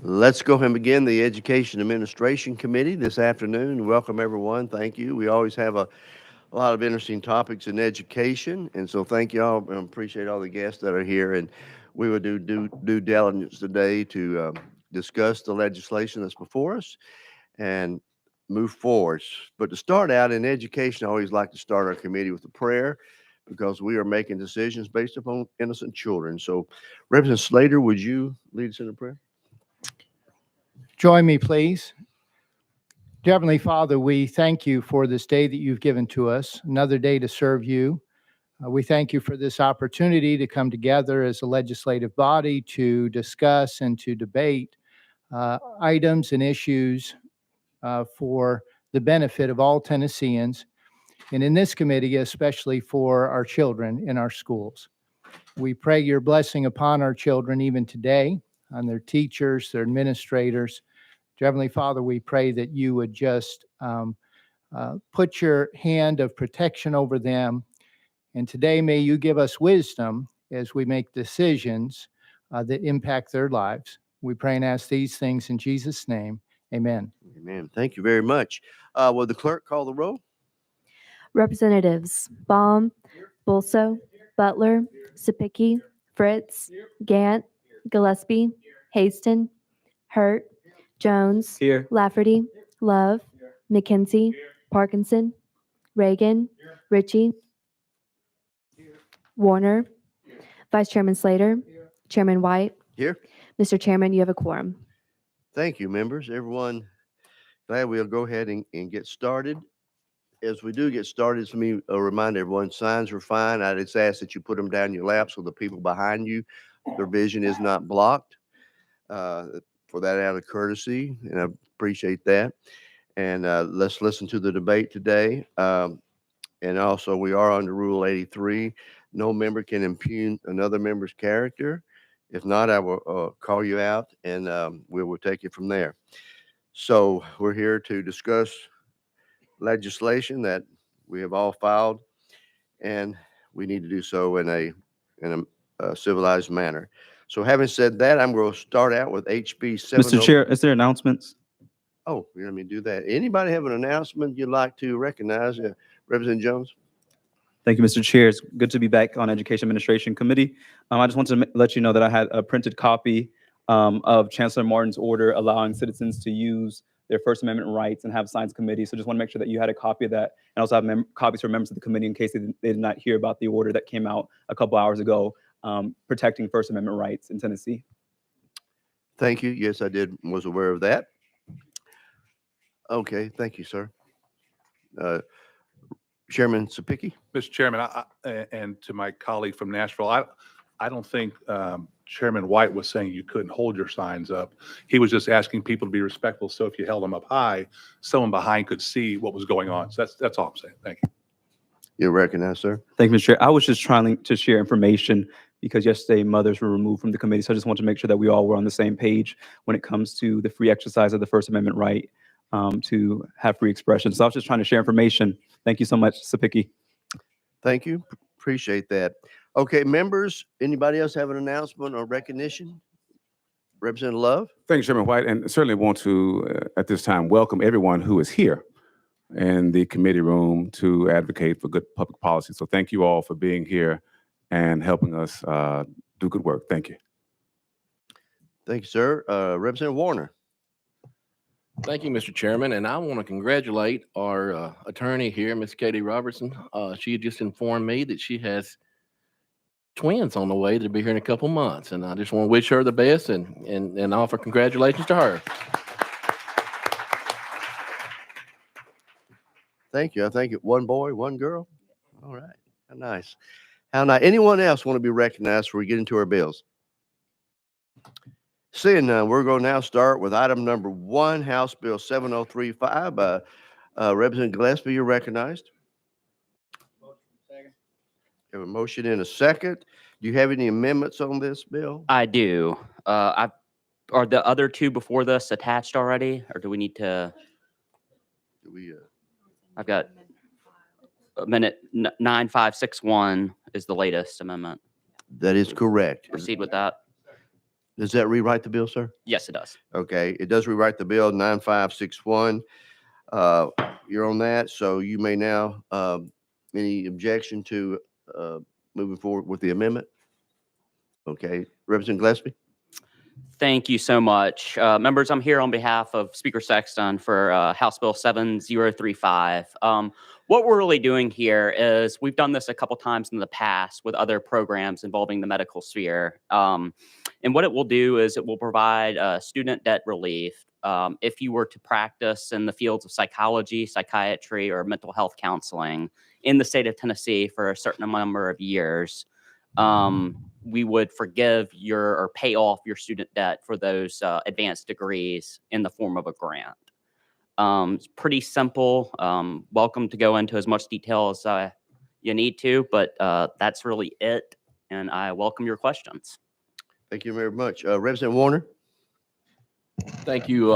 Let's go ahead and begin the Education Administration Committee this afternoon. Welcome, everyone. Thank you. We always have a lot of interesting topics in education, and so thank you all. I appreciate all the guests that are here, and we will do due diligence today to discuss the legislation that's before us and move forward. But to start out in education, I always like to start our committee with a prayer because we are making decisions based upon innocent children. So, Representative Slater, would you lead us in a prayer? Join me, please. Dear Heavenly Father, we thank you for this day that you've given to us, another day to serve you. We thank you for this opportunity to come together as a legislative body to discuss and to debate items and issues for the benefit of all Tennesseans, and in this committee, especially for our children in our schools. We pray your blessing upon our children even today, on their teachers, their administrators. Dear Heavenly Father, we pray that you would just put your hand of protection over them. And today, may you give us wisdom as we make decisions that impact their lives. We pray and ask these things in Jesus' name. Amen. Amen. Thank you very much. Will the clerk call the roll? Representatives Baum, Bulso, Butler, Sapicki, Fritz, Gant, Gillespie, Haston, Hurt, Jones, Here. Lafferty, Love, McKenzie, Parkinson, Reagan, Ritchie, Warner, Vice Chairman Slater, Chairman White. Here. Mr. Chairman, you have a quorum. Thank you, members. Everyone, glad we'll go ahead and get started. As we do get started, let me remind everyone, signs are fine. I just ask that you put them down your lap so the people behind you, their vision is not blocked. For that out of courtesy, and I appreciate that. And let's listen to the debate today. And also, we are under Rule 83. No member can impugn another member's character. If not, I will call you out, and we will take it from there. So we're here to discuss legislation that we have all filed, and we need to do so in a civilized manner. So having said that, I'm going to start out with HB 7. Mr. Chair, is there announcements? Oh, let me do that. Anybody have an announcement you'd like to recognize? Representative Jones? Thank you, Mr. Chair. It's good to be back on Education Administration Committee. I just wanted to let you know that I had a printed copy of Chancellor Martin's order allowing citizens to use their First Amendment rights and have science committee. So just want to make sure that you had a copy of that, and also have copies for members of the committee in case they did not hear about the order that came out a couple hours ago protecting First Amendment rights in Tennessee. Thank you. Yes, I was aware of that. Okay, thank you, sir. Chairman Sapicki? Mr. Chairman, and to my colleague from Nashville, I don't think Chairman White was saying you couldn't hold your signs up. He was just asking people to be respectful. So if you held them up high, someone behind could see what was going on. So that's all I'm saying. Thank you. You're recognized, sir. Thank you, Mr. Chair. I was just trying to share information because yesterday mothers were removed from the committee. So I just want to make sure that we all were on the same page when it comes to the free exercise of the First Amendment right to have free expression. So I was just trying to share information. Thank you so much, Sapicki. Thank you. Appreciate that. Okay, members, anybody else have an announcement or recognition? Representative Love? Thank you, Chairman White, and certainly want to, at this time, welcome everyone who is here in the committee room to advocate for good public policy. So thank you all for being here and helping us do good work. Thank you. Thank you, sir. Representative Warner? Thank you, Mr. Chairman, and I want to congratulate our attorney here, Ms. Katie Robertson. She just informed me that she has twins on the way to be here in a couple months, and I just want to wish her the best and offer congratulations to her. Thank you. I think it one boy, one girl. All right. How nice. How nice. Anyone else want to be recognized before we get into our bills? Seeing none, we're going to now start with item number 1, House Bill 7035. Representative Gillespie, you're recognized. We have a motion in a second. Do you have any amendments on this bill? I do. Are the other two before this attached already, or do we need to? Do we? I've got amendment 9561 is the latest amendment. That is correct. Proceed with that. Does that rewrite the bill, sir? Yes, it does. Okay, it does rewrite the bill 9561. You're on that, so you may now, any objection to moving forward with the amendment? Okay, Representative Gillespie? Thank you so much. Members, I'm here on behalf of Speaker Sexton for House Bill 7035. What we're really doing here is we've done this a couple times in the past with other programs involving the medical sphere. And what it will do is it will provide student debt relief if you were to practice in the fields of psychology, psychiatry, or mental health counseling in the state of Tennessee for a certain number of years. We would forgive or pay off your student debt for those advanced degrees in the form of a grant. It's pretty simple. Welcome to go into as much detail as you need to, but that's really it. And I welcome your questions. Thank you very much. Representative Warner? Thank you,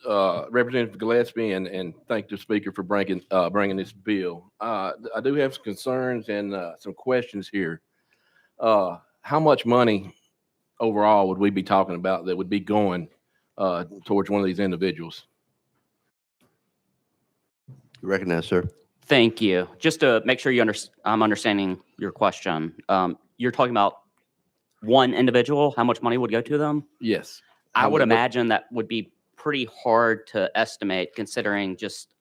Representative Gillespie, and thank the speaker for bringing this bill. I do have some concerns and some questions here. How much money overall would we be talking about that would be going towards one of these individuals? You recognize, sir. Thank you. Just to make sure I'm understanding your question. You're talking about one individual, how much money would go to them? Yes. I How would would- imagine that would be pretty hard to estimate considering just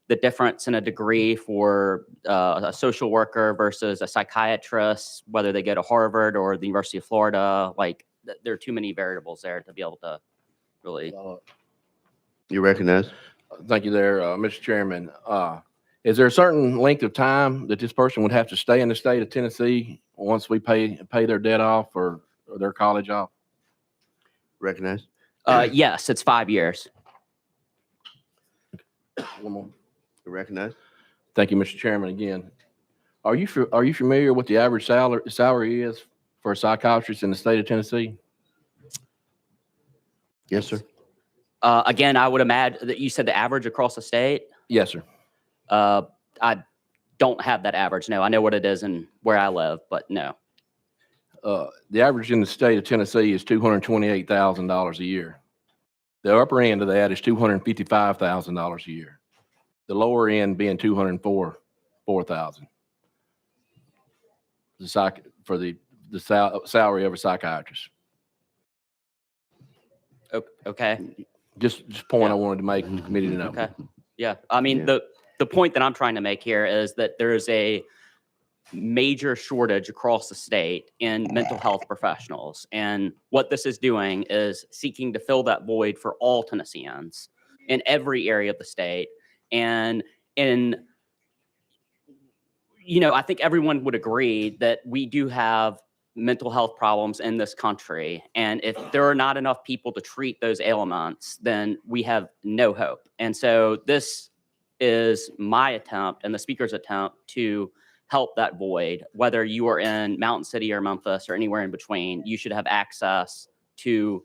the difference in a degree for a social worker versus a psychiatrist, whether they go to Harvard or the University of Florida. Like there are too many variables there to be able to really. You recognize? Thank you there, Mr. Chairman. Is there a certain length of time that this person would have to stay in the state of Tennessee once we pay their debt off or their college off? Recognize? Yes, it's 5 years. One more. You recognize? Thank you, Mr. Chairman. Again, are you familiar with the average salary is for a psychiatrist in the state of Tennessee? Yes, sir. Again, I would imagine that you said the average across the state. Yes, sir. I don't have that average. No, I know what it is and where I live, but no. The average in the state of Tennessee is $228,000 a year. The upper end of that is $255,000 a year. The lower end being $204,000. For the salary of a psychiatrist. Okay. Just a point Yeah. I wanted to make the committee to know. Okay. Yeah. I mean, Yeah. the point that I'm trying to make here is that there is a major shortage across the state in mental health professionals. And what this is doing is seeking to fill that void for all Tennesseans in every area of the state. And I think everyone would agree that we do have mental health problems in this country. And if there are not enough people to treat those ailments, then we have no hope. And so this is my attempt and the speaker's attempt to help that void. Whether you are in Mountain City or Memphis or anywhere in between, you should have access to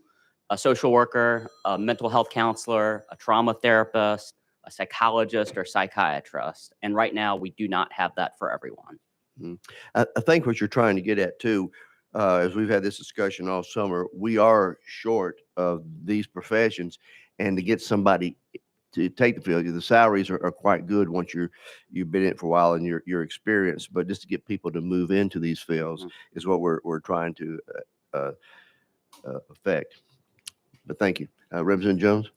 a social worker, a mental health counselor, a trauma therapist, a psychologist, or psychiatrist. And right now, we do not have that for everyone. I think what you're trying to get at too, as we've had this discussion all summer, we are short of these professions, and to get somebody to take the field, the salaries are quite good once you've been in it for a while and you're experienced. But just to get people to move into these fields is what we're trying to affect. But thank you, Representative Jones.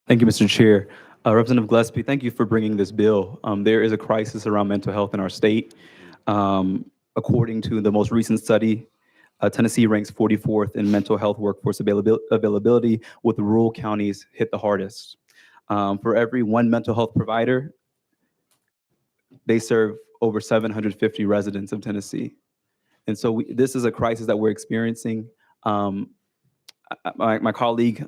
Thank you, Mr. Chair. Representative Gillespie, thank you for bringing this bill. There is a crisis around mental health in our state. According to the most recent study, Tennessee ranks 44th in mental health workforce availability, with the rural counties hit the hardest. For every one mental health provider, they serve over 750 residents of Tennessee. And so this is a crisis that we're experiencing. My colleague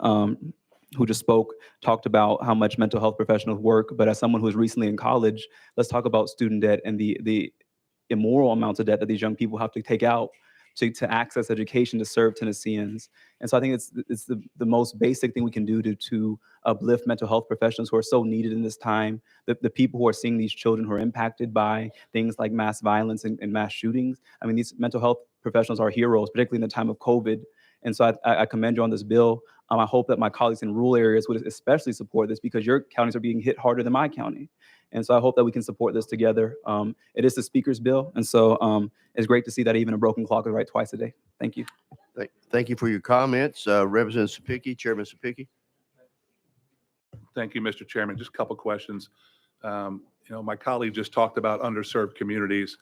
who just spoke talked about how much mental health professionals work, but as someone who was recently in college, let's talk about student debt and the immoral amounts of debt that these young people have to take out to access education to serve Tennesseans. And so I think it's the most basic thing we can do to uplift mental health professionals who are so needed in this time, the people who are seeing these children who are impacted by things like mass violence and mass shootings. I mean, these mental health professionals are heroes, particularly in the time of COVID. And so I commend you on this bill. I hope that my colleagues in rural areas would especially support this because your counties are being hit harder than my county. And so I hope that we can support this together. It is the speaker's bill. And so it's great to see that even a broken clock is right twice a day. Thank you. Thank you for your comments. Representative Sapicki, Chairman Sapicki. Thank you, Mr. Chairman. Just a couple questions. My colleague just talked about underserved communities.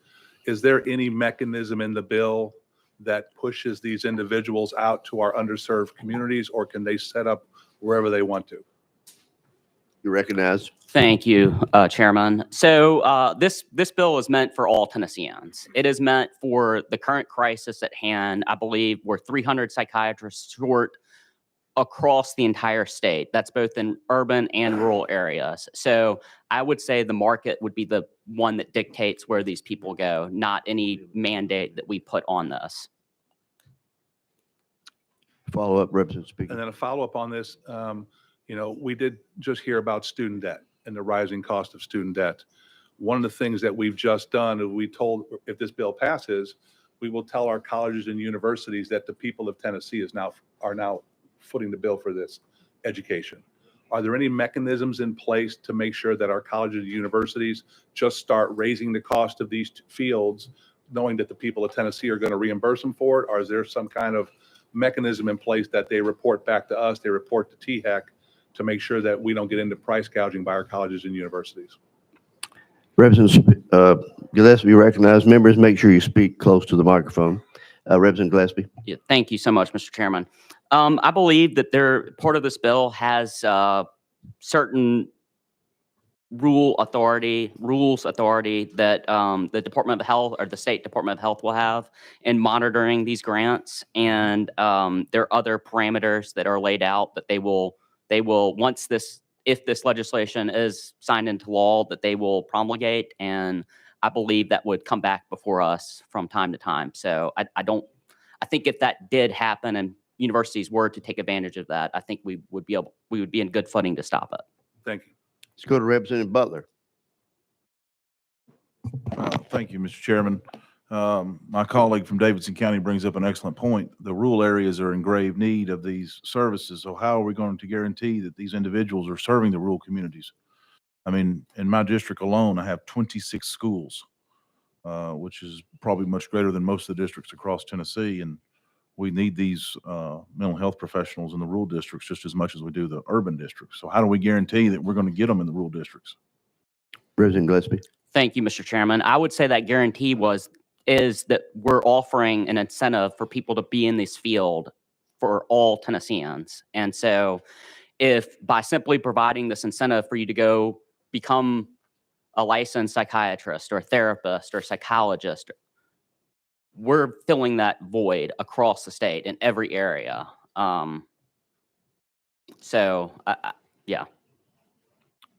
Is there any mechanism in the bill that pushes these individuals out to our underserved communities, or can they set up wherever they want to? You recognize. Thank you, Chairman. So this bill is meant for all Tennesseans. It is meant for the current crisis at hand. I believe we're 300 psychiatrists short across the entire state. That's both in urban and rural areas. So I would say the market would be the one that dictates where these people go, not any mandate that we put on this. Follow up, Representative And Sapicki. then a follow-up on this, we did just hear about student debt and the rising cost of student debt. One of the things that we've just done, is we told, if this bill passes, we will tell our colleges and universities that the people of Tennessee are now footing the bill for this education. Are there any mechanisms in place to make sure that our colleges and universities just start raising the cost of these fields, knowing that the people of Tennessee are going to reimburse them for it? Or is there some kind of mechanism in place that they report back to us, they report to THEC, to make sure that we don't get into price gouging by our colleges and universities? Representative Gillespie, recognized. Members, make sure you speak close to the microphone. Representative Gillespie. Yeah, thank you so much, Mr. Chairman. I believe that part of this bill has certain rules authority that the Department of Health or the State Department of Health will have in monitoring these grants. And there are other parameters that are laid out that they will if this legislation is signed into law, that they will promulgate. And I believe that would come back before us from time to time. So I think if that did happen and universities were to take advantage of that, I think we would be in good footing to stop it. Thank you. Let's go to Representative Butler. Thank you, Mr. Chairman. My colleague from Davidson County brings up an excellent point. The rural areas are in grave need of these services. So how are we going to guarantee that these individuals are serving the rural communities? I mean, in my district alone, I have 26 schools, which is probably much greater than most of the districts across Tennessee. And we need these mental health professionals in the rural districts just as much as we do the urban districts. So how do we guarantee that we're going to get them in the rural districts? Representative Gillespie. Thank you, Mr. Chairman. I would say that guarantee is that we're offering an incentive for people to be in this field for all Tennesseans. And so if by simply providing this incentive for you to go become a licensed psychiatrist or a therapist or psychologist, we're filling that void across the state in every area. Yeah.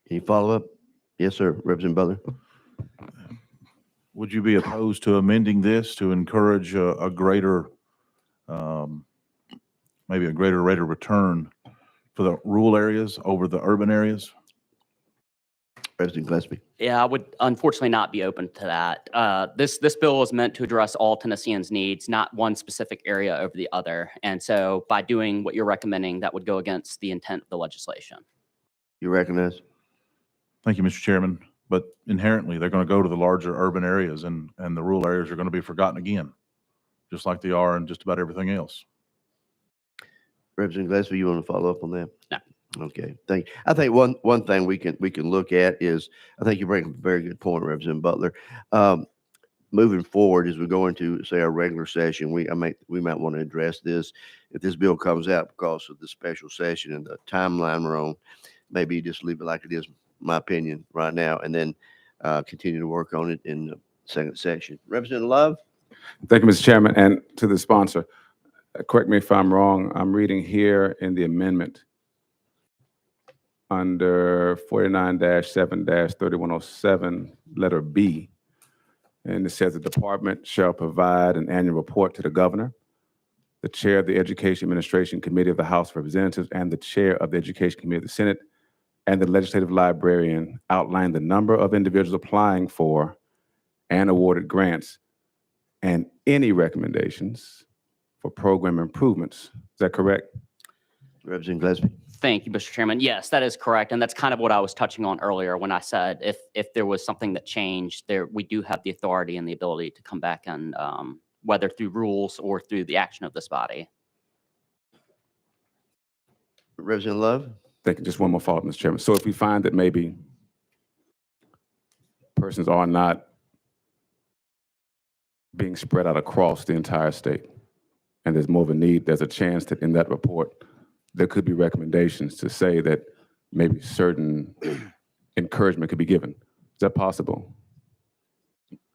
Any follow up? Yes, sir. Representative Butler. Would you be opposed to amending this to encourage a greater, maybe a greater rate of return for the rural areas over the urban areas? Representative Gillespie. Yeah, I would unfortunately not be open to that. This bill is meant to address all Tennesseans' needs, not one specific area over the other. And so by doing what you're recommending, that would go against the intent of the legislation. You recognize. Thank you, Mr. Chairman. But inherently, they're going to go to the larger urban areas, and the rural areas are going to be forgotten again, just like they are in just about everything else. Representative Gillespie, you want to follow up on that? No. Okay, thank you. I think one thing we can look at is, I think you bring up a very good point, Representative Butler. Moving forward, as we go into, say, our regular session, we might want to address this. If this bill comes out because of the special session and the timeline we're on, maybe just leave it like it is, my opinion, right now, and then continue to work on it in the second section. Representative Love? Thank you, Mr. Chairman, and to the sponsor. Correct me if I'm wrong. I'm reading here in the amendment under 49-7-3107, letter B. And it says the department shall provide an annual report to the governor, the chair of the Education Administration Committee of the House of Representatives, and the chair of the Education Committee of the Senate, and the legislative librarian outline the number of individuals applying for and awarded grants and any recommendations for program improvements. Is that correct? Representative Gillespie. Thank you, Mr. Chairman. Yes, that is correct. And that's kind of what I was touching on earlier when I said if there was something that changed, we do have the authority and the ability to come back and whether through rules or through the action of this body. Representative Love. Thank you. Just one more follow-up, Mr. Chairman. So if we find that maybe persons are not being spread out across the entire state, and there's more of a need, there's a chance that in that report, there could be recommendations to say that maybe certain encouragement could be given. Is that possible?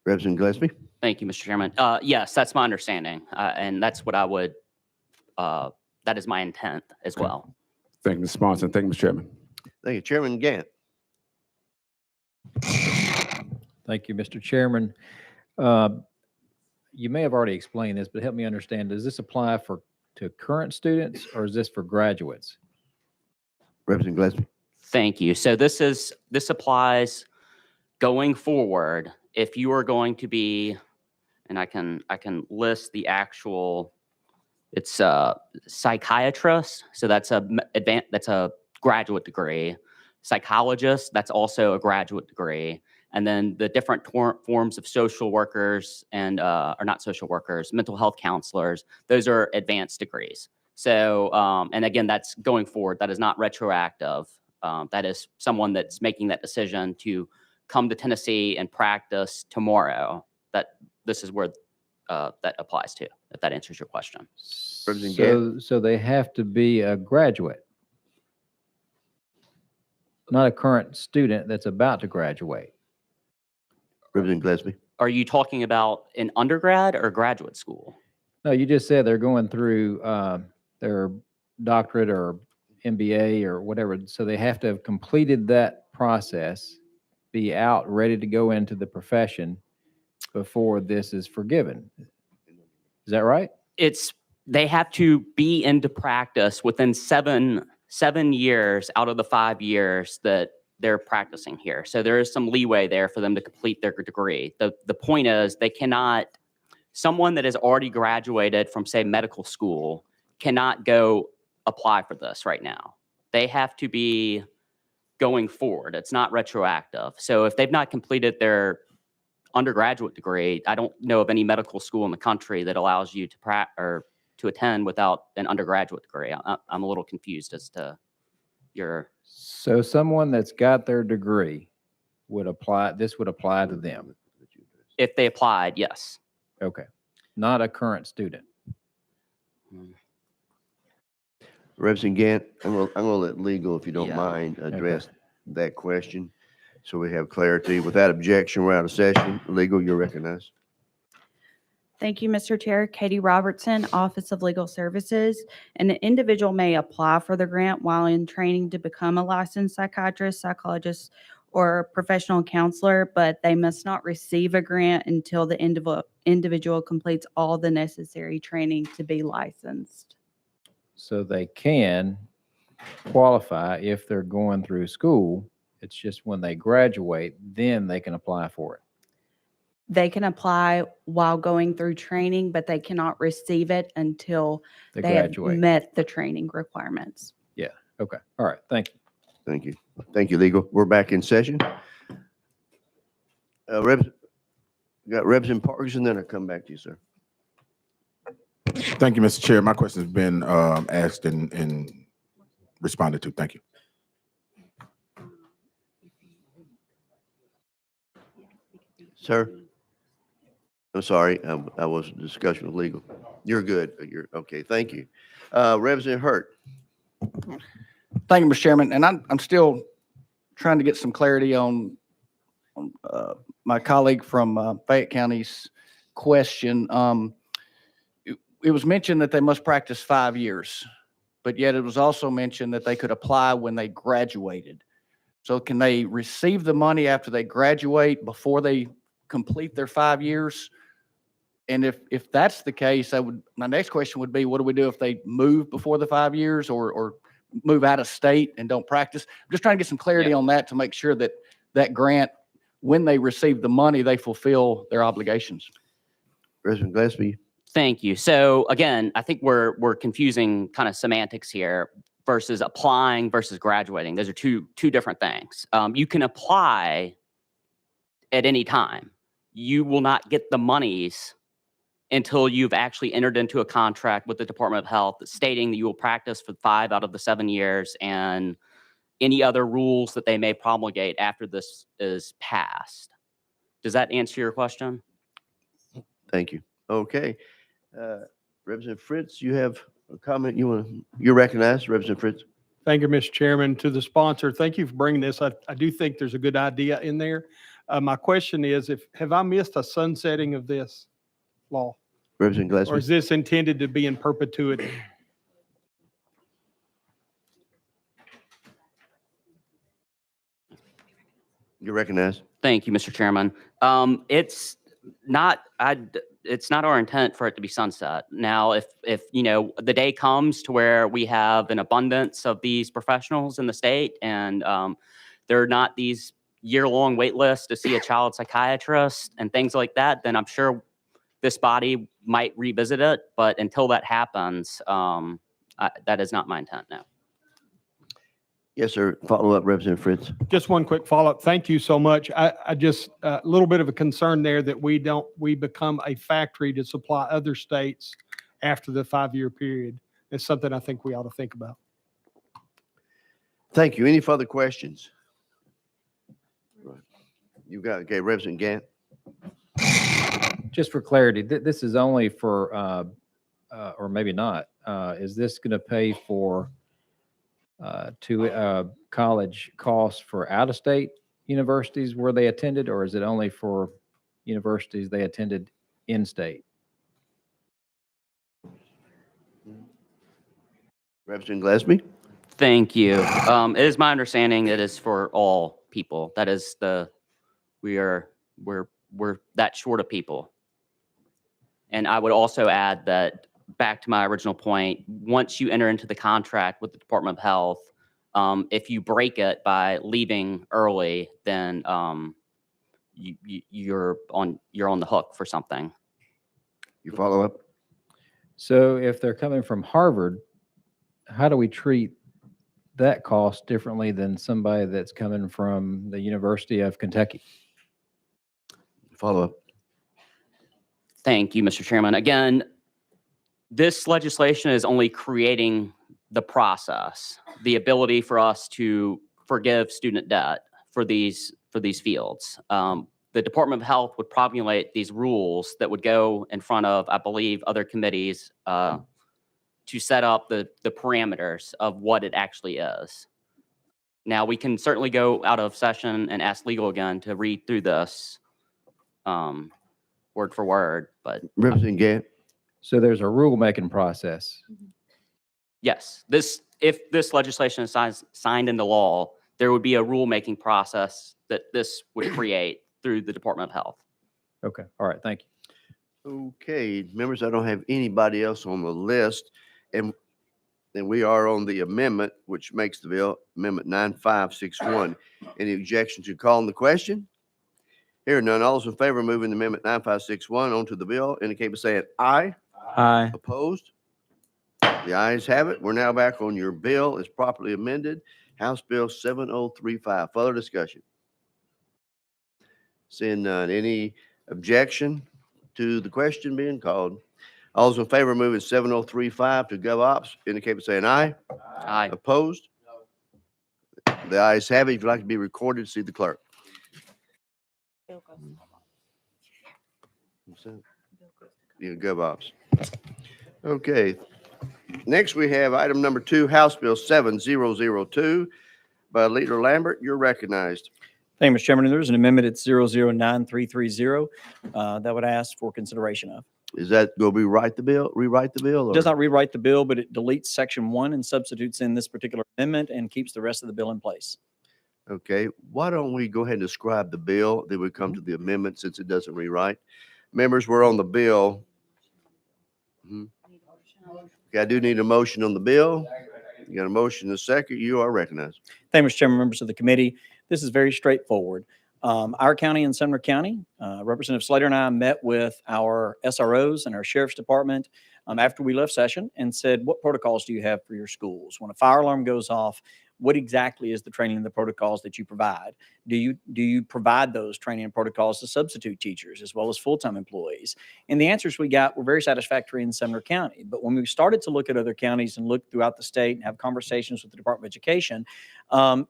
Representative Gillespie. Thank you, Mr. Chairman. Yes, that's my understanding. And that's what I would, that is my intent as Okay. well. Thank you, Mr. Swanson. Thank you, Mr. Chairman. Thank you. Chairman Gant. Thank you, Mr. Chairman. You may have already explained this, but help me understand, does this apply to current students or is this for graduates? Representative Gillespie. Thank you. So this applies going forward. If you are going to be, and I can list the actual, it's a psychiatrist. So that's a graduate degree. Psychologist, that's also a graduate degree. And then the different forms of social workers and, or not social workers, mental health counselors, those are advanced degrees. So, and again, that's going forward. That is not retroactive. That is someone that's making that decision to come to Tennessee and practice tomorrow. This is where that applies to, if that answers your question. So they have to be a graduate, not a current student that's about to graduate. Representative Gillespie. Are you talking about an undergrad or graduate school? No, you just said they're going through their doctorate or MBA or whatever. So they have to have completed that process, be out, ready to go into the profession before this is forgiven. Is that right? They have to be into practice within seven years out of the 5 years that they're practicing here. So there is some leeway there for them to complete their degree. The point is someone that has already graduated from, say, medical school cannot go apply for this right now. They have to be going forward. It's not retroactive. So if they've not completed their undergraduate degree, I don't know of any medical school in the country that allows you to attend without an undergraduate degree. I'm a little confused as to your. So someone that's got their degree this would apply to them. If they applied, yes. Okay. Not a current student. Representative Gant, I'm gonna let legal, if you don't Yeah. mind, address that question so we have clarity. Without objection, we're out of session. Legal, you're recognized. Thank you, Mr. Chair. Katie Robertson, Office of Legal Services. An individual may apply for the grant while in training to become a licensed psychiatrist, psychologist, or professional counselor, but they must not receive a grant until the individual completes all the necessary training to be licensed. So they can qualify if they're going through school. It's just when they graduate, then they can apply for it. They can apply while going through training, but they cannot receive it until They they have graduate. met the training requirements. Okay. All right. Thank you. Thank you. Thank you, legal. We're back in session. Got Representative Parkinson, then I'll come back to you, sir. Thank you, Mr. Chair. My question has been asked and responded to. Thank you. Sir? I'm sorry, I was in discussion with legal. You're good. You're okay. Thank you. Representative Hurt. Thank you, Mr. Chairman. And I'm still trying to get some clarity on my colleague from Fayette County's question. It was mentioned that they must practice 5 years, but yet it was also mentioned that they could apply when they graduated. So can they receive the money after they graduate before they complete their 5 years? And if that's the case, my next question would be, what do we do if they move before the 5 years or move out of state and don't practice? I'm just trying to get some clarity on that to make sure that that grant, when they receive the money, they fulfill their obligations. Representative Gillespie. Thank you. So again, I think we're confusing kind of semantics here versus applying versus graduating. Those are two different things. You can apply at any time. You will not get the monies until you've actually entered into a contract with the Department of Health stating that you will practice for 5 out of the 7 years and any other rules that they may promulgate after this is passed. Does that answer your question? Thank you. Okay. Representative Fritz, you have a comment you're recognized, Representative Fritz. Thank you, Mr. Chairman. To the sponsor, thank you for bringing this. I do think there's a good idea in there. My question is, have I missed a sunsetting of this law? Representative Or Gillespie. is this intended to be in perpetuity? You're recognized. Thank you, Mr. Chairman. It's not our intent for it to be sunset. Now, if the day comes to where we have an abundance of these professionals in the state and there are not these year-long wait lists to see a child psychiatrist and things like that, then I'm sure this body might revisit it. But until that happens, that is not my intent now. Yes, sir. Follow up, Representative Fritz. Just one quick follow-up. Thank you so much. I just, a little bit of a concern there that we become a factory to supply other states after the 5-year period. It's something I think we ought to think about. Thank you. Any further questions? Right. You got, okay, Representative Gant. Just for clarity, this is only for, or maybe not, is this going to pay for college costs for out-of-state universities where they attended, or is it only for universities they attended in-state? Representative Gillespie. Thank you. It is my understanding it is for all people. That is we're that short of people. And I would also add that, back to my original point, once you enter into the contract with the Department of Health, if you break it by leaving early, then you're on the hook for something. You follow up? So if they're coming from Harvard, how do we treat that cost differently than somebody that's coming from the University of Kentucky? Follow up. Thank you, Mr. Chairman. Again, this legislation is only creating the process, the ability for us to forgive student debt for these fields. The Department of Health would promulgate these rules that would go in front of, I believe, other committees to set up the parameters of what it actually is. Now, we can certainly go out of session and ask legal again to read through this word for word, but Representative Gant. So there's a rulemaking process. yes, if this legislation is signed into law, there would be a rulemaking process that this would create through the Department of Health. Okay. All right. Thank you. Okay, members, I don't have anybody else on the list. And we are on the amendment, which makes the bill Amendment 9561. Any objection to calling the question? Hearing none, all those in favor of moving the Amendment 9561 onto the bill indicate by saying aye. Aye. Opposed? The ayes have it. We're now back on your bill as properly amended. House Bill 7035. Further discussion? Seeing none. Any objection to the question being called? All those in favor of moving 7035 to GovOps indicate by saying aye. Aye. Opposed? The ayes have it. If you'd like to be recorded, see the clerk. Yeah, GovOps. Okay. Next, we have item number 2, House Bill 7002 by Leader Lambert. You're recognized. Thank you, Mr. Chairman. There's an amendment at 009330 that would ask for consideration of. Is that going to be rewrite the bill? It does not rewrite the bill, but it deletes section 1 and substitutes in this particular amendment and keeps the rest of the bill in place. Okay. Why don't we go ahead and describe the bill, then we come to the amendment since it doesn't rewrite. Members, we're on the bill. Okay, I do need a motion on the bill. You got a motion in a second. You are recognized. Thank you, Mr. Chairman, members of the committee. This is very straightforward. Our county and Sumner County, Representative Slater and I met with our SROs and our sheriff's department after we left session and said, what protocols do you have for your schools? When a fire alarm goes off, what exactly is the training and the protocols that you provide? Do you provide those training and protocols to substitute teachers as well as full-time employees? And the answers we got were very satisfactory in Sumner County. But when we started to look at other counties and look throughout the state and have conversations with the Department of Education,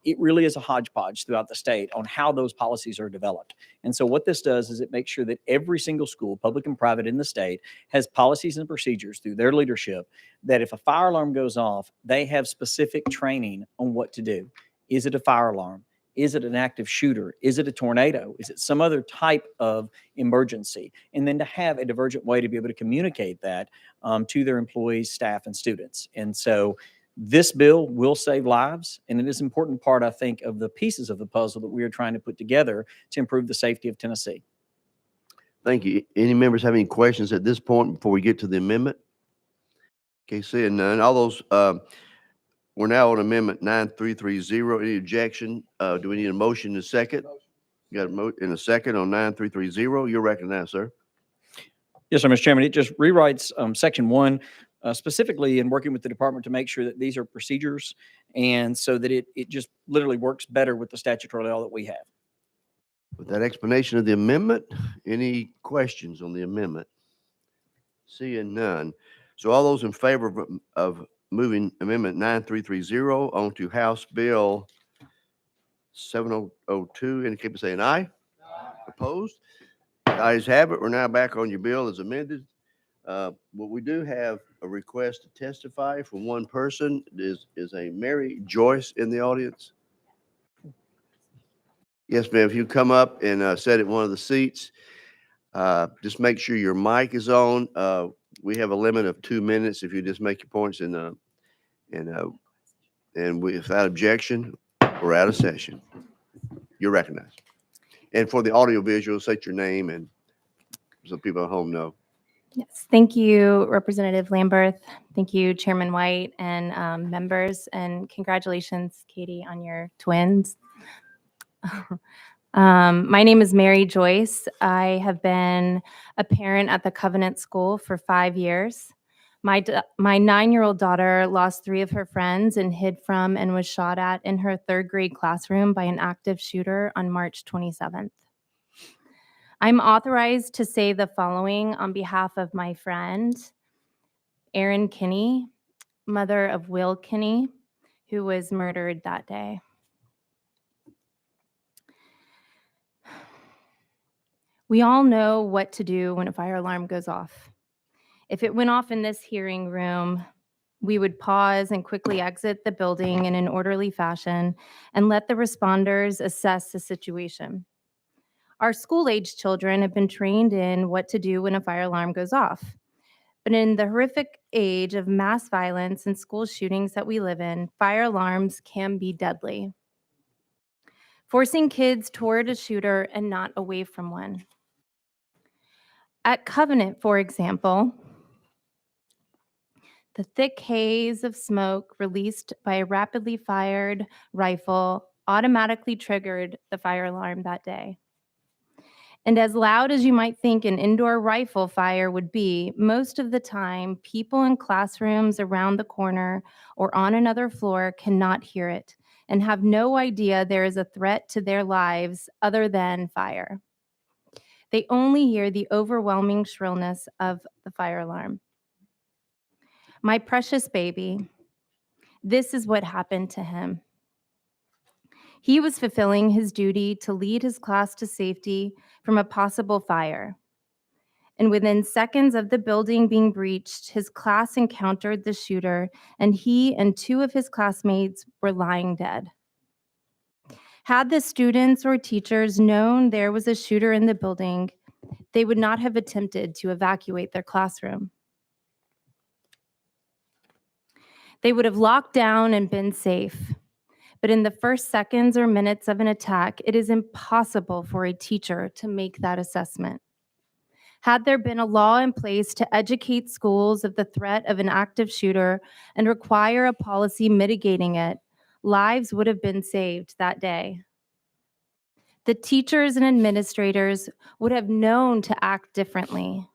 it really is a hodgepodge throughout the state on how those policies are developed. And so what this does is it makes sure that every single school, public and private in the state, has policies and procedures through their leadership that if a fire alarm goes off, they have specific training on what to do. Is it a fire alarm? Is it an active shooter? Is it a tornado? Is it some other type of emergency? And then to have a divergent way to be able to communicate that to their employees, staff, and students. And so this bill will save lives, and it is an important part, I think, of the pieces of the puzzle that we are trying to put together to improve the safety of Tennessee. Thank you. Any members have any questions at this point before we get to the amendment? Okay, seeing none. All those, we're now on Amendment 9330. Any objection? Do we need a motion in a second? Got in a second on 9330. You're recognized, sir. Yes, sir, Mr. Chairman. It just rewrites Section 1 specifically in working with the department to make sure that these are procedures and so that it just literally works better with the statutory law that we have. With that explanation of the amendment, any questions on the amendment? Seeing none. So all those in favor of moving Amendment 9330 on to House Bill 7002, indicate by saying aye. Opposed? The ayes have it. We're now back on your bill as amended. But we do have a request to testify from one person. Is a Mary Joyce in the audience? Yes, ma'am. If you come up and sit at one of the seats, just make sure your mic is on. We have a limit of 2 minutes. If you just make your points and without objection, we're out of session. You're recognized. And for the audio visual, state your name and so people at home know. Yes, thank you, Representative Lamberth. Thank you, Chairman White and members, and congratulations, Katie, on your twins. My name is Mary Joyce. I have been a parent at the Covenant School for 5 years. My 9-year-old daughter lost 3 of her friends and hid from and was shot at in her 3rd grade classroom by an active shooter on March 27th. I'm authorized to say the following on behalf of my friend, Erin Kinney, mother of Will Kinney, who was murdered that day. We all know what to do when a fire alarm goes off. If it went off in this hearing room, we would pause and quickly exit the building in an orderly fashion and let the responders assess the situation. Our school-age children have been trained in what to do when a fire alarm goes off. But in the horrific age of mass violence and school shootings that we live in, fire alarms can be deadly, forcing kids toward a shooter and not away from one. At Covenant, for example, the thick haze of smoke released by a rapidly fired rifle automatically triggered the fire alarm that day. And as loud as you might think an indoor rifle fire would be, most of the time, people in classrooms around the corner or on another floor cannot hear it and have no idea there is a threat to their lives other than fire. They only hear the overwhelming shrillness of the fire alarm. My precious baby, this is what happened to him. He was fulfilling his duty to lead his class to safety from a possible fire. And within seconds of the building being breached, his class encountered the shooter, and he and 2 of his classmates were lying dead. Had the students or teachers known there was a shooter in the building, they would not have attempted to evacuate their classroom. They would have locked down and been safe. But in the first seconds or minutes of an attack, it is impossible for a teacher to make that assessment. Had there been a law in place to educate schools of the threat of an active shooter and require a policy mitigating it, lives would have been saved that day. the teachers and administrators would have known to act differently.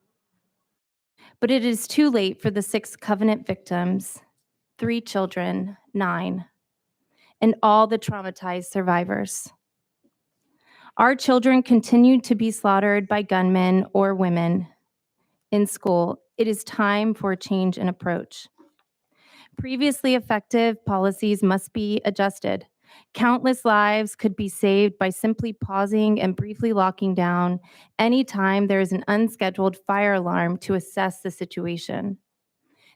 But it is too late for the 6 Covenant victims, 3 children, 9, and all the traumatized survivors. Our children continue to be slaughtered by gunmen or women in school. It is time for a change in approach. Previously effective policies must be adjusted. Countless lives could be saved by simply pausing and briefly locking down anytime there is an unscheduled fire alarm to assess the situation.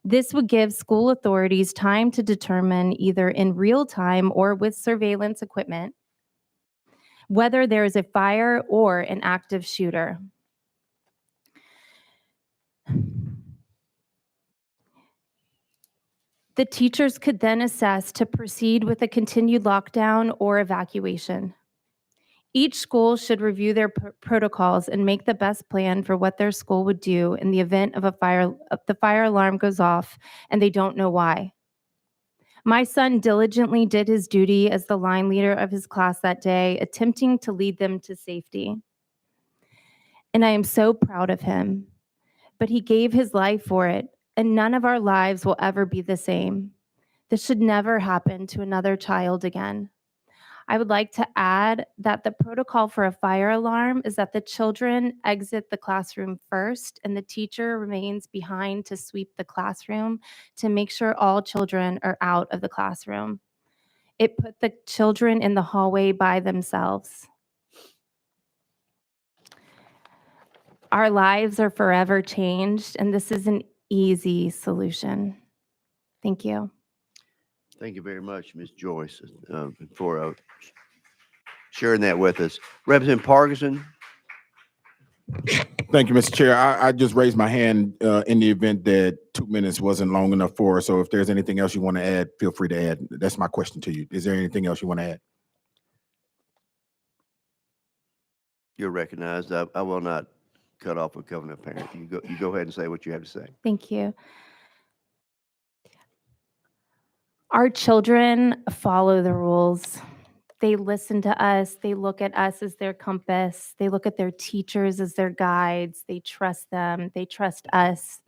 This would give school authorities time to determine, either in real time or with surveillance equipment, whether there is a fire or an active shooter. The teachers could then assess to proceed with a continued lockdown or evacuation. Each school should review their protocols and make the best plan for what their school would do in the event of the fire alarm goes off and they don't know why. My son diligently did his duty as the line leader of his class that day, attempting to lead them to safety. And I am so proud of him. But he gave his life for it, and none of our lives will ever be the same. This should never happen to another child again. I would like to add that the protocol for a fire alarm is that the children exit the classroom first and the teacher remains behind to sweep the classroom to make sure all children are out of the classroom. It put the children in the hallway by themselves. Our lives are forever changed, and this is an easy solution. Thank you. Thank you very much, Ms. Joyce, for sharing that with us. Representative Parkinson. Thank you, Mr. Chair. I just raised my hand in the event that 2 minutes wasn't long enough for us. So if there's anything else you want to add, feel free to add. That's my question to you. Is there anything else you want to add? You're recognized. I will not cut off a covenant parent. You go ahead and say what you have to say. Thank you. Our children follow the rules. They listen to us. They look at us as their compass. They look at their teachers as their guides. They trust them. They trust us.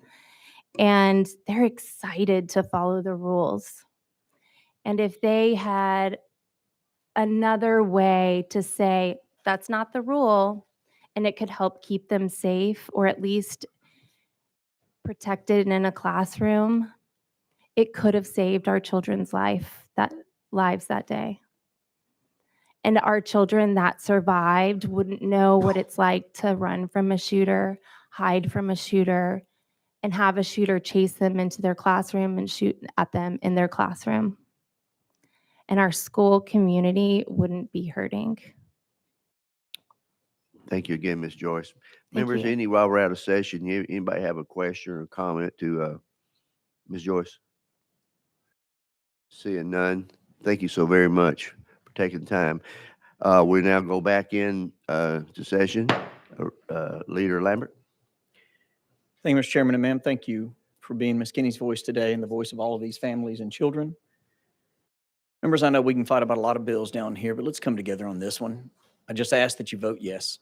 And they're excited to follow the rules. And if they had another way to say, that's not the rule, and it could help keep them safe or at least protected in a classroom, it could have saved our children's lives that day. And our children that survived wouldn't know what it's like to run from a shooter, hide from a shooter, and have a shooter chase them into their classroom and shoot at them in their classroom. And our school community wouldn't be hurting. Thank you again, Ms. Joyce. Thank Members, you. while we're out of session, anybody have a question or comment to Ms. Joyce? Seeing none, thank you so very much for taking the time. We now go back in to session. Leader Lambert. Thank you, Mr. Chairman, and ma'am, thank you for being Ms. Kinney's voice today and the voice of all of these families and children. Members, I know we can fight about a lot of bills down here, but let's come together on this one. I just ask that you vote yes.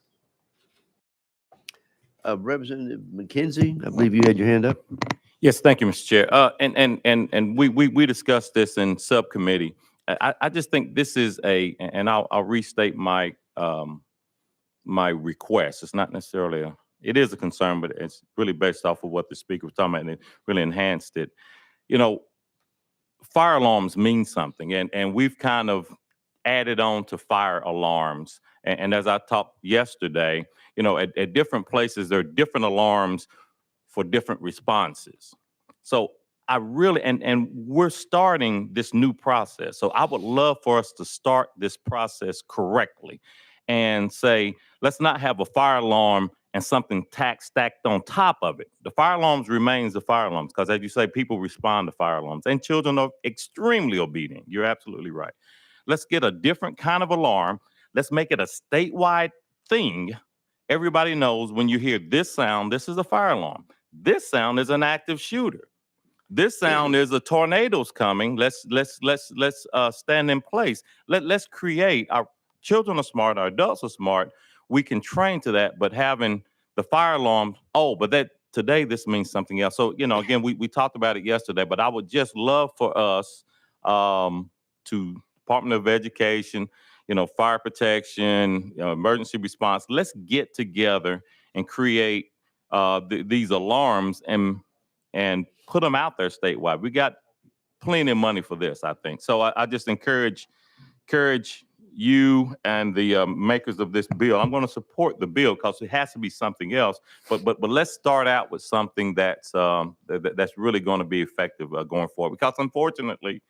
Representative McKenzie, I believe you had your hand up. Yes, thank you, Mr. Chair. And we discussed this in subcommittee. I just think this is and I'll restate my my request. It's not necessarily it is a concern, but it's really based off of what the speaker was talking about, and it really enhanced it. You know, fire alarms mean something, and we've kind of added on to fire alarms. And as I talked yesterday, you know, at different places, there are different alarms for different responses. So I really, and we're starting this new process. So I would love for us to start this process correctly and say, let's not have a fire alarm and something stacked on top of it. The fire alarms remains the fire alarms because, as you say, people respond to fire alarms and children are extremely obedient. You're absolutely right. Let's get a different kind of alarm. Let's make it a statewide thing. Everybody knows when you hear this sound, this is a fire alarm. This sound is an active shooter. This sound is a tornado's coming. Let's stand in place. Let's create. Our children are smart, our adults are smart, we can train to that. But having the fire alarm, but that today this means something else. So, again, we talked about it yesterday, but I would just love for us to Department of Education, fire protection, emergency response, let's get together and create these alarms and put them out there statewide. We got plenty of money for this, I think. So I just encourage you and the makers of this bill. I'm going to support the bill because it has to be something else. But let's start out with something that's really going to be effective going forward. Because unfortunately,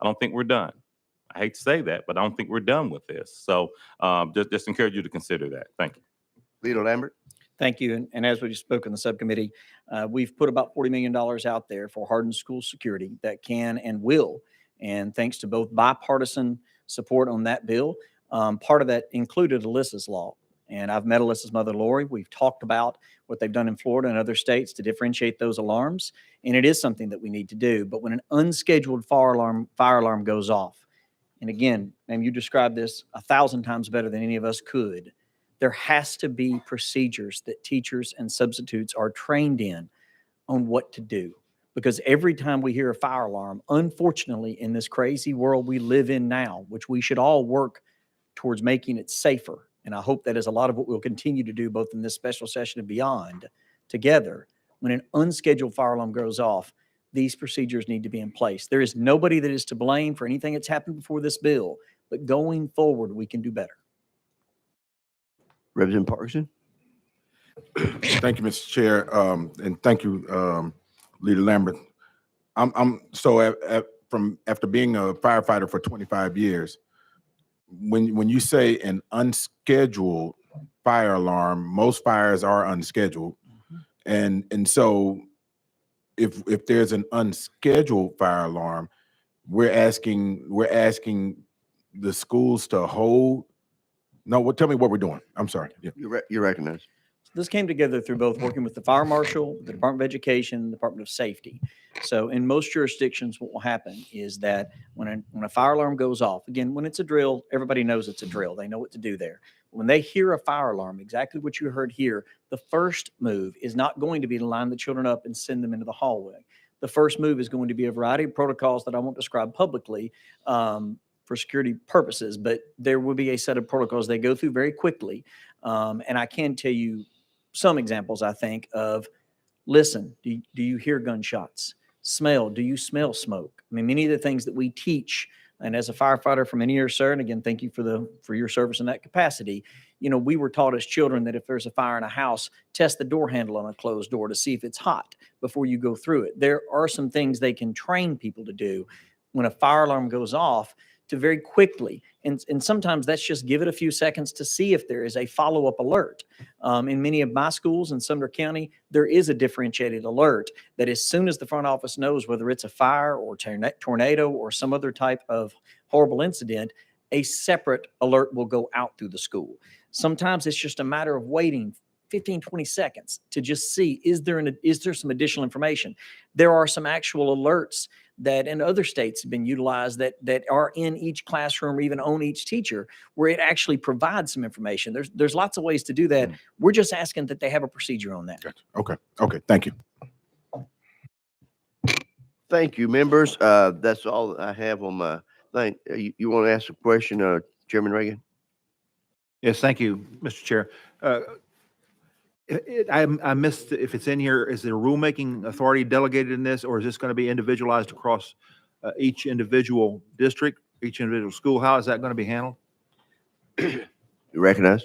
I don't think we're done. I hate to say that, but I don't think we're done with this. So just encourage you to consider that. Thank you. Leader Lambert. Thank you. And as we spoke in the subcommittee, we've put about $40 million out there for hardened school security that can and will. And thanks to both bipartisan support on that bill, part of that included Alyssa's law. And I've met Alyssa's mother, Lori. We've talked about what they've done in Florida and other states to differentiate those alarms. And it is something that we need to do. But when an unscheduled fire alarm goes off, and again, and you described this 1,000 times better than any of us could, there has to be procedures that teachers and substitutes are trained in on what to do. Because every time we hear a fire alarm, unfortunately, in this crazy world we live in now, which we should all work towards making it safer, and I hope that is a lot of what we'll continue to do both in this special session and beyond together, when an unscheduled fire alarm goes off, these procedures need to be in place. There is nobody that is to blame for anything that's happened before this bill, but going forward, we can do better. Representative Parkinson. Thank you, Mr. Chair, and thank you, Leader Lambert. From after being a firefighter for 25 years, when you say an unscheduled fire alarm, most fires are unscheduled, and so if there's an unscheduled fire alarm, we're asking the schools to hold. No, tell me what we're doing. I'm sorry. Yeah. You recognize. This came together through both working with the fire marshal, the Department of Education, the Department of Safety. So in most jurisdictions, what will happen is that when a fire alarm goes off, again, when it's a drill, everybody knows it's a drill. They know what to do there. When they hear a fire alarm, exactly what you heard here, the first move is not going to be to line the children up and send them into the hallway. The first move is going to be a variety of protocols that I won't describe publicly for security purposes, but there will be a set of protocols they go through very quickly. And I can tell you some examples, I think, of listen, do you hear gunshots? Smell, do you smell smoke? I mean, many of the things that we teach, and as a firefighter for many years, sir, and again, thank you for your service in that capacity, we were taught as children that if there's a fire in a house, test the door handle on a closed door to see if it's hot before you go through it. There are some things they can train people to do when a fire alarm goes off, to very quickly, and sometimes that's just give it a few seconds to see if there is a follow-up alert. In many of my schools in Sumner County, there is a differentiated alert that as soon as the front office knows whether it's a fire or tornado or some other type of horrible incident, a separate alert will go out through the school. Sometimes it's just a matter of waiting 15, 20 seconds to just see, is there some additional information? There are some actual alerts that in other states have been utilized that are in each classroom or even on each teacher, where it actually provides some information. There's lots of ways to do that. We're just asking that they have a procedure on that. Okay. Thank you. Thank you, members. That's all I have on my thing. You want to ask a question, Chairman Reagan? Yes, thank you, Mr. Chair. I missed if it's in here. Is there rulemaking authority delegated in this, or is this going to be individualized across each individual district, each individual school? How is that going to be handled? You recognize?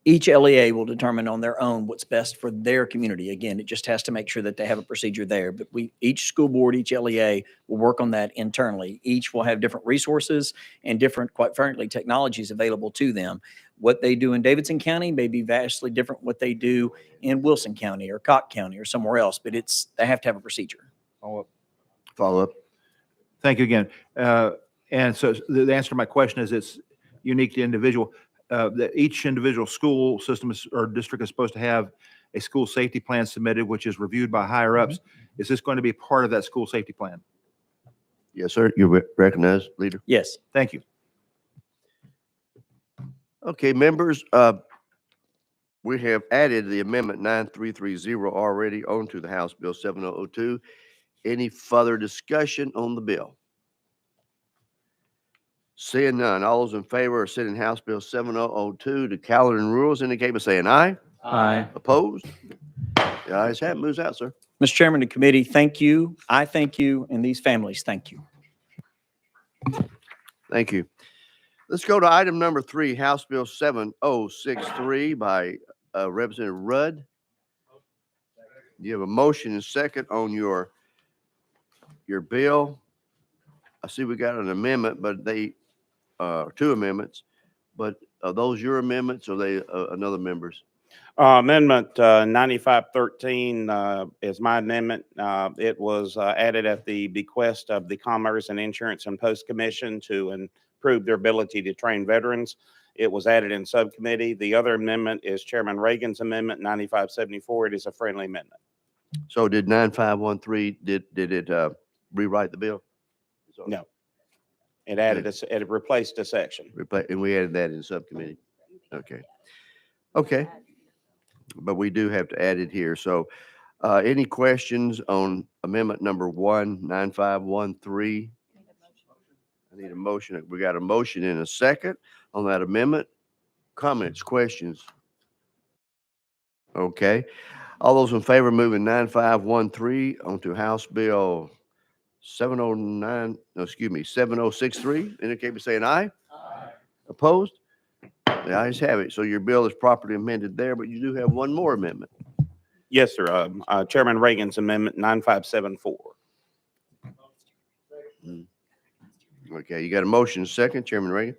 Each LEA will determine on their own what's best for their community. Again, it just has to make sure that they have a procedure there. But each school board, each LEA will work on that internally. Each will have different resources and different, quite frankly, technologies available to them. What they do in Davidson County may be vastly different what they do in Wilson County or Cott County or somewhere else, but they have to have a procedure. Follow up. Thank you again. And so the answer to my question is it's unique to individual. That each individual school system or district is supposed to have a school safety plan submitted, which is reviewed by higher ups. Is this going to be part of that school safety plan? Yes, sir. You recognize, Leader? Yes. Thank you. Okay, members, we have added the amendment 9330 already onto the House Bill 7002. Any further discussion on the bill? Seeing none, all those in favor of sending House Bill 7002 to calendar and rules indicate by saying aye. Aye. Opposed? The ayes have it. Moves out, sir. Mr. Chairman, the committee, thank you. I thank you, and these families, thank you. Thank you. Let's go to item number 3, House Bill 7063 by Representative Rudd. You have a motion and second on your bill. I see we got an amendment, but they, 2 amendments, but are those your amendments or they another member's? Amendment 9513 is my amendment. It was added at the bequest of the Commerce and Insurance and Post Commission to improve their ability to train veterans. It was added in subcommittee. The other amendment is Chairman Reagan's amendment 9574. It is a friendly amendment. So did 9513, did it rewrite the bill? No. It added, it replaced a section. And we added that in subcommittee? Okay. Okay. But we do have to add it here. So any questions on amendment number 1, 9513? I need a motion. We got a motion in a second on that amendment. Comments, questions? Okay. All those in favor of moving 9513 onto House Bill 7063, indicate by saying aye. Aye. Opposed? The ayes have it. So your bill is properly amended there, but you do have one more amendment. Yes, sir. Chairman Reagan's amendment 9574. Okay, you got a motion second, Chairman Reagan?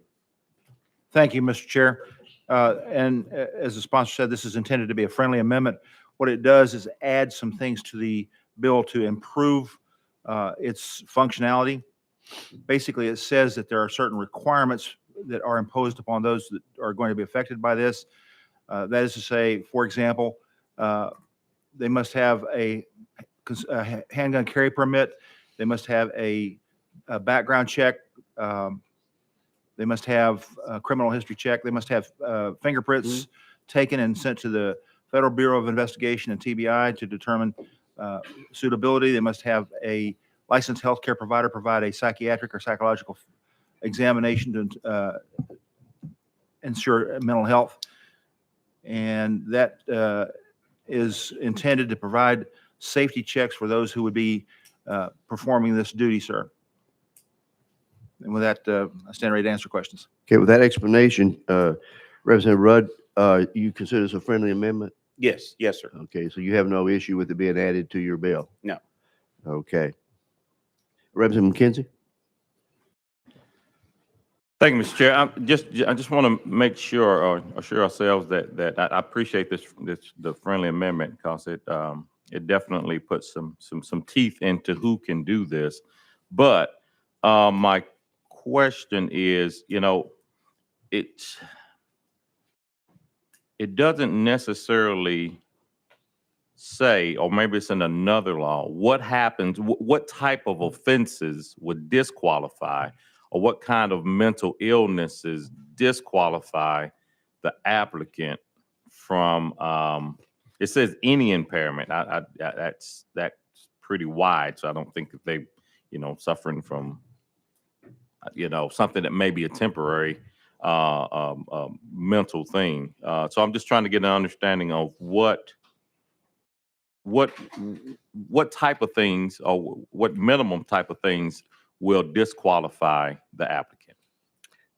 Thank you, Mr. Chair. And as the sponsor said, this is intended to be a friendly amendment. What it does is add some things to the bill to improve its functionality. Basically, it says that there are certain requirements that are imposed upon those that are going to be affected by this. That is to say, for example, they must have a handgun carry permit. They must have a background check. They must have a criminal history check. They must have fingerprints taken and sent to the Federal Bureau of Investigation and TBI to determine suitability. They must have a licensed healthcare provider provide a psychiatric or psychological examination to ensure mental health. And that is intended to provide safety checks for those who would be performing this duty, sir. And with that, I stand ready to answer questions. Okay, with that explanation, Representative Rudd, you consider this a friendly amendment? Yes, yes, sir. Okay, so you have no issue with it being added to your bill? No. Okay. Representative McKenzie? Thank you, Mr. Chair. I just want to make sure or assure ourselves that I appreciate the friendly amendment because it definitely puts some teeth into who can do this. But my question is, it doesn't necessarily say, or maybe it's in another law, what happens, what type of offenses would disqualify, or what kind of mental illnesses disqualify the applicant from, it says any impairment. That's pretty wide, so I don't think that they, suffering from, something that may be a temporary mental thing. So I'm just trying to get an understanding of what type of things or what minimum type of things will disqualify the applicant.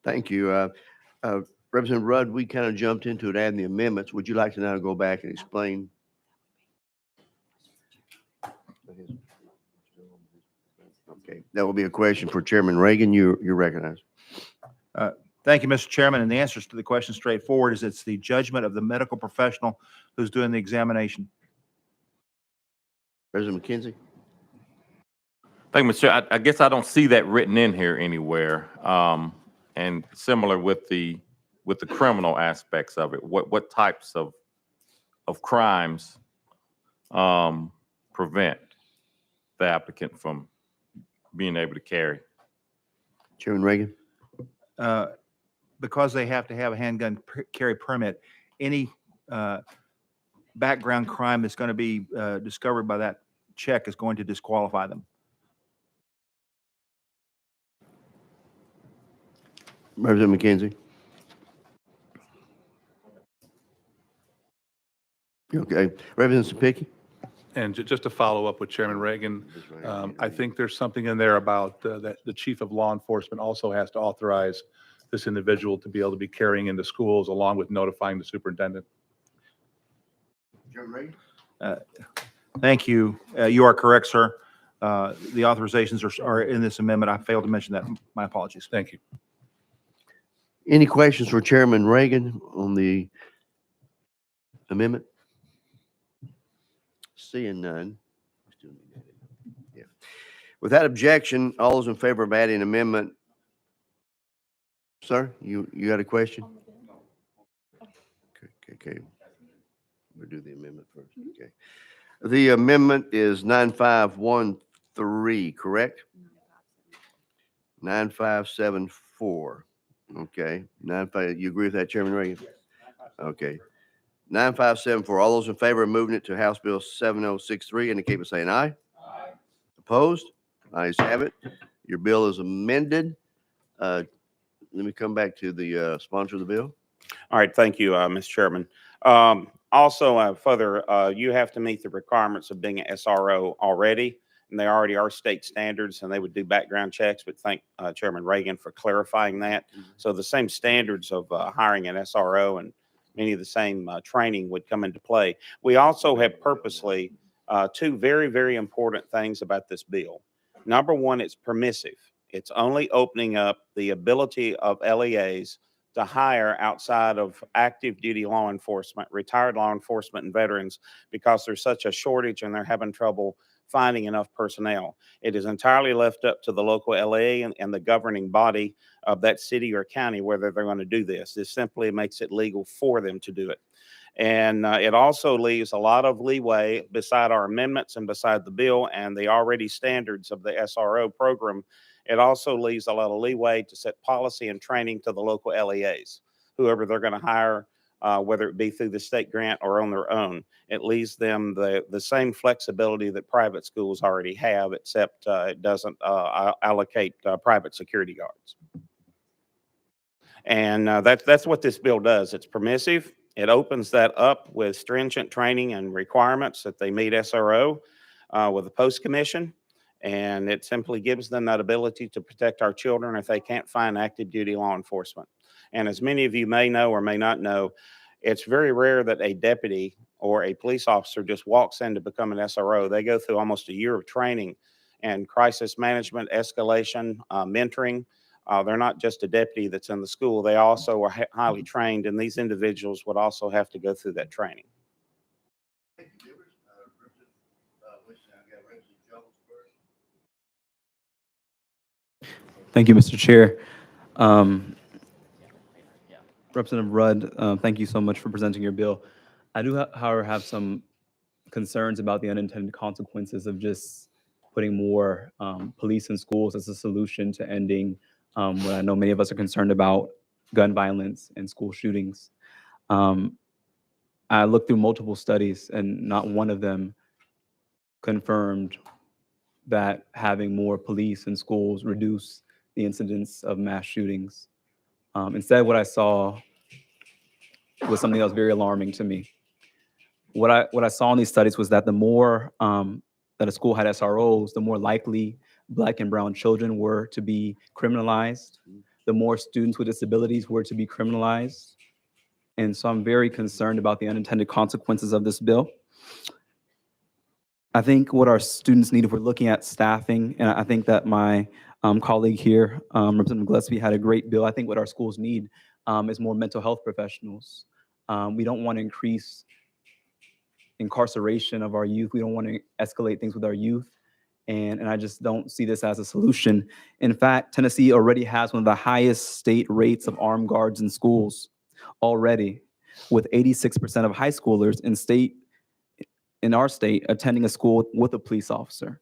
Thank you. Representative Rudd, we kind of jumped into it, adding the amendments. Would you like to now go back and explain? Okay, that will be a question for Chairman Reagan. You're recognized. Thank you, Mr. Chairman. And the answers to the question straightforward is it's the judgment of the medical professional who's doing the examination. President McKenzie? Thank you, Mr. Chair. I guess I don't see that written in here anywhere. And similar with the criminal aspects of it, what types of crimes prevent the applicant from being able to carry? Chairman Reagan? because they have to have a handgun carry permit, any background crime that's going to be discovered by that check is going to disqualify them. Representative McKenzie. Okay. Representative Pickey. And just to follow up with Chairman Reagan, I think there's something in there about that the chief of law enforcement also has to authorize this individual to be able to be carrying into schools along with notifying the superintendent. Chairman Reagan. Thank you. You are correct, sir. The authorizations are in this amendment. I failed to mention that. My apologies. Thank you. Any questions for Chairman Reagan on the amendment? Seeing none. Yeah. Without objection, all those in favor of adding amendment. Sir, you got a question? Okay. We'll do the amendment first. Okay. The amendment is 9513, correct? 9574. Okay. 95. You agree with that, Chairman Reagan? Okay. 9574. All those in favor of moving it to House Bill 7063 indicate by saying aye. Aye. Opposed? Ayes have it. Your bill is amended. Let me come back to the sponsor of the bill. All right, thank you, Mr. Chairman. Also, further, you have to meet the requirements of being an SRO already, and they already are state standards, and they would do background checks, but thank Chairman Reagan for clarifying that. So the same standards of hiring an SRO and many of the same training would come into play. We also have purposely two very, very important things about this bill. Number one, it's permissive. It's only opening up the ability of LEAs to hire outside of active duty law enforcement, retired law enforcement and veterans, because there's such a shortage and they're having trouble finding enough personnel. It is entirely left up to the local LEA and the governing body of that city or county whether they're going to do this. This simply makes it legal for them to do it. And it also leaves a lot of leeway beside our amendments and beside the bill and the already standards of the SRO program. It also leaves a lot of leeway to set policy and training to the local LEAs, whoever they're going to hire, whether it be through the state grant or on their own. It leaves them the same flexibility that private schools already have, except it doesn't allocate private security guards. And that's what this bill does. It's permissive. It opens that up with stringent training and requirements that they meet SRO with the post commission. And it simply gives them that ability to protect our children if they can't find active duty law enforcement. And as many of you may know or may not know, it's very rare that a deputy or a police officer just walks in to become an SRO. They go through almost a year of training and crisis management, escalation, mentoring. They're not just a deputy that's in the school. They also are highly trained, and these individuals would also have to go through that training. Thank you, Mr. Chair. Representative Rudd, thank you so much for presenting your bill. I do, however, have some concerns about the unintended consequences of just putting more police in schools as a solution to ending what I know many of us are concerned about, gun violence and school shootings. I looked through multiple studies and not one of them confirmed that having more police in schools reduce the incidence of mass shootings. Instead, what I saw was something that was very alarming to me. What I saw in these studies was that the more that a school had SROs, the more likely Black and brown children were to be criminalized, the more students with disabilities were to be criminalized. And so I'm very concerned about the unintended consequences of this bill. I think what our students need, if we're looking at staffing, and I think that my colleague here, Representative Gillespie, had a great bill. I think what our schools need is more mental health professionals. We don't want to increase incarceration of our youth. We don't want to escalate things with our youth. And I just don't see this as a solution. In fact, Tennessee already has one of the highest state rates of armed guards in schools already, with 86% of high schoolers in our state attending a school with a police officer.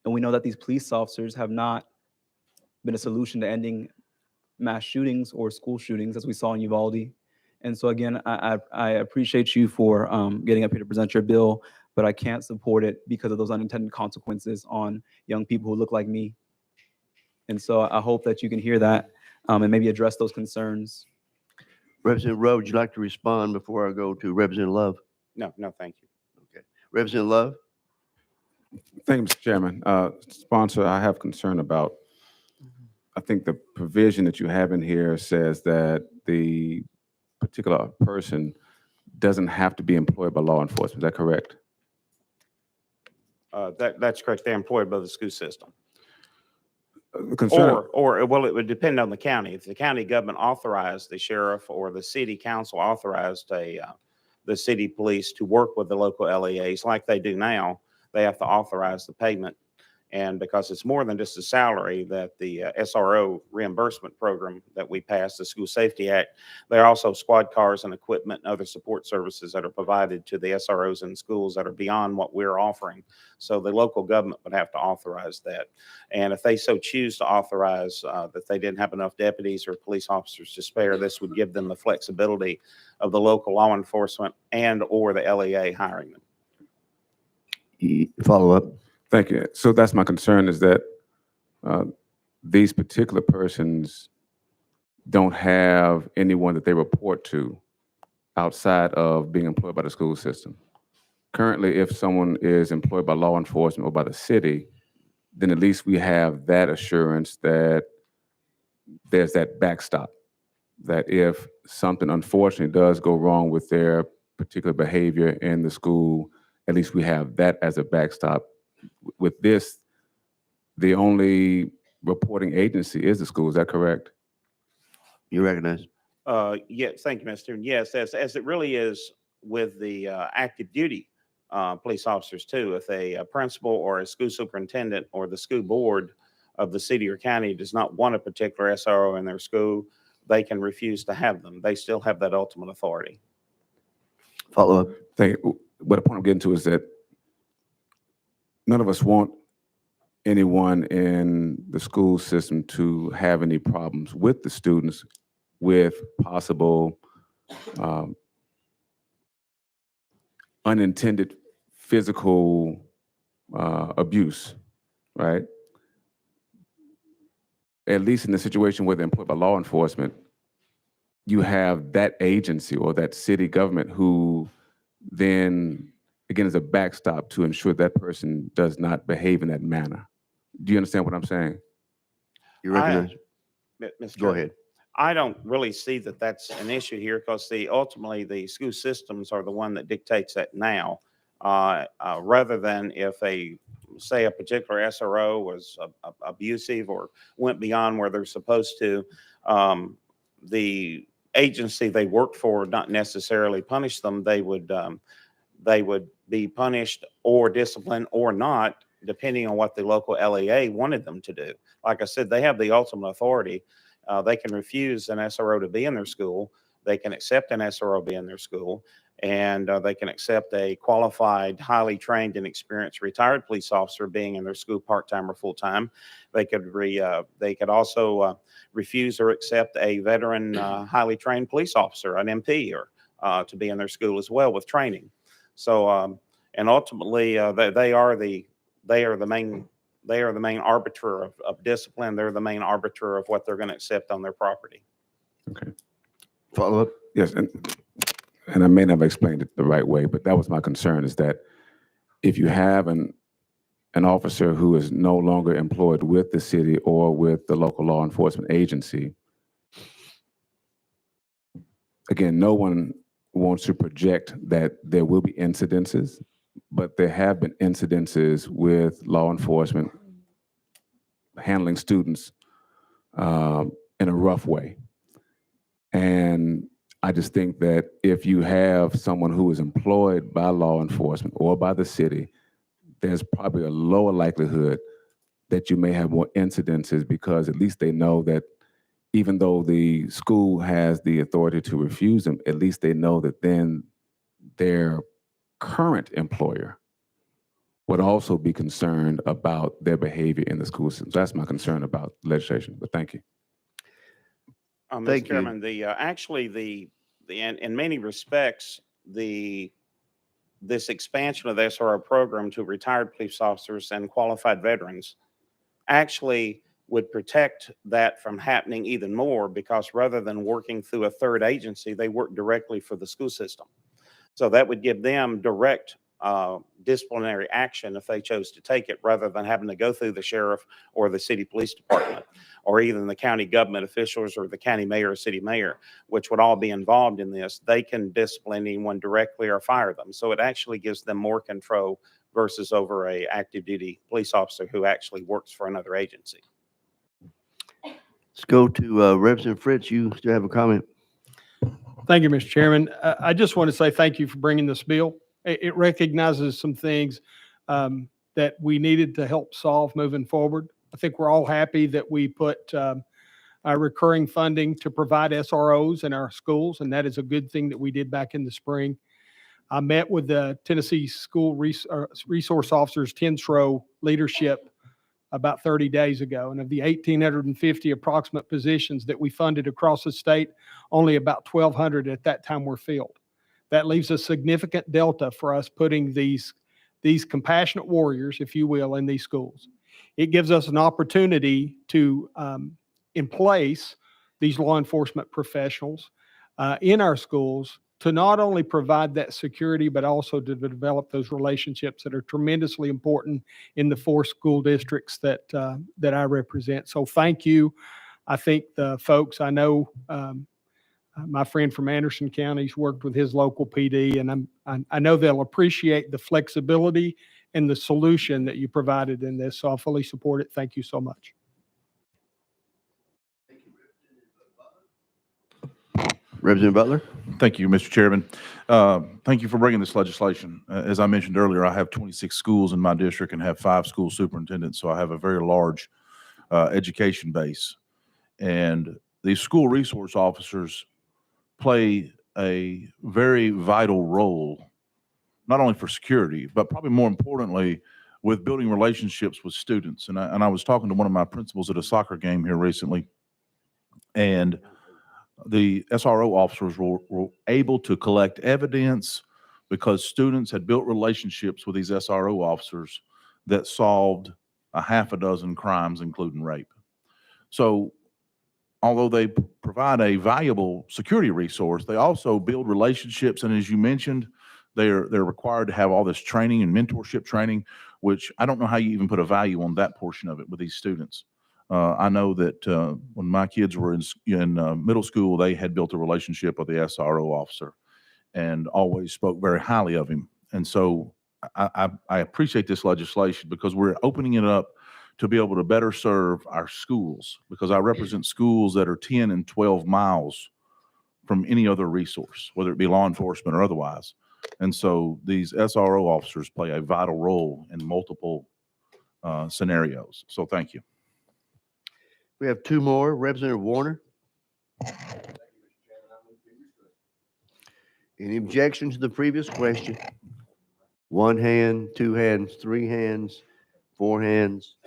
And we know that these police officers have not been a solution to ending mass shootings or school shootings, as we saw in Uvalde. And so again, I appreciate you for getting up here to present your bill, but I can't support it because of those unintended consequences on young people who look like me. And so I hope that you can hear that and maybe address those concerns. Representative Rowe, would you like to respond before I go to Representative Love? No, no, thank you. Okay. Representative Love? Thank you, Mr. Chairman. Sponsor, I have concern about, I think the provision that you have in here says that the particular person doesn't have to be employed by law enforcement. Is that correct? That's correct. They're employed by the school system. Concern, Well, it would depend on the county. If the county government authorized the sheriff or the city council authorized the city police to work with the local LEAs like they do now, they have to authorize the payment. And because it's more than just a salary, that the SRO reimbursement program that we passed, the School Safety Act, there are also squad cars and equipment and other support services that are provided to the SROs in schools that are beyond what we're offering. So the local government would have to authorize that. And if they so choose to authorize that they didn't have enough deputies or police officers to spare, this would give them the flexibility of the local law enforcement and or the LEA hiring them. Follow up. thank you. So that's my concern, is that these particular persons don't have anyone that they report to outside of being employed by the school system. Currently, if someone is employed by law enforcement or by the city, then at least we have that assurance that there's that backstop, that if something unfortunately does go wrong with their particular behavior in the school, at least we have that as a backstop. With this, the only reporting agency is the school. Is that correct? You recognize? Yes, thank you, Mr. And yes, as it really is with the active duty police officers too. If a principal or a school superintendent or the school board of the city or county does not want a particular SRO in their school, they can refuse to have them. They still have that ultimate authority. Follow up. Thank you. What the point I'm getting to is that none of us want anyone in the school system to have any problems with the students with possible unintended physical abuse, right? At least in the situation where they're employed by law enforcement, you have that agency or that city government who then, again, is a backstop to ensure that person does not behave in that manner. Do you understand what I'm saying? You recognize? Mr. Go ahead. I don't really see that that's an issue here because ultimately the school systems are the one that dictates that now, rather than if say a particular SRO was abusive or went beyond where they're supposed to, the agency they work for not necessarily punish them. They would be punished or disciplined or not, depending on what the local LEA wanted them to do. Like I said, they have the ultimate authority. They can refuse an SRO to be in their school. They can accept an SRO be in their school, and they can accept a qualified, highly trained and experienced retired police officer being in their school part-time or full-time. They could also refuse or accept a veteran, highly trained police officer, an MP, or to be in their school as well with training. So, and ultimately, they are the main arbiter of discipline. They're the main arbiter of what they're going to accept on their property. Okay. Follow up. Yes, and I may not have explained it the right way, but that was my concern, is that if you have an officer who is no longer employed with the city or with the local law enforcement agency, again, no one wants to project that there will be incidences, but there have been incidences with law enforcement handling students in a rough way. And I just think that if you have someone who is employed by law enforcement or by the city, there's probably a lower likelihood that you may have more incidences, because at least they know that even though the school has the authority to refuse them, at least they know that then their current employer would also be concerned about their behavior in the school system. So that's my concern about legislation, but thank you. Mr. Thank you. Chairman, actually, in many respects, this expansion of the SRO program to retired police officers and qualified veterans actually would protect that from happening even more, because rather than working through a third agency, they work directly for the school system. So that would give them direct disciplinary action if they chose to take it, rather than having to go through the sheriff or the city police department, or even the county government officials or the county mayor or city mayor, which would all be involved in this. They can discipline anyone directly or fire them. So it actually gives them more control versus over a active duty police officer who actually works for another agency. Let's go to Representative Fritz. You still have a comment? Thank you, Mr. Chairman. I just want to say thank you for bringing this bill. It recognizes some things that we needed to help solve moving forward. I think we're all happy that we put recurring funding to provide SROs in our schools, and that is a good thing that we did back in the spring. I met with the Tennessee School Resource Officers TNSRO leadership about 30 days ago, and of the 1,850 approximate positions that we funded across the state, only about 1,200 at that time were filled. That leaves a significant delta for us putting these compassionate warriors, if you will, in these schools. It gives us an opportunity to in place these law enforcement professionals in our schools to not only provide that security, but also to develop those relationships that are tremendously important in the 4 school districts that I represent. So thank you. I think the folks, I know my friend from Anderson County's worked with his local PD, and I know they'll appreciate the flexibility and the solution that you provided in this. So I fully support it. Thank you so much. Representative Butler. Thank you, Mr. Chairman. Thank you for bringing this legislation. As I mentioned earlier, I have 26 schools in my district and have 5 school superintendents, so I have a very large education base. And these school resource officers play a very vital role, not only for security, but probably more importantly, with building relationships with students. And I was talking to one of my principals at a soccer game here recently, and the SRO officers were able to collect evidence because students had built relationships with these SRO officers that solved a half a dozen crimes, including rape. So although they provide a valuable security resource, they also build relationships. And as you mentioned, they're required to have all this training and mentorship training, which I don't know how you even put a value on that portion of it with these students. I know that when my kids were in middle school, they had built a relationship with the SRO officer and always spoke very highly of him. And so I appreciate this legislation because we're opening it up to be able to better serve our schools, because I represent schools that are 10 and 12 miles from any other resource, whether it be law enforcement or otherwise. And so these SRO officers play a vital role in multiple scenarios. So thank you. We have 2 more. Representative Warner. Any objection to the previous question? 1 hand, 2 hands, 3 hands, 4 hands.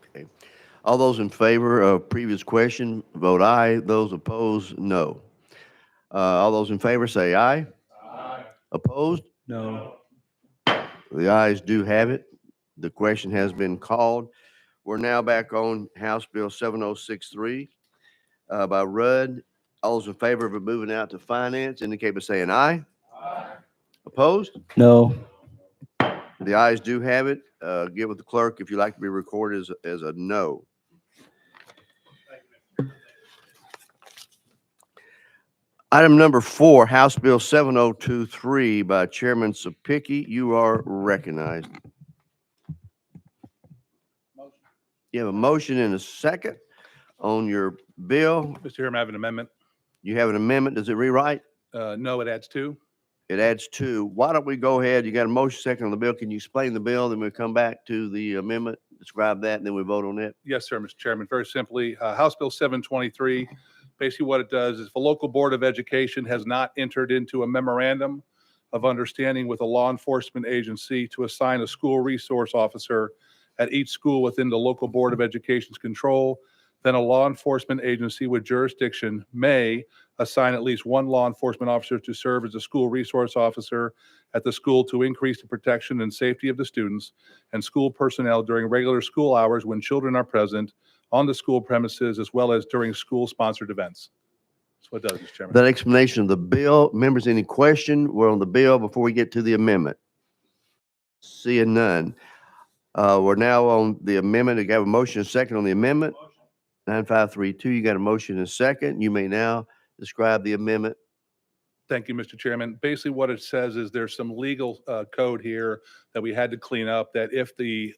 Okay. All those in favor of previous question, vote aye. Those opposed, no. All those in favor say aye. Aye. Opposed? No. The ayes do have it. The question has been called. We're now back on House Bill 7063 by Rudd. All those in favor of it moving out to finance indicate by saying aye. Aye. Opposed? No. The ayes do have it. Get with the clerk if you'd like to be recorded as a no. Item number 4, House Bill 7023 by Chairman Sapicki. You are recognized. You have a motion and a second on your bill. Mr. Chairman, I have an amendment. You have an amendment. Does it rewrite? No, it adds 2. It adds 2. Why don't we go ahead? You got a motion second on the bill. Can you explain the bill? Then we'll come back to the amendment, describe that, and then we vote on it. Yes, sir, Mr. Chairman. Very simply, House Bill 723, basically what it does is if a local board of education has not entered into a memorandum of understanding with a law enforcement agency to assign a school resource officer at each school within the local Board of Education's control, then a law enforcement agency with jurisdiction may assign at least one law enforcement officer to serve as a school resource officer at the school to increase the protection and safety of the students and school personnel during regular school hours when children are present on the school premises, as well as during school-sponsored events. That's what it does, Mr. Chairman. That explanation of the bill. Members, any question? We're on the bill before we get to the amendment. Seeing none. We're now on the amendment. We have a motion and a second on the amendment. 9532, you got a motion and a second. You may now describe the amendment. Thank you, Mr. Chairman. Basically, what it says is there's some legal code here that we had to clean up, that if the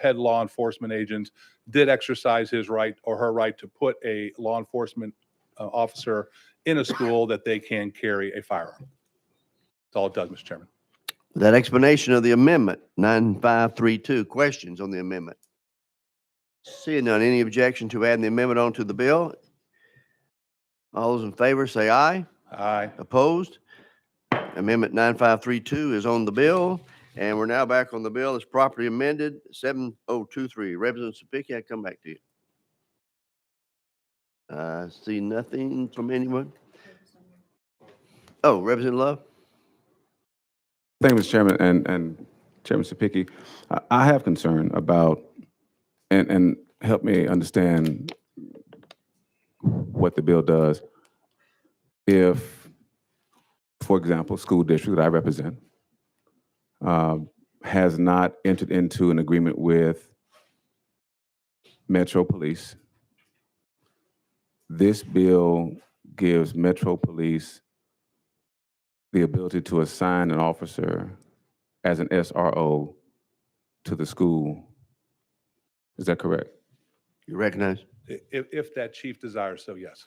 head law enforcement agent did exercise his right or her right to put a law enforcement officer in a school, that they can carry a firearm. That's all it does, Mr. Chairman. That explanation of the amendment, 9532. Questions on the amendment? Seeing none, any objection to adding the amendment onto the bill? All those in favor say aye. Aye. Opposed? Amendment 9532 is on the bill, and we're now back on the bill as properly amended, 7023. Representative Sapicki, I come back to you. I see nothing from anyone. Oh, Representative Love? Thank you, Mr. Chairman, and Chairman Sapicki. I have concern about, and help me understand what the bill does. If, for example, school district that I represent has not entered into an agreement with Metro Police, this bill gives Metro Police the ability to assign an officer as an SRO to the school. Is that correct? You recognize? If that chief desires so, yes.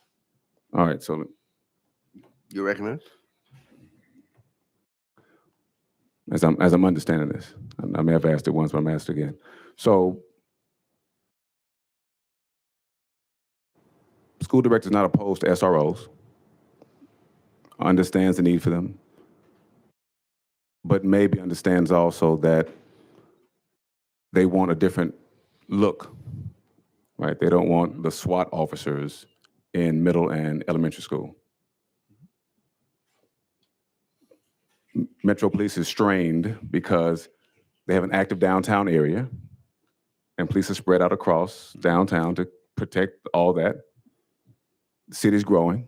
All right, so You recognize? as I'm understanding this, I may have asked it once, but I'm asked again. So school director is not opposed to SROs, understands the need for them, but maybe understands also that they want a different look, right? They don't want the SWAT officers in middle and elementary school. Metro Police is strained because they have an active downtown area, and police are spread out across downtown to protect all that. The city's growing,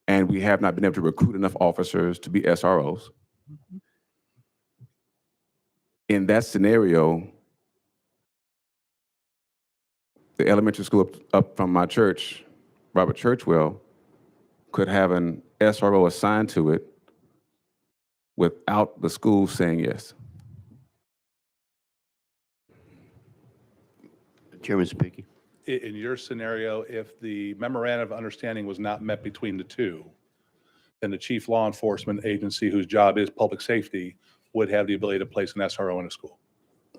and we have not been able to recruit enough officers to be SROs. In that scenario, the elementary school up from my church, Robert Churchwell, could have an SRO assigned to it without the school saying yes. Chairman Sapicki. In your scenario, if the memorandum of understanding was not met between the two, then the chief law enforcement agency, whose job is public safety, would have the ability to place an SRO in a school.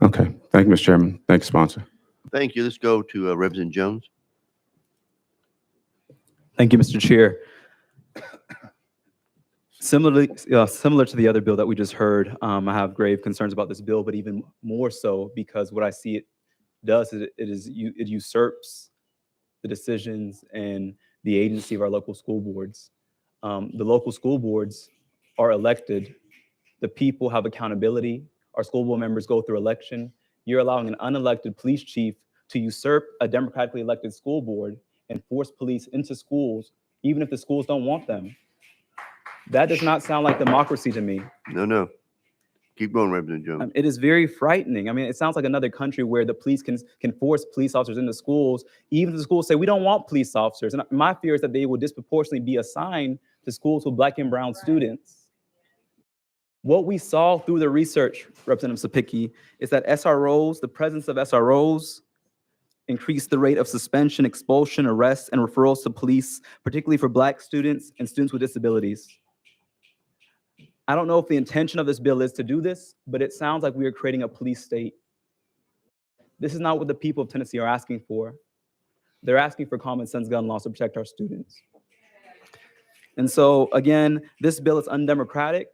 Okay, thank you, Mr. Chairman. Thank you, sponsor. Thank you. Let's go to Representative Jones. Thank you, Mr. Chair. Similar to the other bill that we just heard, I have grave concerns about this bill, but even more so because what I see it does is it usurps the decisions and the agency of our local school boards. The local school boards are elected. The people have accountability. Our school board members go through election. You're allowing an unelected police chief to usurp a democratically elected school board and force police into schools, even if the schools don't want them. That does not sound like democracy to me. No. Keep going, Representative Jones. It is very frightening. I mean, it sounds like another country where the police can force police officers into schools, even if the schools say, we don't want police officers. And my fear is that they will disproportionately be assigned to schools with Black and brown students. What we saw through the research, Representative Sapicki, is that SROs, the presence of SROs, increased the rate of suspension, expulsion, arrests, and referrals to police, particularly for Black students and students with disabilities. I don't know if the intention of this bill is to do this, but it sounds like we are creating a police state. This is not what the people of Tennessee are asking for. They're asking for common sense gun laws to protect our students. And so again, this bill is undemocratic.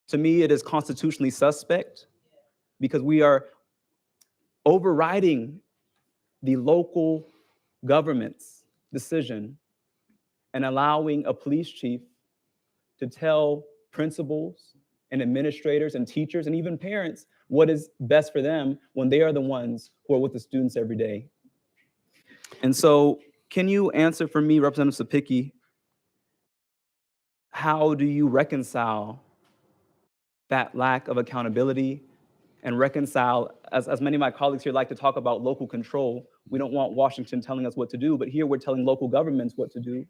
To me, it is constitutionally suspect because we are overriding the local government's decision and allowing a police chief to tell principals and administrators and teachers and even parents what is best for them when they are the ones who are with the students every day. And so can you answer for me, Representative Sapicki, how do you reconcile that lack of accountability and reconcile, as many of my colleagues here like to talk about local control, we don't want Washington telling us what to do, but here we're telling local governments what to do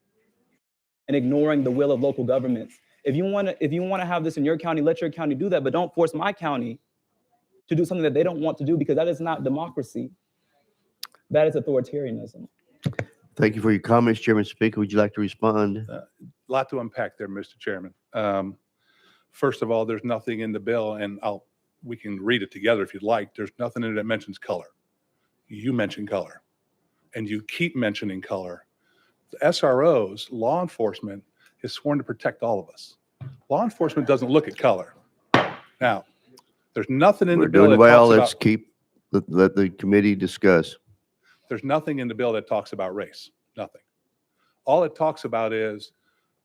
and ignoring the will of local governments. If you want to have this in your county, let your county do that, but don't force my county to do something that they don't want to do, because that is not democracy. That is authoritarianism. Thank you for your comments, Chairman Speaker. Would you like to respond? Lot to unpack there, Mr. Chairman. First of all, there's nothing in the bill, and we can read it together if you'd like. There's nothing in it that mentions color. You mentioned color, and you keep mentioning color. The SROs, law enforcement, is sworn to protect all of us. Law enforcement doesn't look at color. Now, there's nothing in We're the bill doing that well. talks Let's about, let the committee discuss. there's nothing in the bill that talks about race. Nothing. All it talks about is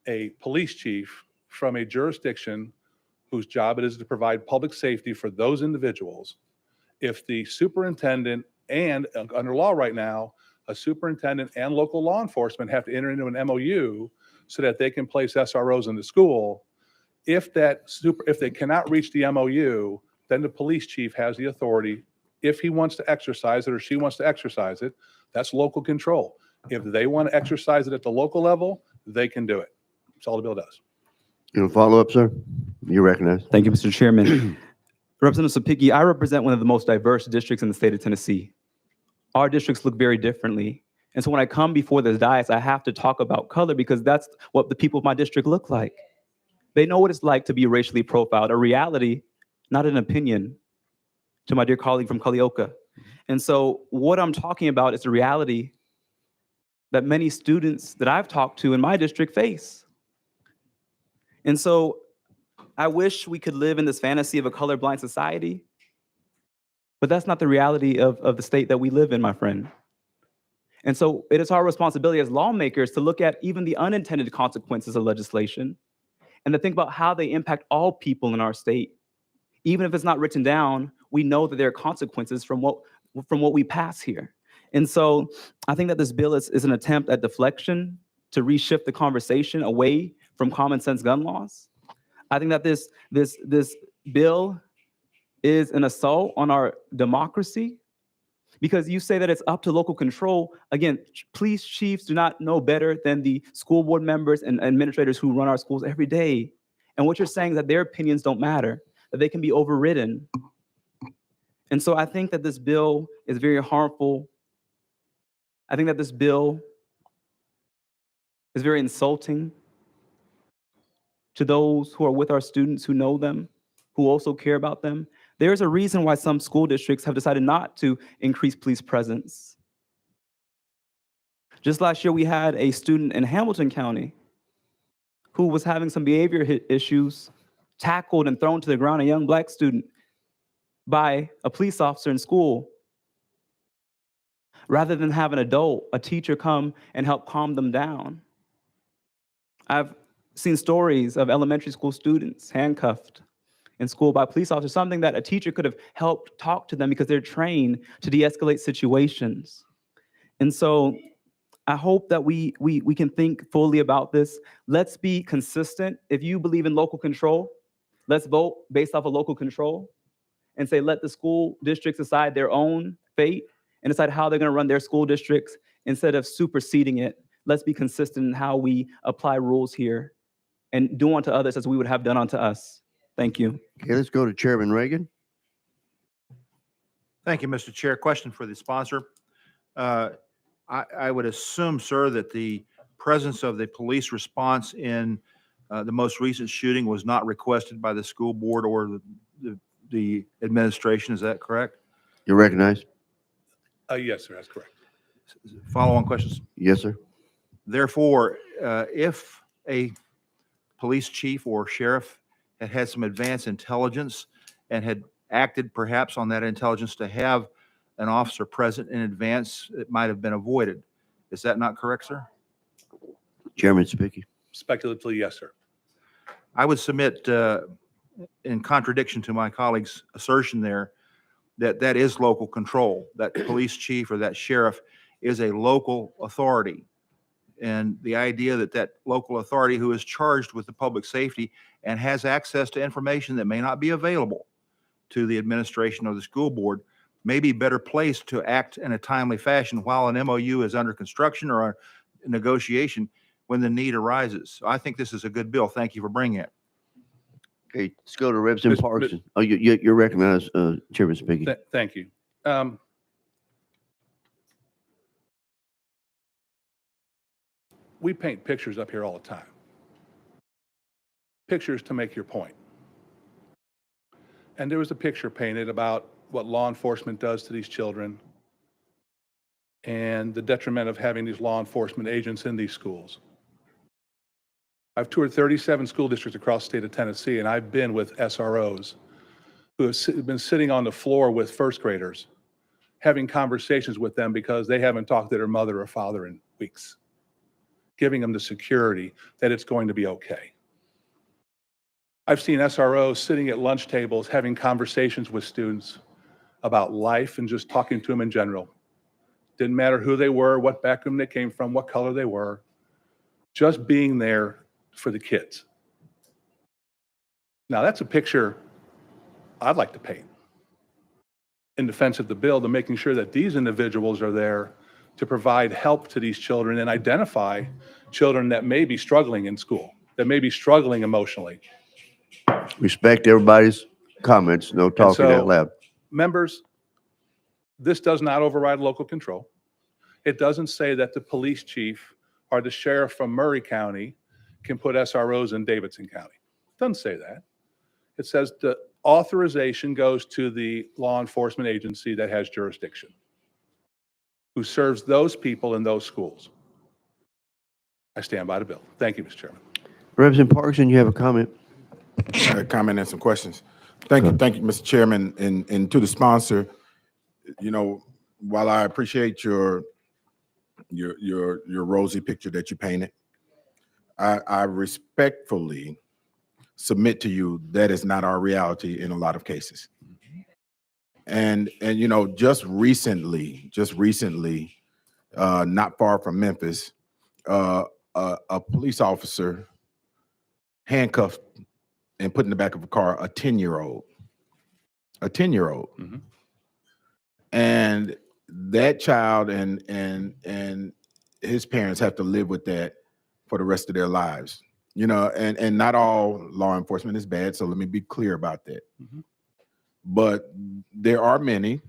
a police chief from a jurisdiction whose job it is to provide public safety for those individuals. If the superintendent and under law right now, a superintendent and local law enforcement have to enter into an MOU so that they can place SROs in the school. If they cannot reach the MOU, then the police chief has the authority, if he wants to exercise it or she wants to exercise it. That's local control. If they want to exercise it at the local level, they can do it. That's all the bill does. You want to follow up, sir? You recognize. Thank you, Mr. Chairman. Representative Sapicki, I represent one of the most diverse districts in the state of Tennessee. Our districts look very differently. And so when I come before this dais, I have to talk about color because that's what the people of my district look like. They know what it's like to be racially profiled, a reality, not an opinion, to my dear colleague from Culleoka. And so what I'm talking about is a reality that many students that I've talked to in my district face. And so I wish we could live in this fantasy of a colorblind society, but that's not the reality of the state that we live in, my friend. And so it is our responsibility as lawmakers to look at even the unintended consequences of legislation and to think about how they impact all people in our state. Even if it's not written down, we know that there are consequences from what we pass here. And so I think that this bill is an attempt at deflection to reshift the conversation away from common sense gun laws. I think that this bill is an assault on our democracy because you say that it's up to local control. Again, police chiefs do not know better than the school board members and administrators who run our schools every day. And what you're saying is that their opinions don't matter, that they can be overridden. And so I think that this bill is very harmful. I think that this bill is very insulting to those who are with our students, who know them, who also care about them. There's a reason why some school districts have decided not to increase police presence. Just last year, we had a student in Hamilton County who was having some behavior issues, tackled and thrown to the ground, a young Black student, by a police officer in school, rather than have an adult, a teacher, come and help calm them down. I've seen stories of elementary school students handcuffed in school by police officers, something that a teacher could have helped talk to them because they're trained to de-escalate situations. And so I hope that we can think fully about this. Let's be consistent. If you believe in local control, let's vote based off of local control and say, let the school districts decide their own fate and decide how they're going to run their school districts instead of superseding it. Let's be consistent in how we apply rules here and do unto others as we would have done unto us. Thank you. Okay, let's go to Chairman Reagan. Thank you, Mr. Chair. Question for the sponsor. I would assume, sir, that the presence of the police response in the most recent shooting was not requested by the school board or the administration. Is that correct? You recognize? Yes, sir, that's correct. Follow-on questions? Yes, sir. Therefore, if a police chief or sheriff had had some advanced intelligence and had acted perhaps on that intelligence to have an officer present in advance, it might have been avoided. Is that not correct, sir? Chairman Spicky. Speculatively, yes, sir. I would submit, in contradiction to my colleague's assertion there, that that is local control. That police chief or that sheriff is a local authority. And the idea that that local authority who is charged with the public safety and has access to information that may not be available to the administration or the school board may be better placed to act in a timely fashion while an MOU is under construction or a negotiation when the need arises. So I think this is a good bill. Thank you for bringing it. Okay, let's go to Representative Mr. Parkinson. Oh, you're recognized, Chairman Spicky. Thank you. We paint pictures up here all the time. Pictures to make your point. And there was a picture painted about what law enforcement does to these children and the detriment of having these law enforcement agents in these schools. I've toured 37 school districts across the state of Tennessee, and I've been with SROs who have been sitting on the floor with first graders, having conversations with them because they haven't talked to their mother or father in weeks, giving them the security that it's going to be okay. I've seen SROs sitting at lunch tables having conversations with students about life and just talking to them in general. Didn't matter who they were, what background they came from, what color they were, just being there for the kids. Now that's a picture I'd like to paint in defense of the bill, to making sure that these individuals are there to provide help to these children and identify children that may be struggling in school, that may be struggling emotionally. Respect everybody's comments, no talking so- out loud. Members, this does not override local control. It doesn't say that the police chief or the sheriff from Murray County can put SROs in Davidson County. It doesn't say that. It says the authorization goes to the law enforcement agency that has jurisdiction, who serves those people in those schools. I stand by the bill. Thank you, Mr. Chairman. Representative Parkinson, you have a comment? Comment and some questions. Thank you, Mr. Chairman, and to the sponsor. You know, while I appreciate your rosy picture that you painted, I respectfully submit to you that is not our reality in a lot of cases. And you know, just recently, not far from Memphis, a police officer handcuffed and put in the back of a car a 10-year-old. Mhm. And that child and his parents have to live with that for the rest of their lives. You know, and not all law enforcement is bad, so let me be clear about that. Mhm. But there are many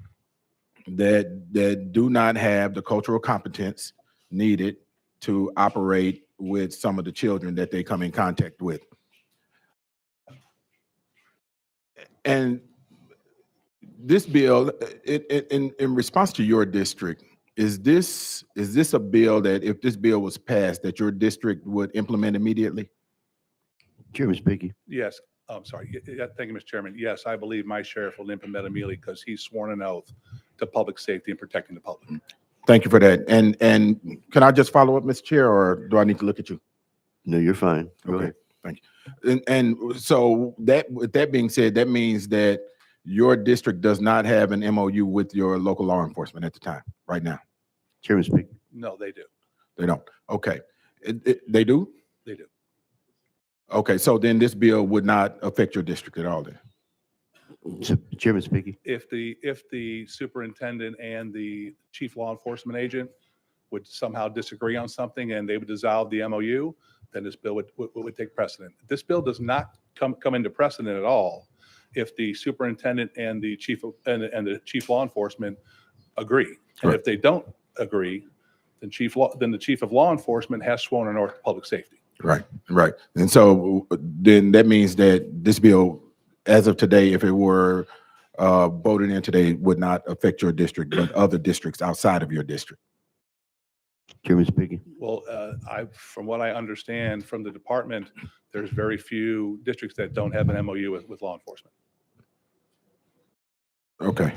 that do not have the cultural competence needed to operate with some of the children that they come in contact with. And this bill, in response to your district, is this a bill that if this bill was passed, that your district would implement immediately? Chairman Spicky. Yes, I'm sorry. Thank you, Mr. Chairman. Yes, I believe my sheriff will implement immediately because he's sworn an oath to public safety and protecting the public. Thank you for that. And can I just follow up, Mr. Chair, or do I need to look at you? No, you're fine. Go Okay, ahead. thank you. And so with that being said, that means that your district does not have an MOU with your local law enforcement at the time, right now? Chairman Spicky. No, they do. They don't. Okay. They do? They do. Okay, so then this bill would not affect your district at all then? Chairman Spicky. If the superintendent and the chief law enforcement agent would somehow disagree on something and they would dissolve the MOU, then this bill would take precedent. This bill does not come into precedent at all if the superintendent and the chief the chief law enforcement agree. And if they don't agree, then the chief of law enforcement has sworn an oath to public safety. Right. And so then that means that this bill, as of today, if it were voted in today, would not affect your district, but other districts outside of your district. Chairman Speaking. Well, from what I understand from the department, there's very few districts that don't have an MOU with law enforcement. Okay.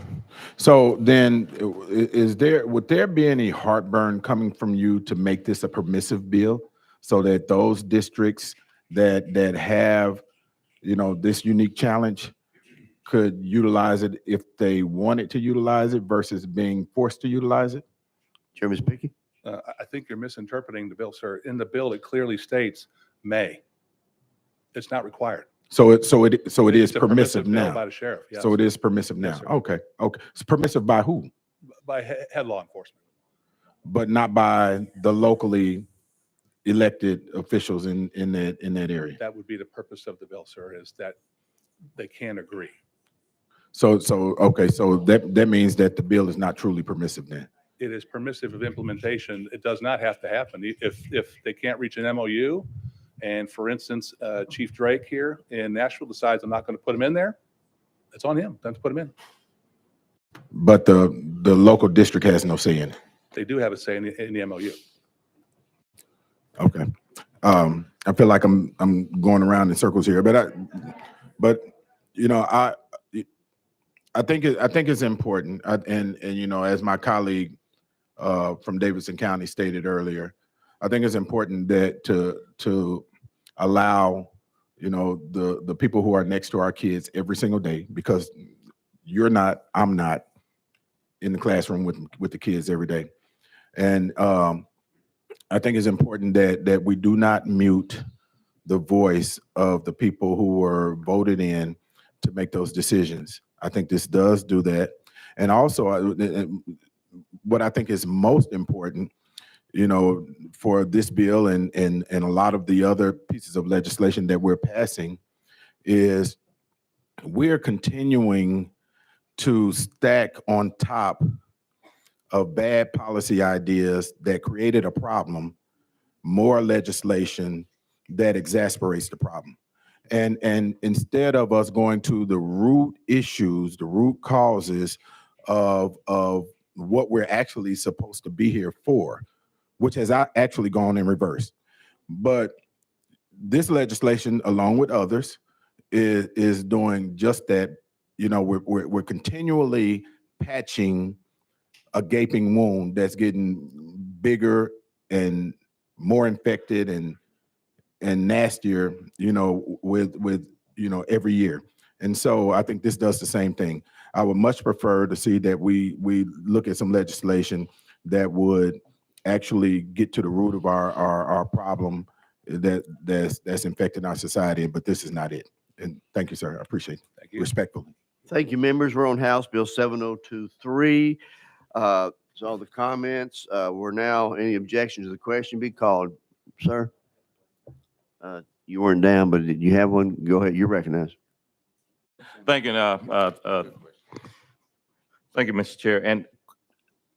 So then would there be any heartburn coming from you to make this a permissive bill so that those districts that have, this unique challenge could utilize it if they wanted to utilize it versus being forced to utilize it? Chairman Speaking. I think you're misinterpreting the bill, sir. In the bill, it clearly states may. It's not required. So it is It's a permissive bill now. by the sheriff, yes. So it is permissive Yes, now. sir. Okay. Okay. It's permissive by who? By head law enforcement. But not by the locally elected officials in that area. That would be the purpose of the bill, sir, is that they can agree. So okay. So that means that the bill is not truly permissive then. It is permissive of implementation. It does not have to happen. If they can't reach an MOU, and for instance, Chief Drake here in Nashville decides I'm not going to put him in there, it's on him. Don't put him in. But the local district has no say in it. They do have a say in the MOU. Okay. I feel like I'm going around in circles here, but I think it's important. And as my colleague from Davidson County stated earlier, I think it's important that to allow the people who are next to our kids every single day, because I'm not in the classroom with the kids every day. And I think it's important that we do not mute the voice of the people who were voted in to make those decisions. I think this does do that. And also, what I think is most important, for this bill and a lot of the other pieces of legislation that we're passing, is we're continuing to stack on top of bad policy ideas that created a problem, more legislation that exasperates the problem. And instead of us going to the root issues, the root causes of what we're actually supposed to be here for, which has actually gone in reverse. But this legislation, along with others, is doing just that. We're continually patching a gaping wound that's getting bigger and more infected and nastier, with every year. And so I think this does the same thing. I would much prefer to see that we look at some legislation that would actually get to the root of our problem that's infecting our society. But this is not it. And thank you, sir. I appreciate it. Thank you. Respectfully. Thank you, members. We're on House Bill 7023. So all the comments, we're now, any objections to the question be called. Sir? You weren't down, but did you have one? Go ahead. You're recognized. Thank you, thank you, Mr. Chair. And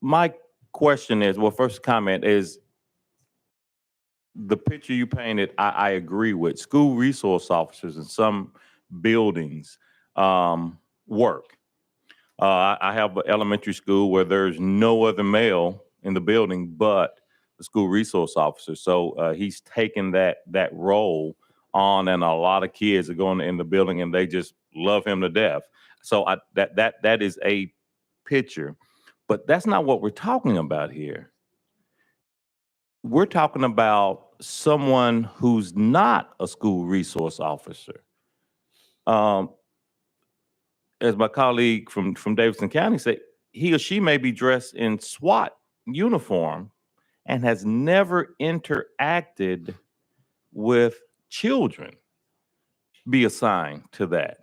my question is, well, first comment is, the picture you painted, I agree with. School resource officers in some buildings work. I have an elementary school where there's no other male in the building but the school resource officer. So he's taken that role on, and a lot of kids are going in the building and they just love him to death. So that is a picture, but that's not what we're talking about here. We're talking about someone who's not a school resource officer. As my colleague from Davidson County said, he or she may be dressed in SWAT uniform and has never interacted with children, be assigned to that.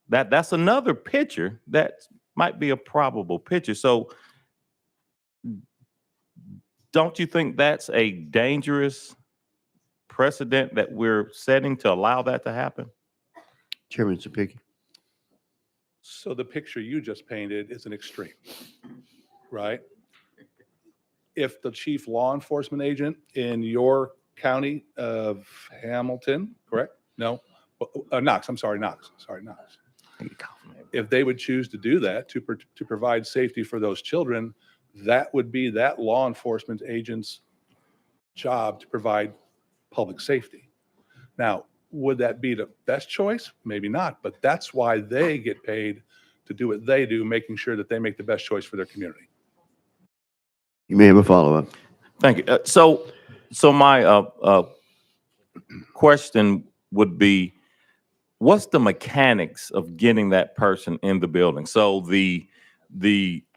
That's another picture that might be a probable picture. So don't you think that's a dangerous precedent that we're setting to allow that to happen? Chairman Sapicki. So the picture you just painted is an extreme, right? If the chief law enforcement agent in your county of Hamilton, correct? No, Knox, I'm sorry, Knox. Sorry, Knox. If they would choose to do that to provide safety for those children, that would be that law enforcement agent's job to provide public safety. Now, would that be the best choice? Maybe not, but that's why they get paid to do what they do, making sure that they make the best choice for their community. You may have a follow-up. Thank you. So my question would be, what's the mechanics of getting that person in the building? So the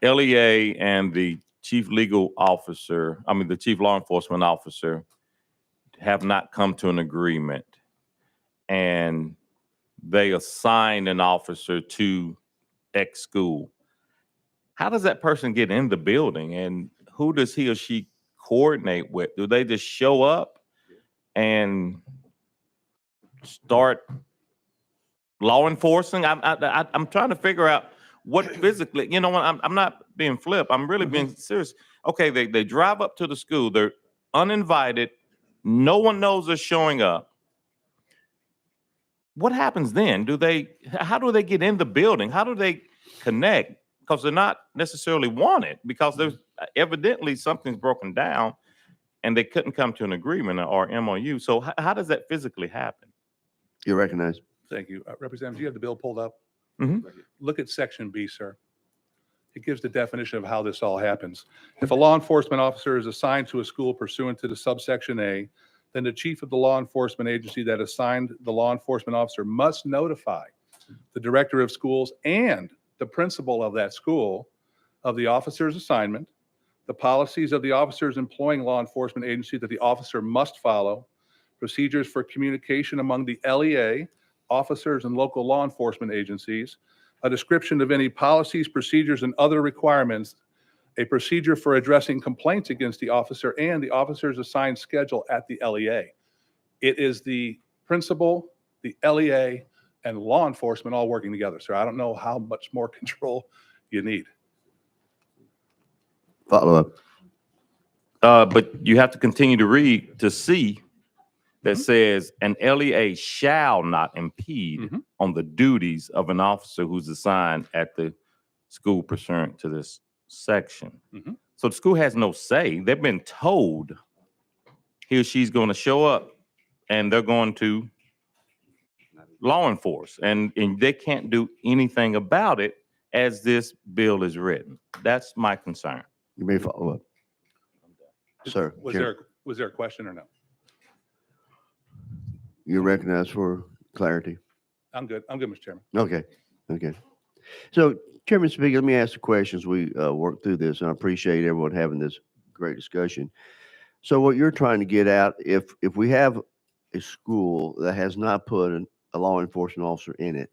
LEA and the chief legal officer, the chief law enforcement officer have not come to an agreement, and they assign an officer to X school. How does that person get in the building, and who does he or she coordinate with? Do they just show up and start law enforcing? I'm trying to figure out what physically, you know what, I'm not being flip. I'm really being serious. Okay, they drive up to the school. They're uninvited. No one knows they're showing up. What happens then? How do they get in the building? How do they connect? Because they're not necessarily wanted, because there's evidently something's broken down and they couldn't come to an agreement or MOU. So how does that physically happen? You recognize. Thank you. Representative, do you have the bill pulled up? Mhm. Look at section B, sir. It gives the definition of how this all happens. If a law enforcement officer is assigned to a school pursuant to the subsection A, then the chief of the law enforcement agency that assigned the law enforcement officer must notify the director of schools and the principal of that school of the officer's assignment, the policies of the officers employing law enforcement agency that the officer must follow, procedures for communication among the LEA, officers, and local law enforcement agencies, a description of any policies, procedures, and other requirements, a procedure for addressing complaints against the officer, and the officer's assigned schedule at the LEA. It is the principal, the LEA, and law enforcement all working together, sir. I don't know how much more control you need. Follow-up. But you have to continue to read to see that says an LEA shall not impede on the duties of an officer who's assigned at the school pursuant to this section. So the school has no say. They've been told he or she's going to show up and they're going to law enforce, and they can't do anything about it as this bill is written. That's my concern. You may follow up. Sir. Was Chair. there a question or no? You're recognized for clarity. I'm good, Mr. Chairman. Okay, okay. So, Chairman Speaker, let me ask the questions. We work through this, and I appreciate everyone having this great discussion. So what you're trying to get at, if we have a school that has not put a law enforcement officer in it,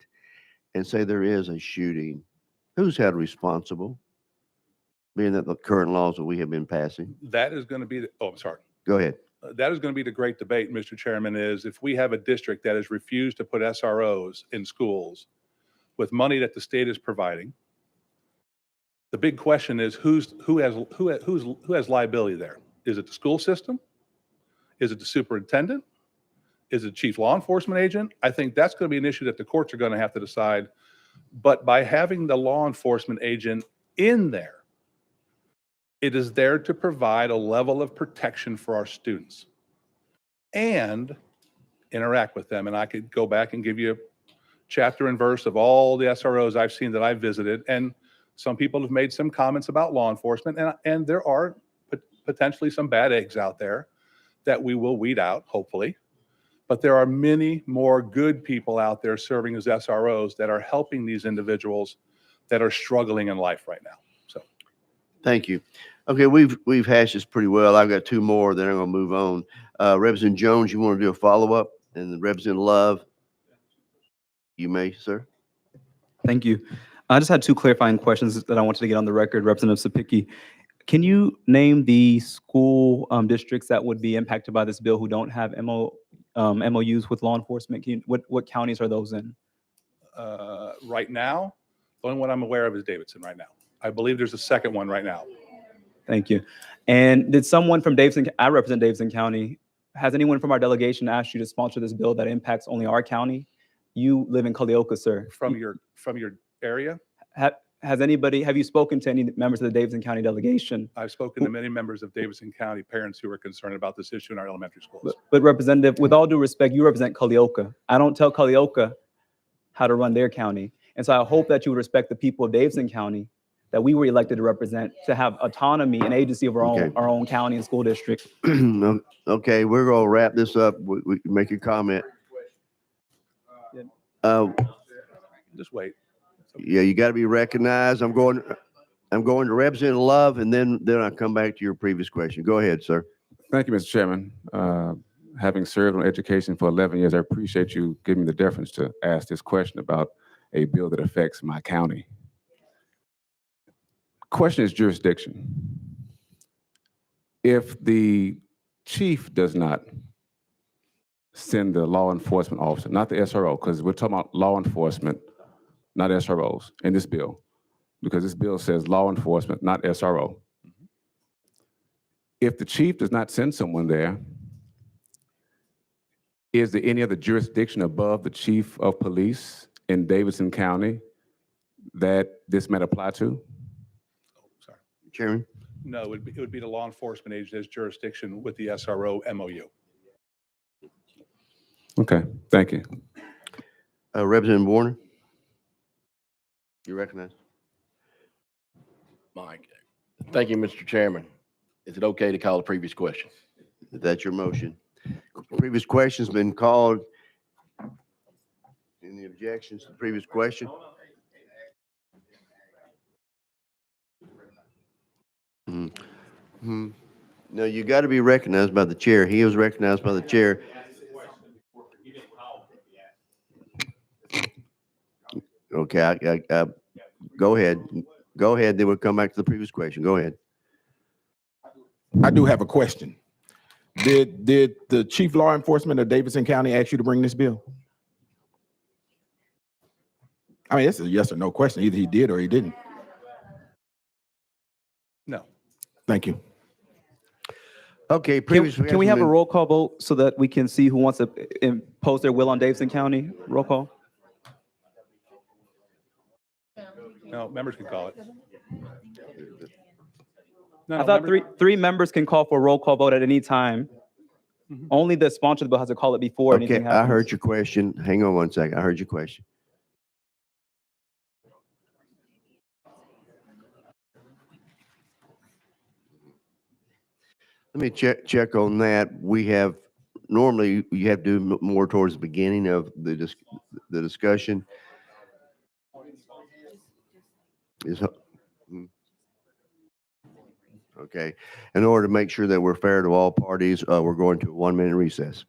and say there is a shooting, who's held responsible? Being that the current laws that we have been passing. That is going to be, I'm sorry. Go ahead. That is going to be the great debate, Mr. Chairman, is if we have a district that has refused to put SROs in schools with money that the state is providing, the big question is who has liability there? Is it the school system? Is it the superintendent? Is it chief law enforcement agent? I think that's going to be an issue that the courts are going to have to decide. But by having the law enforcement agent in there, it is there to provide a level of protection for our students and interact with them. And I could go back and give you a chapter and verse of all the SROs I've seen that I've visited. And some people have made some comments about law enforcement, and there are potentially some bad eggs out there that we will weed out, hopefully. But there are many more good people out there serving as SROs that are helping these individuals that are struggling in life right now. So, thank you. Okay, we've hashed this pretty well. I've got two more, then I'm going to move on. Representative Jones, you want to do a follow-up? And then Representative Love, you may, sir. Thank you. I just had two clarifying questions that I wanted to get on the record. Representative Sapicki, can you name the school districts that would be impacted by this bill who don't have MOUs with law enforcement? What counties are those in? right now, the only one I'm aware of is Davidson right now. I believe there's a second one right now. Thank you. And did someone from Davidson, I represent Davidson County, has anyone from our delegation asked you to sponsor this bill that impacts only our county? You live in Culleoka, sir. From your area? have you spoken to any members of the Davidson County delegation? I've spoken to many members of Davidson County parents who are concerned about this issue in our elementary schools. But Representative, with all due respect, you represent Culleoka. I don't tell Culleoka how to run their county. And so I hope that you would respect the people of Davidson County that we were elected to represent, to have autonomy and agency of Okay. our own county and school district. Okay, we're gonna wrap this up. We can make your comment. Just wait. Yeah, you gotta be recognized. I'm going to Representative Love, and then I'll come back to your previous question. Go ahead, sir. Thank you, Mr. Chairman. Having served on education for 11 years, I appreciate you giving me the deference to ask this question about a bill that affects my county. Question is jurisdiction. If the chief does not send the law enforcement officer, not the SRO, because we're talking about law enforcement, not SROs in this bill, because this bill says law enforcement, not SRO. If the chief does not send someone there, is there any other jurisdiction above the chief of police in Davidson County that this might apply to? Sorry. Chairman? No, it would be the law enforcement agency's jurisdiction with the SRO MOU. Okay, thank you. Representative Warner? You recognize? Mike, thank you, Mr. Chairman. Is it okay to call the previous question? That's your motion. Previous question's been called. Any objections to the previous question? No, you got to be recognized by the chair. He was recognized by the chair. Okay, go ahead. Go ahead, then we'll come back to the previous question. Go ahead. I do have a question. Did the chief law enforcement of Davidson County ask you to bring this bill? I mean, it's a yes or no question. Either he did or he didn't. No. Thank you. Okay, previous. Can we have a roll call vote so that we can see who wants to impose their will on Davidson County? Roll call. No, members can call it. I thought three members can call for a roll call vote at any time. Only the sponsor of the bill has to call it before anything Okay, happens. I heard your question. Hang on one second. I heard your question. Let me check on that. We have, normally you have to do more towards the beginning of the discussion. Okay. In order to make sure that we're fair to all parties, we're going to a 1-minute recess.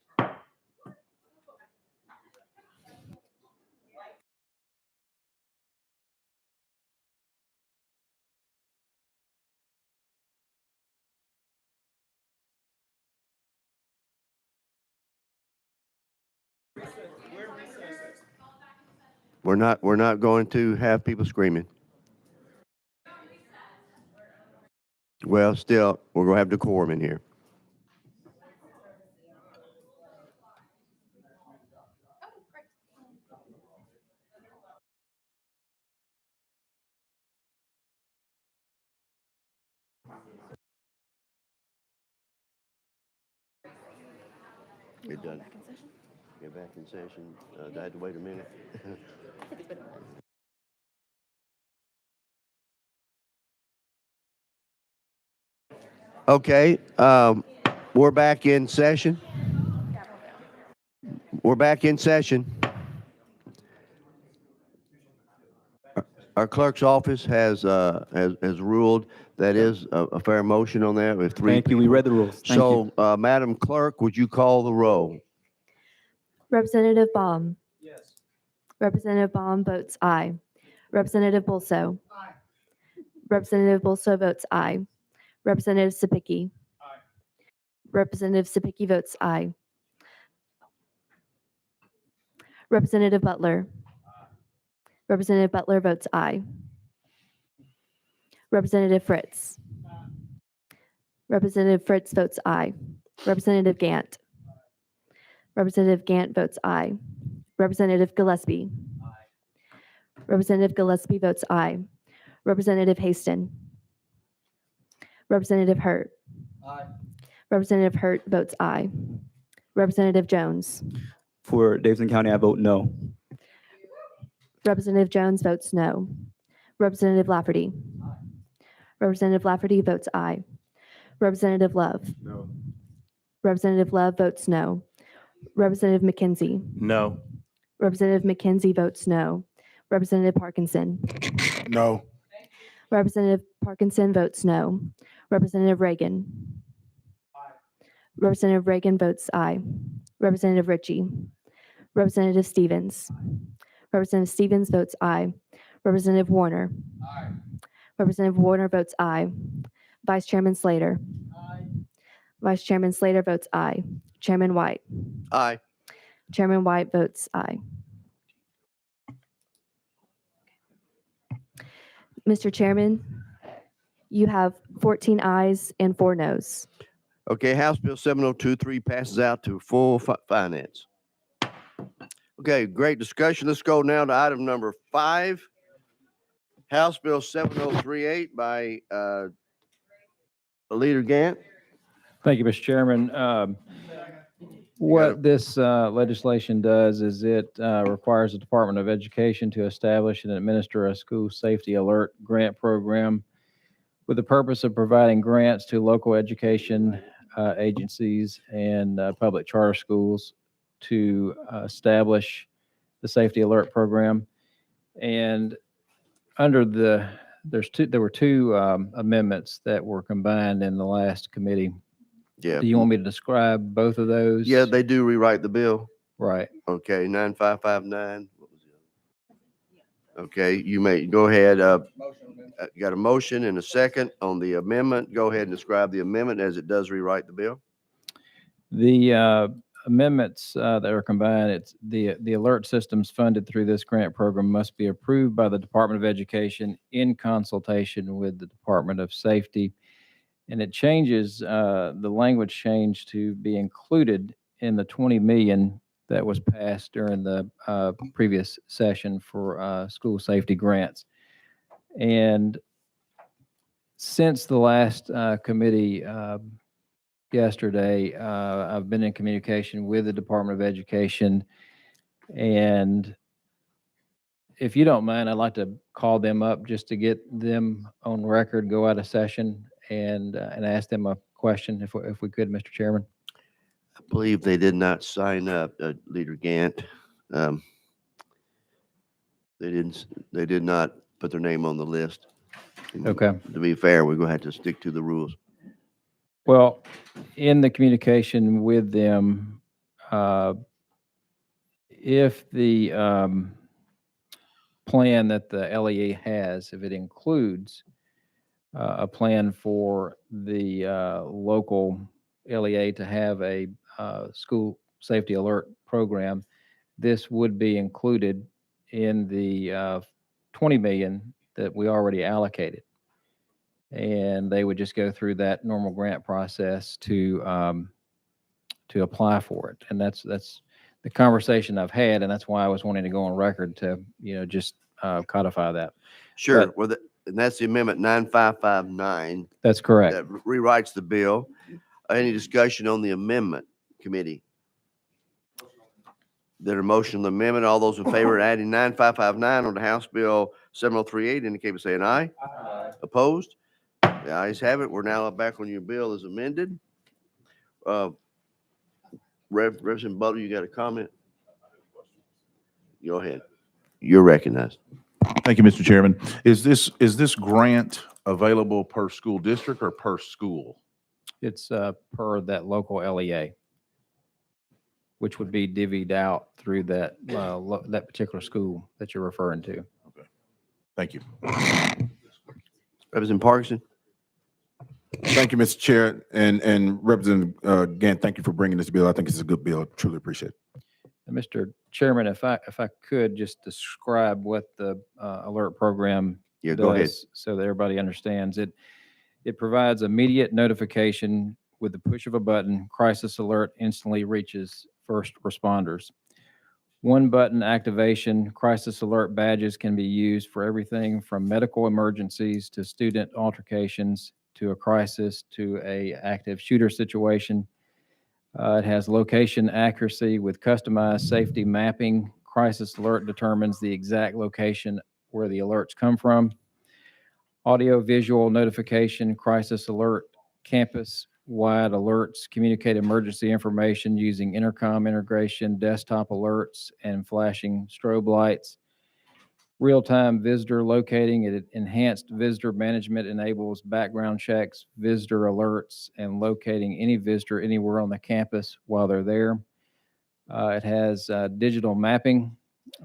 We're not going to have people screaming. Well, still, we're going to have decorum in here. It does. Get back in session. I had to wait a minute. Okay, we're back in session. We're back in session. Our clerk's office has ruled that is a fair motion on that with 3. Thank you. We read the rules. Thank you. So, Madam Clerk, would you call the roll? Representative Baum. Yes. Representative Baum votes aye. Representative Bolso. Aye. Representative Bolso votes aye. Representative Sapicki. Aye. Representative Sapicki votes aye. Representative Butler. Aye. Representative Butler votes aye. Representative Fritz. Aye. Representative Fritz votes aye. Representative Gant. Aye. Representative Gant votes aye. Representative Gillespie. Aye. Representative Gillespie votes aye. Representative Haston. Representative Hurt. Representative Hurt votes aye. Representative Jones. For Davidson County, I vote no. Representative Jones votes no. Representative Lafferty. Representative Lafferty votes aye. Representative Love. No. Representative Love votes no. Representative McKenzie. No. Representative McKenzie votes no. Representative Parkinson. No. Representative Parkinson votes no. Representative Reagan. Representative Reagan votes aye. Representative Ritchie. Representative Stevens. Representative Stevens votes aye. Representative Warner. Representative Warner votes aye. Vice Chairman Slater. Vice Chairman Slater votes aye. Chairman White. Aye. Chairman White votes aye. Mr. Chairman, you have 14 ayes and 4 noes. Okay, House Bill 7023 passes out to full finance. Okay, great discussion. Let's go now to item number 5. House Bill 7038 by Leader Gant. Thank you, Mr. Chairman. What this legislation does is it requires the Department of Education to establish and administer a school safety alert grant program with the purpose of providing grants to local education agencies and public charter schools to establish the safety alert program. And under there were two amendments that were combined in the last committee. Yeah. Do you want me to describe both of those? Yeah, they do rewrite the bill. Right. Okay, 9559. What was the other? Okay, you may go ahead. Got a motion and a second on the amendment. Go ahead and describe the amendment as it does rewrite the bill. The amendments that are combined, it's the alert systems funded through this grant program must be approved by the Department of Education in consultation with the Department of Safety. And it changes, the language changed to be included in the 20 million that was passed during the previous session for school safety grants. And since the last committee yesterday, I've been in communication with the Department of Education. And if you don't mind, I'd like to call them up just to get them on record, go out of session and ask them a question if we could, Mr. Chairman. I believe they did not sign up, Leader Gant. They did not put their name on the list. Okay. To be fair, we're going to have to stick to the rules. Well, in the communication with them, if the plan that the LEA has, if it includes a plan for the local LEA to have a school safety alert program, this would be included in the 20 million that we already allocated. And they would just go through that normal grant process to apply for it. And that's the conversation I've had, and that's why I was wanting to go on record to, just codify that. Sure. But- Well, and that's the amendment 9559. That's correct. That rewrites the bill. Any discussion on the amendment, committee? There a motion on the amendment. All those in favor of adding 9559 on the House Bill 7038 indicate by saying aye. Aye. Opposed? The ayes have it. We're now back on your bill as amended. Representative Butler, you got a comment? Go ahead. You're recognized. Thank you, Mr. Chairman. Is this grant available per school district or per school? It's per that local LEA, which would be divvied out through that that particular school that you're referring to. Okay. Thank you. Representative Parkinson. Thank you, Mr. Chair, and Representative Gant, thank you for bringing this bill. I think it's a good bill. Truly appreciate it. And Mr. Chairman, if I could just describe what the alert program go ahead. does so that everybody understands it. It provides immediate notification with the push of a button. Crisis alert instantly reaches first responders. One-button activation crisis alert badges can be used for everything from medical emergencies to student altercations to a crisis to a active shooter situation. It has location accuracy with customized safety mapping. Crisis alert determines the exact location where the alerts come from. Audio visual notification, crisis alert, campus-wide alerts, communicate emergency information using intercom integration, desktop alerts, and flashing strobe lights. Real-time visitor locating, it enhanced visitor management enables background checks, visitor alerts, and locating any visitor anywhere on the campus while they're there. It has digital mapping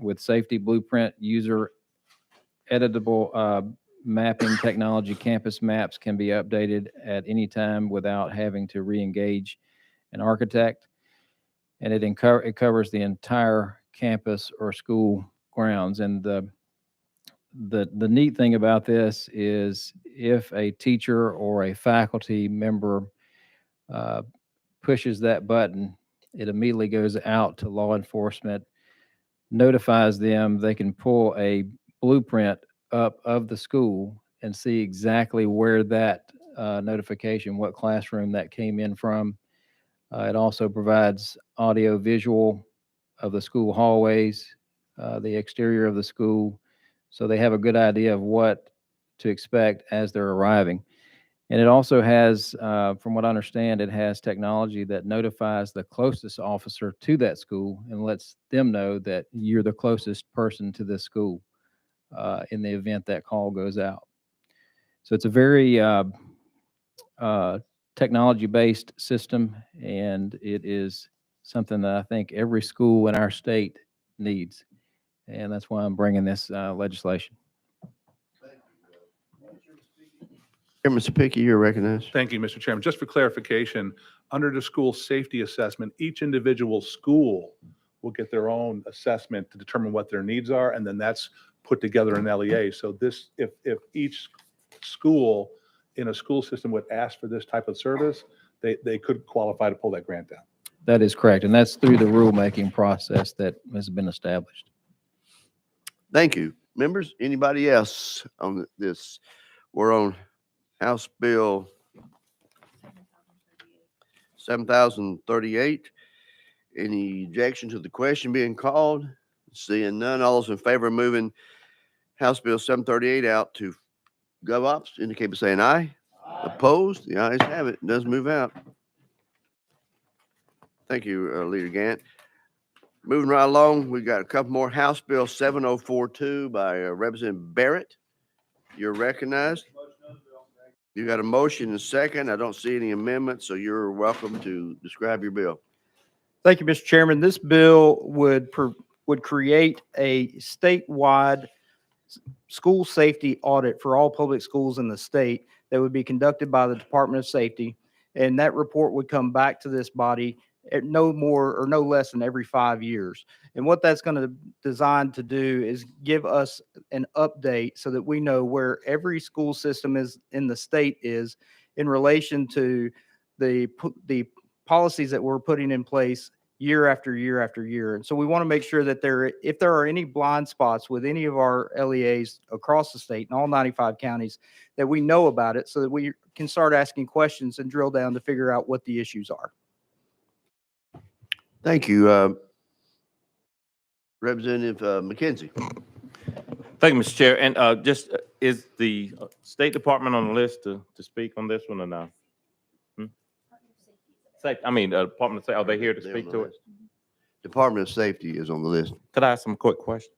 with safety blueprint, user editable mapping technology. Campus maps can be updated at any time without having to re-engage an architect. And it covers the entire campus or school grounds. And the neat thing about this is if a teacher or a faculty member pushes that button, it immediately goes out to law enforcement, notifies them. They can pull a blueprint up of the school and see exactly where that notification, what classroom that came in from. It also provides audio visual of the school hallways, the exterior of the school, so they have a good idea of what to expect as they're arriving. And it also has, from what I understand, it has technology that notifies the closest officer to that school and lets them know that you're the closest person to this school in the event that call goes out. So it's a very technology-based system, and it is something that I think every school in our state needs. And that's why I'm bringing this legislation. Mr. Pickey, you're recognized. Thank you, Mr. Chairman. Just for clarification, under the school safety assessment, each individual school will get their own assessment to determine what their needs are, and then that's put together in LEA. So this, if each school in a school system would ask for this type of service, they could qualify to pull that grant down. That is correct, and that's through the rulemaking process that has been established. Thank you. Members, anybody else on this? We're on House Bill 7038. Any objection to the question being called? Seeing none, all those in favor of moving House Bill 738 out to GovOps, indicate by saying aye. Opposed? The ayes have it. It does move out. Thank you, Leader Gant. Moving right along, we've got a couple more. House Bill 7042 by Representative Barrett. You're recognized. You got a motion and a second. I don't see any amendments, so you're welcome to describe your bill. Thank you, Mr. Chairman. This bill would create a statewide school safety audit for all public schools in the state that would be conducted by the Department of Safety. And that report would come back to this body at no more or no less than every 5 years. And what that's going to designed to do is give us an update so that we know where every school system is in the state is in relation to the policies that we're putting in place year after year after year. And so we want to make sure that if there are any blind spots with any of our LEAs across the state in all 95 counties, that we know about it so that we can start asking questions and drill down to figure out what the issues are. Thank you. Representative McKenzie. Thank you, Mr. Chair. And is the State Department on the list to speak on this one or not? Department of Safety, are they here to speak to it? Department of Safety is on the list. Could I ask some quick questions?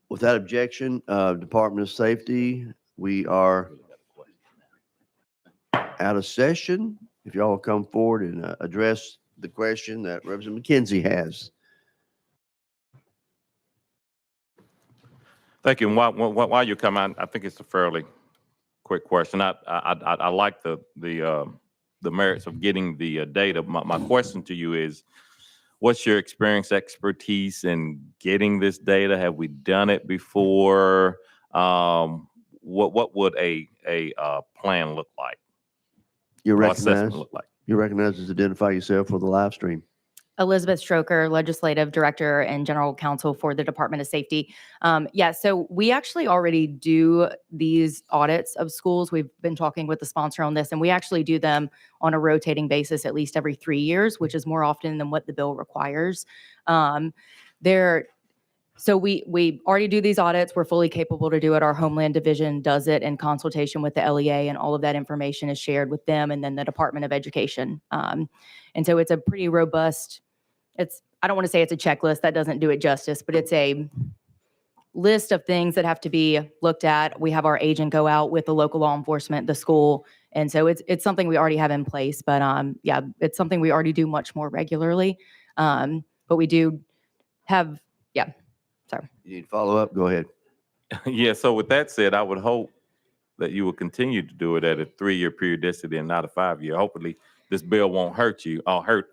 Without objection, Department of Safety, we are out of session. If y'all will come forward and address the question that Representative McKenzie has. Thank you. And while you come on, I think it's a fairly quick question. I like the merits of getting the data. My question to you is, what's your expertise in getting this data? Have we done it before? What would a plan look like? You're Or assessment recognized. look like? You're recognized to identify yourself for the live stream. Elizabeth Stroker, Legislative Director and General Counsel for the Department of Safety. So we actually already do these audits of schools. We've been talking with the sponsor on this, and we actually do them on a rotating basis at least every 3 years, which is more often than what the bill requires. So we already do these audits. We're fully capable to do it. Our Homeland Division does it in consultation with the LEA, and all of that information is shared with them and then the Department of Education. And so it's a pretty robust, I don't want to say it's a checklist, that doesn't do it justice, but it's a list of things that have to be looked at. We have our agent go out with the local law enforcement, the school. And so it's something we already have in place, but it's something we already do much more regularly. But we do have, sorry. You need to follow up? Go ahead. Yeah, so with that said, I would hope that you will continue to do it at a 3-year periodicity and not a 5-year. Hopefully, this bill won't hurt you or hurt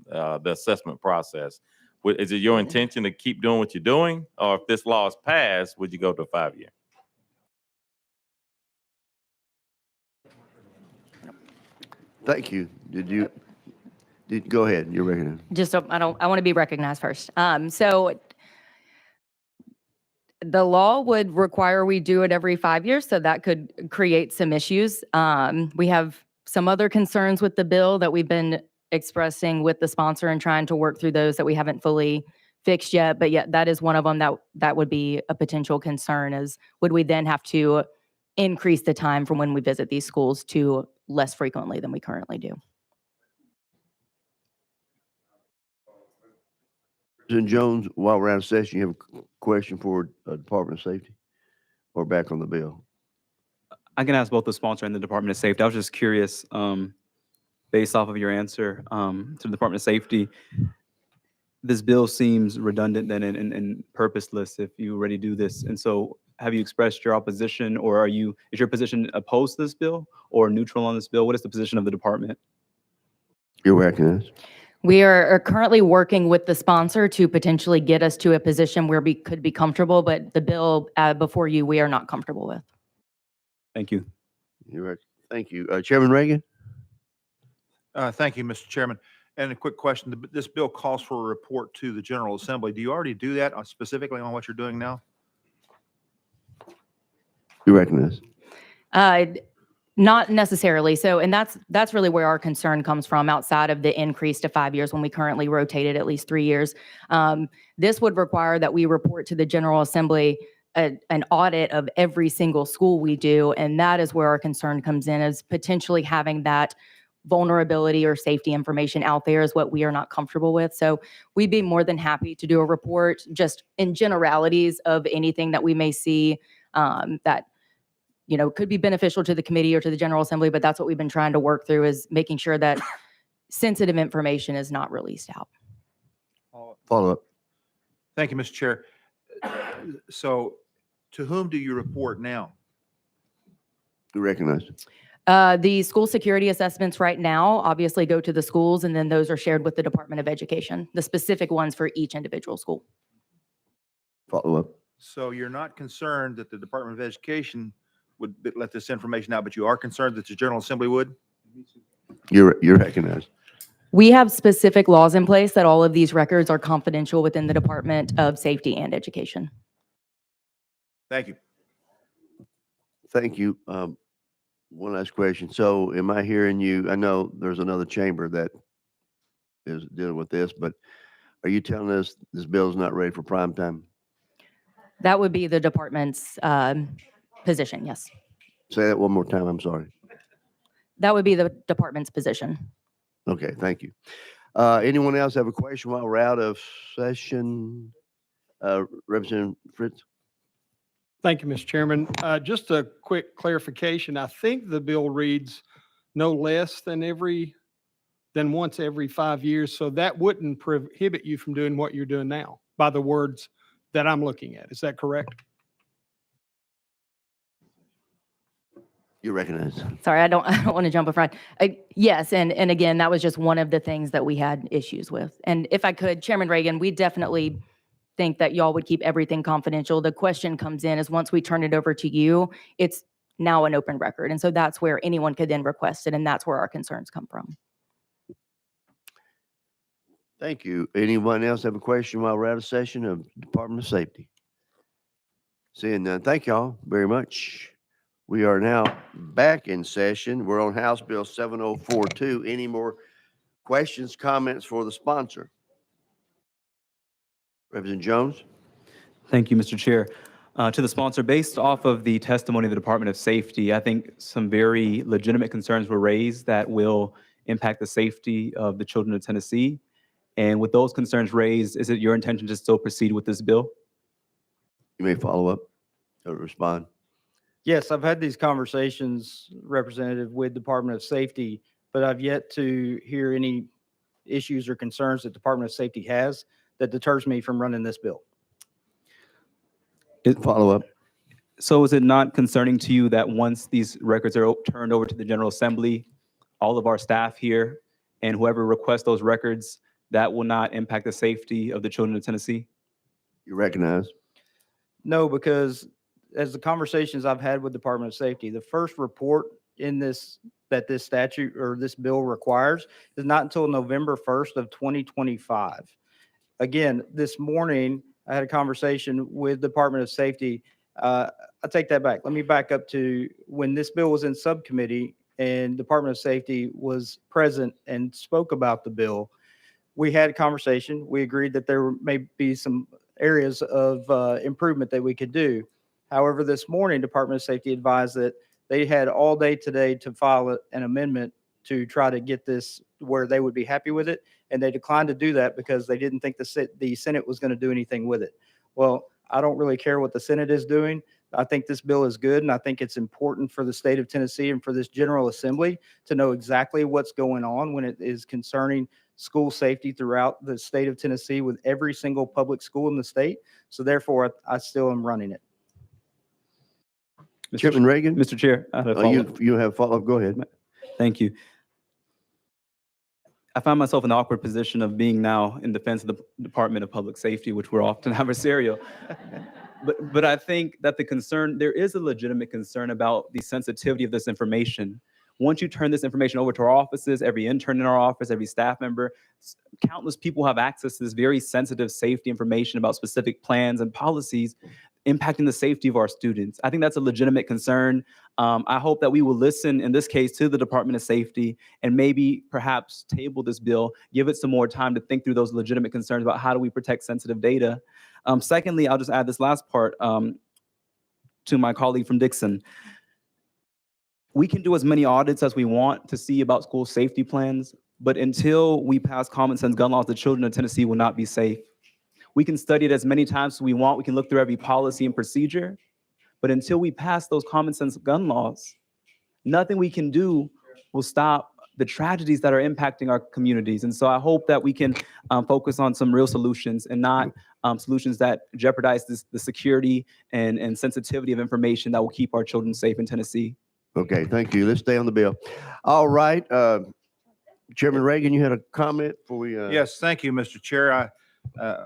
the assessment process. Is it your intention to keep doing what you're doing? Or if this law is passed, would you go to a 5-year? Thank you. Go ahead. You're recognized. I want to be recognized first. So the law would require we do it every 5 years, so that could create some issues. We have some other concerns with the bill that we've been expressing with the sponsor and trying to work through those that we haven't fully fixed yet. But yet that is one of them that would be a potential concern, is would we then have to increase the time from when we visit these schools to less frequently than we currently do. President Jones, while we're out of session, you have a question for Department of Safety or back on the bill? I can ask both the sponsor and the Department of Safety. I was just curious, based off of your answer to the Department of Safety, this bill seems redundant then and purposeless if you already do this. And so have you expressed your opposition, or is your position opposed to this bill or neutral on this bill? What is the position of the department? You're recognized. We are currently working with the sponsor to potentially get us to a position where we could be comfortable, but the bill before you, we are not comfortable with. Thank you. You're right. Thank you. Chairman Reagan? Thank you, Mr. Chairman. And a quick question. This bill calls for a report to the General Assembly. Do you already do that specifically on what you're doing now? You recognize. Not necessarily. So, and that's really where our concern comes from, outside of the increase to 5 years when we currently rotated at least 3 years. This would require that we report to the General Assembly an audit of every single school we do. And that is where our concern comes in, is potentially having that vulnerability or safety information out there is what we are not comfortable with. So we'd be more than happy to do a report just in generalities of anything that we may see that could be beneficial to the committee or to the General Assembly, but that's what we've been trying to work through, is making sure that sensitive information is not released out. Follow up. Thank you, Mr. Chair. So to whom do you report now? You recognize. The school security assessments right now obviously go to the schools, and then those are shared with the Department of Education, the specific ones for each individual school. Follow up. So you're not concerned that the Department of Education would let this information out, but you are concerned that the General Assembly would? You're recognized. We have specific laws in place that all of these records are confidential within the Department of Safety and Education. Thank you. Thank you. One last question. So am I hearing you? I know there's another chamber that is dealing with this, but are you telling us this bill is not ready for prime time? That would be the department's position, yes. Say that one more time. I'm sorry. That would be the department's position. Okay, thank you. Anyone else have a question while we're out of session? Representative Fritz? Thank you, Mr. Chairman. Just a quick clarification. I think the bill reads no less than once every 5 years. So that wouldn't prohibit you from doing what you're doing now by the words that I'm looking at. Is that correct? You recognize. Sorry, I don't want to jump in front. Yes, and again, that was just one of the things that we had issues with. And if I could, Chairman Reagan, we definitely think that y'all would keep everything confidential. The question comes in is once we turn it over to you, it's now an open record. And so that's where anyone could then request it, and that's where our concerns come from. Thank you. Anyone else have a question while we're out of session of Department of Safety? Seeing none, thank y'all very much. We are now back in session. We're on House Bill 7042. Any more questions, comments for the sponsor? Representative Jones? Thank you, Mr. Chair. To the sponsor, based off of the testimony of the Department of Safety, I think some very legitimate concerns were raised that will impact the safety of the children of Tennessee. And with those concerns raised, is it your intention to still proceed with this bill? You may follow up or respond. Yes, I've had these conversations, Representative, with Department of Safety, but I've yet to hear any issues or concerns that Department of Safety has that deters me from running this bill. Follow up. So is it not concerning to you that once these records are turned over to the General Assembly, all of our staff here and whoever requests those records, that will not impact the safety of the children of Tennessee? You recognize? No, because as the conversations I've had with Department of Safety, the first report in this, that this statute or this bill requires is not until November 1st of 2025. Again, this morning, I had a conversation with Department of Safety. I take that back. Let me back up to when this bill was in subcommittee and Department of Safety was present and spoke about the bill. We had a conversation. We agreed that there may be some areas of improvement that we could do. However, this morning, Department of Safety advised that they had all day today to file an amendment to try to get this where they would be happy with it. And they declined to do that because they didn't think the Senate was going to do anything with it. Well, I don't really care what the Senate is doing. I think this bill is good, and I think it's important for the state of Tennessee and for this General Assembly to know exactly what's going on when it is concerning school safety throughout the state of Tennessee with every single public school in the state. So therefore, I still am running it. Chairman Reagan? Mr. Chair, I have a follow-up. You have follow-up. Go ahead. Thank you. I find myself in the awkward position of being now in defense of the Department of Public Safety, which we're often adversarial. But I think that there is a legitimate concern about the sensitivity of this information. Once you turn this information over to our offices, every intern in our office, every staff member, countless people have access to this very sensitive safety information about specific plans and policies impacting the safety of our students. I think that's a legitimate concern. I hope that we will listen, in this case, to the Department of Safety and maybe perhaps table this bill, give it some more time to think through those legitimate concerns about how do we protect sensitive data. Secondly, I'll just add this last part to my colleague from Dixon. We can do as many audits as we want to see about school safety plans, but until we pass common sense gun laws, the children of Tennessee will not be safe. We can study it as many times as we want. We can look through every policy and procedure, but until we pass those common sense gun laws, nothing we can do will stop the tragedies that are impacting our communities. And so I hope that we can focus on some real solutions and not solutions that jeopardize the security and sensitivity of information that will keep our children safe in Tennessee. Okay, thank you. Let's stay on the bill. All right. Chairman Reagan, you had a comment before we... Yes, thank you, Mr. Chair.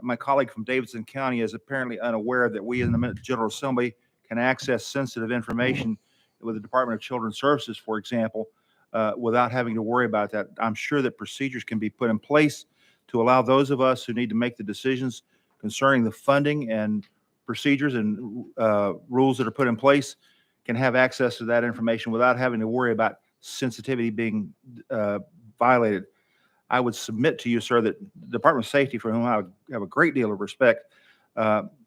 My colleague from Davidson County is apparently unaware that we in the General Assembly can access sensitive information with the Department of Children's Services, for example, without having to worry about that. I'm sure that procedures can be put in place to allow those of us who need to make the decisions concerning the funding and procedures and rules that are put in place can have access to that information without having to worry about sensitivity being violated. I would submit to you, sir, that the Department of Safety, for whom I have a great deal of respect,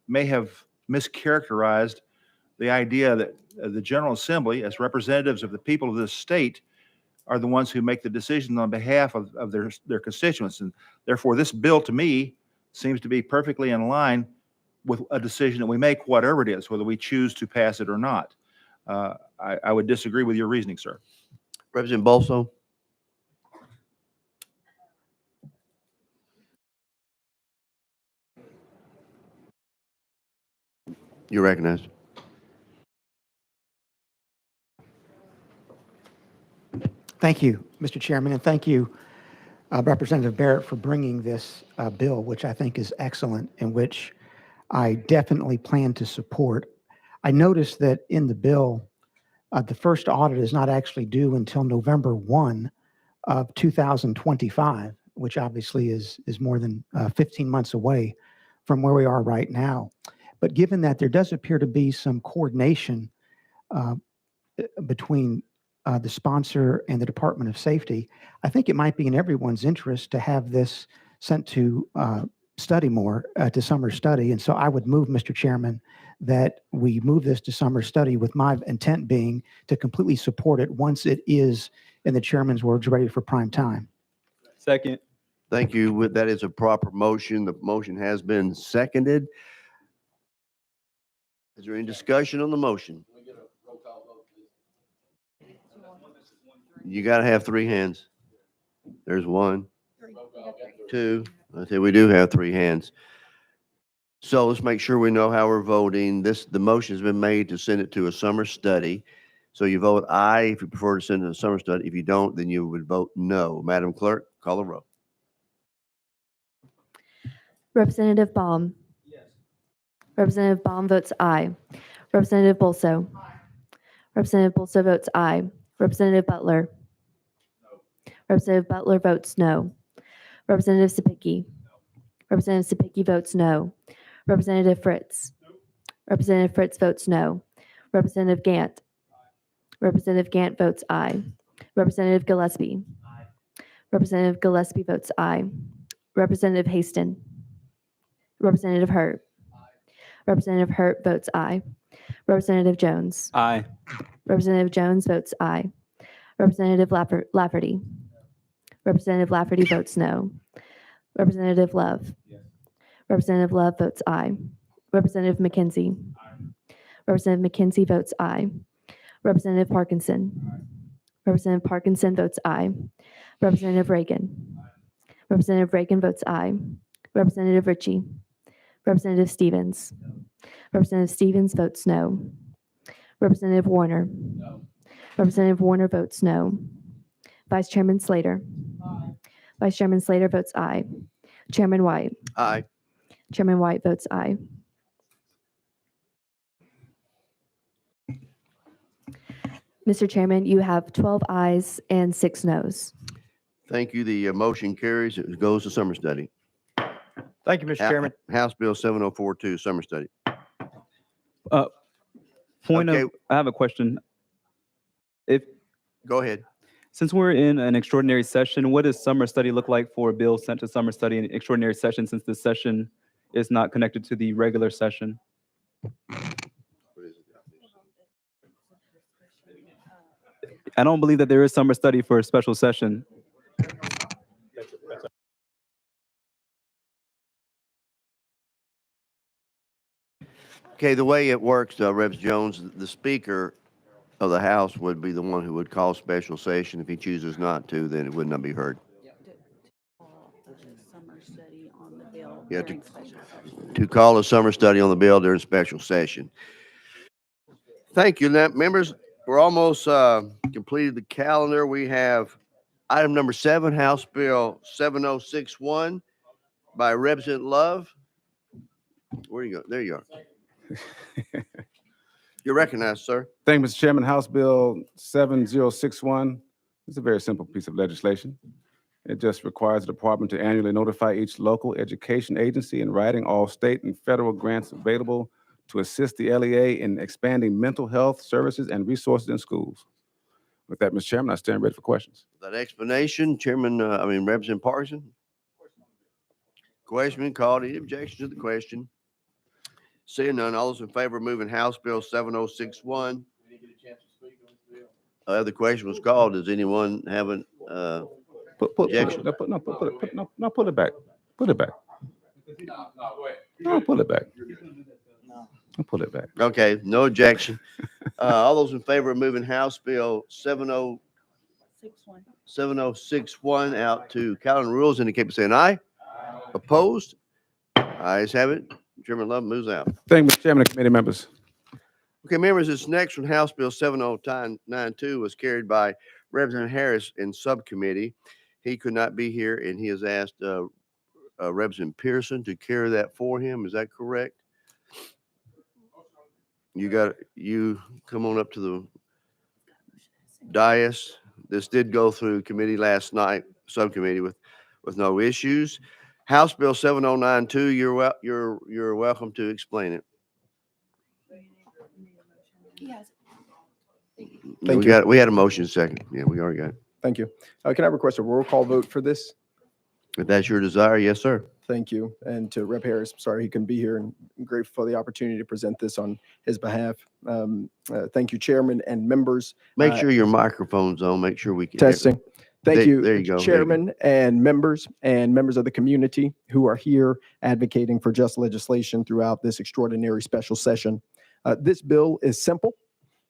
may have mischaracterized the idea that the General Assembly, as representatives of the people of this state, are the ones who make the decisions on behalf of their constituents. And therefore, this bill, to me, seems to be perfectly in line with a decision that we make, whatever it is, whether we choose to pass it or not. I would disagree with your reasoning, sir. Representative Bolso. You're recognized. Thank you, Mr. Chairman, and thank you, Representative Barrett, for bringing this bill, which I think is excellent and which I definitely plan to support. I noticed that in the bill, the first audit is not actually due until November 1 of 2025. which obviously is more than 15 months away from where we are right now. But given that there does appear to be some coordination between the sponsor and the Department of Safety, I think it might be in everyone's interest to have this sent to study more, to summer study. And so I would move, Mr. Chairman, that we move this to summer study, with my intent being to completely support it once it is, in the chairman's words, ready for prime time. Second. Thank you. That is a proper motion. The motion has been seconded. Is there any discussion on the motion? You got to have three hands. There's one, two. I say we do have three hands. So let's make sure we know how we're voting. The motion has been made to send it to a summer study. So you vote aye if you prefer to send it to a summer study. If you don't, then you would vote no. Madam Clerk, call the roll. Representative Baum. Representative Baum votes aye. Representative Bolso. Representative Bolso votes aye. Representative Butler. Representative Butler votes no. Representative Sapicki. Representative Sapicki votes no. Representative Fritz. Representative Fritz votes no. Representative Gant. Representative Gant votes aye. Representative Gillespie. Representative Gillespie votes aye. Representative Haston. Representative Hurt. Representative Hurt votes aye. Representative Jones. Aye. Representative Jones votes aye. Representative Lafferty. Representative Lafferty votes no. Representative Love. Representative Love votes aye. Representative McKenzie. Representative McKenzie votes aye. Representative Parkinson. Representative Parkinson votes aye. Representative Reagan. Representative Reagan votes aye. Representative Ritchie. Representative Stevens. Representative Stevens votes no. Representative Warner. Representative Warner votes no. Vice Chairman Slater. Vice Chairman Slater votes aye. Chairman White. Aye. Chairman White votes aye. Mr. Chairman, you have 12 ayes and 6 noes. Thank you. The motion carries. It goes to summer study. Thank you, Mr. Chairman. House Bill 7042, summer study. Point Okay. of, I have a question. Go ahead. Since we're in an extraordinary session, what does summer study look like for a bill sent to summer study in extraordinary session, since this session is not connected to the regular session? I don't believe that there is summer study for a special session. Okay, the way it works, Reps Jones, the Speaker of the House would be the one who would call special session. If he chooses not to, then it would not be heard. Yeah, to call a summer study on the bill during special session. Thank you. Now, members, we're almost completed the calendar. We have item number 7, House Bill 7061 by Representative Love. Where you go? There you are. You're recognized, sir. Thank you, Mr. Chairman. House Bill 7061 is a very simple piece of legislation. It just requires the department to annually notify each local education agency in writing all state and federal grants available to assist the LEA in expanding mental health services and resources in schools. With that, Mr. Chairman, I stand ready for questions. That explanation, Representative Parkinson. Question called. Any objection to the question? Seeing none, all those in favor of moving House Bill 7061? The question was called. Does anyone have an objection? Pull it back. Put it back. No, pull it back. I'll pull it back. Okay, no objection. All those in favor of moving House Bill 7061 out to calendar rules indicate by saying aye. Opposed? Ayes have it. Chairman Love moves out. Thank you, Mr. Chairman and committee members. Okay, members, this next one, House Bill 7092, was carried by Representative Harris in subcommittee. He could not be here, and he has asked Representative Pearson to carry that for him. Is that correct? You come on up to the dais. This did go through committee last night, subcommittee, with with no issues. House Bill 7092, you're welcome to explain it. Thank you. We had a motion second. Yeah, we already got it. Thank you. Can I request a roll call vote for this? If that's your desire, yes, sir. Thank you. And to Rep. Harris, sorry he couldn't be here, and I'm grateful for the opportunity to present this on his behalf. Thank you, Chairman and members. Make sure your microphone's on. Make sure we can. Testing. Thank you, There you go. Chairman and members of the community who are here advocating for just legislation throughout this extraordinary special session. This bill is simple.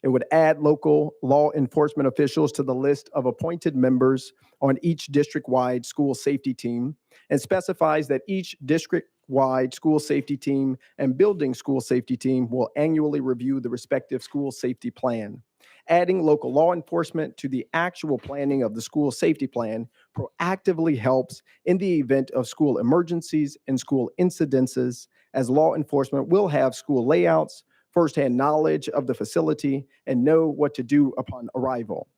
It would add local law enforcement officials to the list of appointed members on each district-wide school safety team and specifies that each district-wide school safety team and building school safety team will annually review the respective school safety plan. Adding local law enforcement to the actual planning of the school safety plan proactively helps in the event of school emergencies and school incidences, as law enforcement will have school layouts, firsthand knowledge of the facility, and know what to do upon arrival.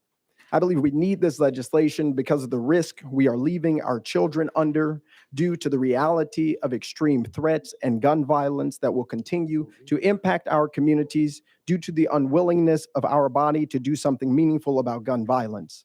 I believe we need this legislation because of the risk we are leaving our children under due to the reality of extreme threats and gun violence that will continue to impact our communities due to the unwillingness of our body to do something meaningful about gun violence.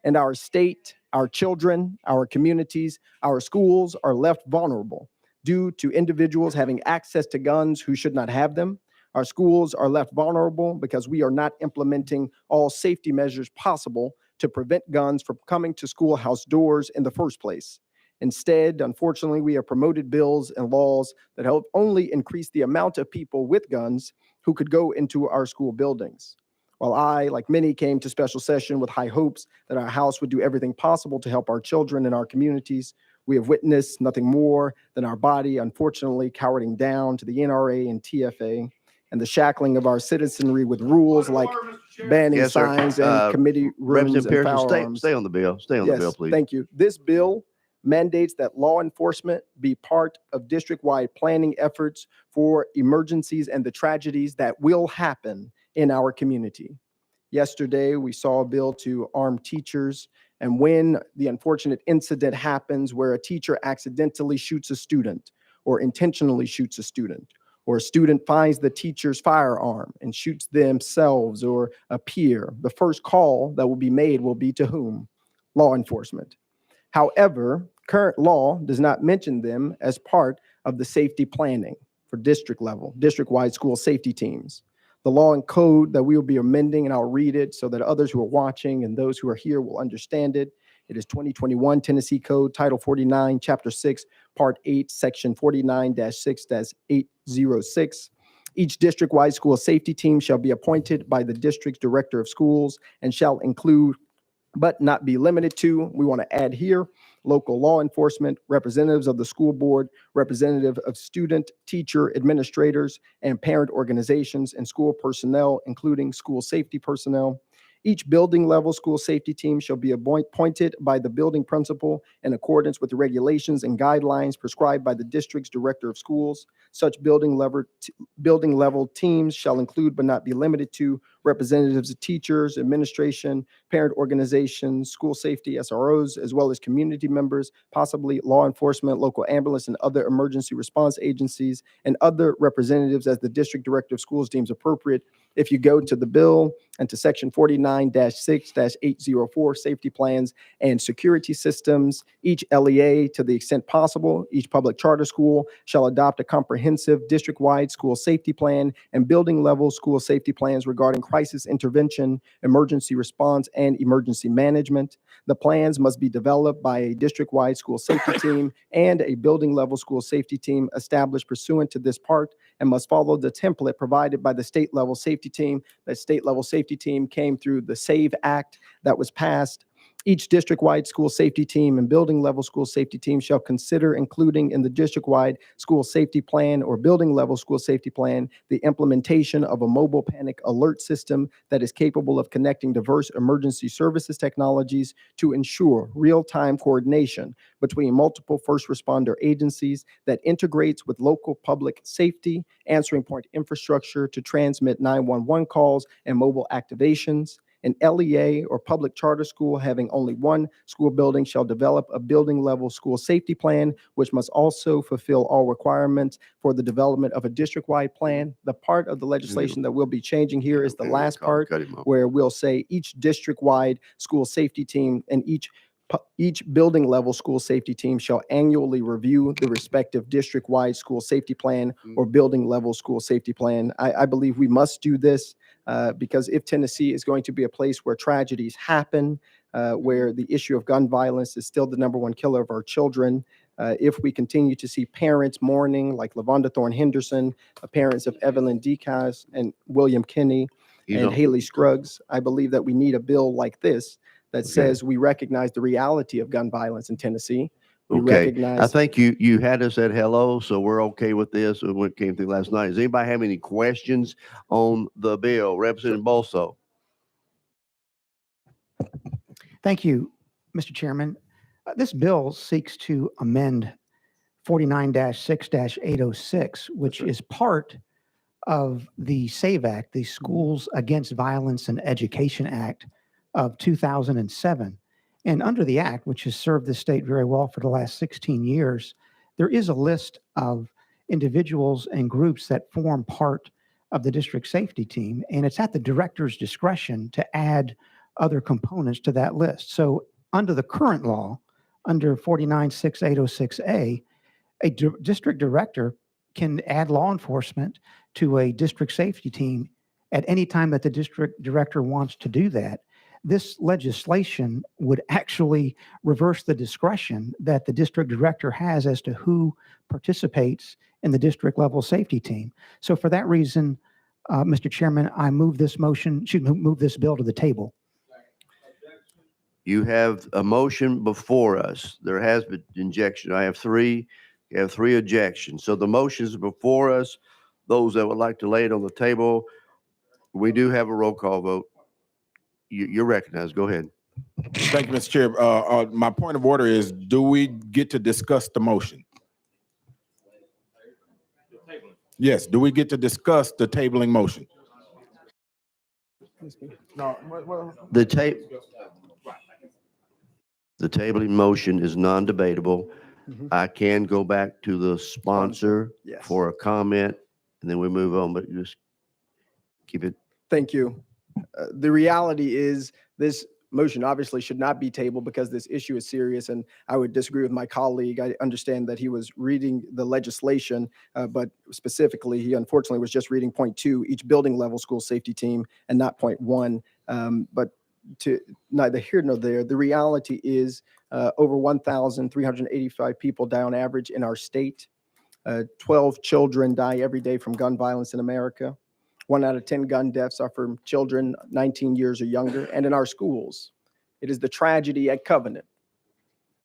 And our state, our children, our communities, our schools are left vulnerable due to individuals having access to guns who should not have them. Our schools are left vulnerable because we are not implementing all safety measures possible to prevent guns from coming to schoolhouse doors in the first place. Instead, unfortunately, we have promoted bills and laws that help only increase the amount of people with guns who could go into our school buildings. While I, like many, came to special session with high hopes that our House would do everything possible to help our children and our communities, we have witnessed nothing more than our body, unfortunately, cowering down to the NRA and TFA, and the shackling of our citizenry with rules like banning Yes, sir. signs and committee rooms and Representative Pearson, firearms. stay on the bill. Stay on the bill, please. Thank you. This bill mandates that law enforcement be part of district-wide planning efforts for emergencies and the tragedies that will happen in our community. Yesterday, we saw a bill to arm teachers, and when the unfortunate incident happens where a teacher accidentally shoots a student or intentionally shoots a student, or a student finds the teacher's firearm and shoots themselves or a peer, the first call that will be made will be to whom? Law enforcement. However, current law does not mention them as part of the safety planning for district level, district-wide school safety teams. The law and code that we will be amending, and I'll read it so that others who are watching and those who are here will understand it. It is 2021 Tennessee Code, Title 49, Chapter 6, Part 8, Section 49-6-806. Each district-wide school safety team shall be appointed by the district's director of schools and shall include, but not be limited to, we want to add here, local law enforcement, representatives of the school board, representative of student, teacher, administrators, and parent organizations and school personnel, including school safety personnel. Each building level school safety team shall be appointed by the building principal in accordance with the regulations and guidelines prescribed by the district's director of schools. Such building level teams shall include but not be limited to representatives of teachers, administration, parent organizations, school safety SROs, as well as community members, possibly law enforcement, local ambulance, and other emergency response agencies, and other representatives as the district director of schools deems appropriate. If you go to the bill and to section 49-6-804, safety plans and security systems, each LEA, to the extent possible, each public charter school shall adopt a comprehensive district-wide school safety plan and building level school safety plans regarding crisis intervention, emergency response, and emergency management. The plans must be developed by a district-wide school safety team and a building level school safety team established pursuant to this part and must follow the template provided by the state level safety team. That state level safety team came through the SAVE Act that was passed. Each district-wide school safety team and building level school safety team shall consider including in the district-wide school safety plan or building level school safety plan the implementation of a mobile panic alert system that is capable of connecting diverse emergency services technologies to ensure real-time coordination between multiple first responder agencies that integrates with local public safety, answering point infrastructure to transmit 911 calls and mobile activations. An LEA or public charter school having only one school building shall develop a building-level school safety plan, which must also fulfill all requirements for the development of a district-wide plan. The part of the legislation that we'll be changing here is the Okay, last part, cut him off. where we'll say each district-wide school safety team and each building level school safety team shall annually review the respective district-wide school safety plan or building level school safety plan. I believe we must do this because if Tennessee is going to be a place where tragedies happen, where the issue of gun violence is still the #1 killer of our children, if we continue to see parents mourning like LaVonda Thorne Henderson, parents of Evelyn Decas and William Kinney and Haley Scruggs, I believe that we need a bill like this that says we recognize the reality of gun violence in Tennessee. We Okay, I recognize, think you had us at hello, so we're okay with this, and what came through last night. Does anybody have any questions on the bill? Representative Bolso? Thank you, Mr. Chairman. This bill seeks to amend 49-6-806, which is part of the SAVE Act, the Schools Against Violence and Education Act of 2007. And under the act, which has served the state very well for the last 16 years, there is a list of individuals and groups that form part of the district safety team, and it's at the director's discretion to add other components to that list. So under the current law, under 49-6-806A, a district director can add law enforcement to a district safety team at any time that the district director wants to do that. This legislation would actually reverse the discretion that the district director has as to who participates in the district level safety team. So for that reason, Mr. Chairman, I move this move this bill to the table. You have a motion before us. There has been injection. I have three. You have three objections. So the motion is before us. Those that would like to lay it on the table, we do have a roll call vote. You're recognized. Go ahead. Thank you, Mr. Chair. My point of order is, do we get to discuss the motion? Yes, do we get to discuss the tabling motion? no, The tabling motion is non-debatable. I can go back to the sponsor Yes. for a comment, and then we move on, but just keep it. Thank you. The reality is this motion obviously should not be tabled because this issue is serious, and I would disagree with my colleague. I understand that he was reading the legislation, but specifically, he unfortunately was just reading point 2, each building level school safety team, and not point 1. But to neither here nor there, the reality is over 1,385 people die on average in our state. 12 children die every day from gun violence in America. 1 out of 10 gun deaths are from children 19 years or younger. And in our schools, it is the tragedy at Covenant,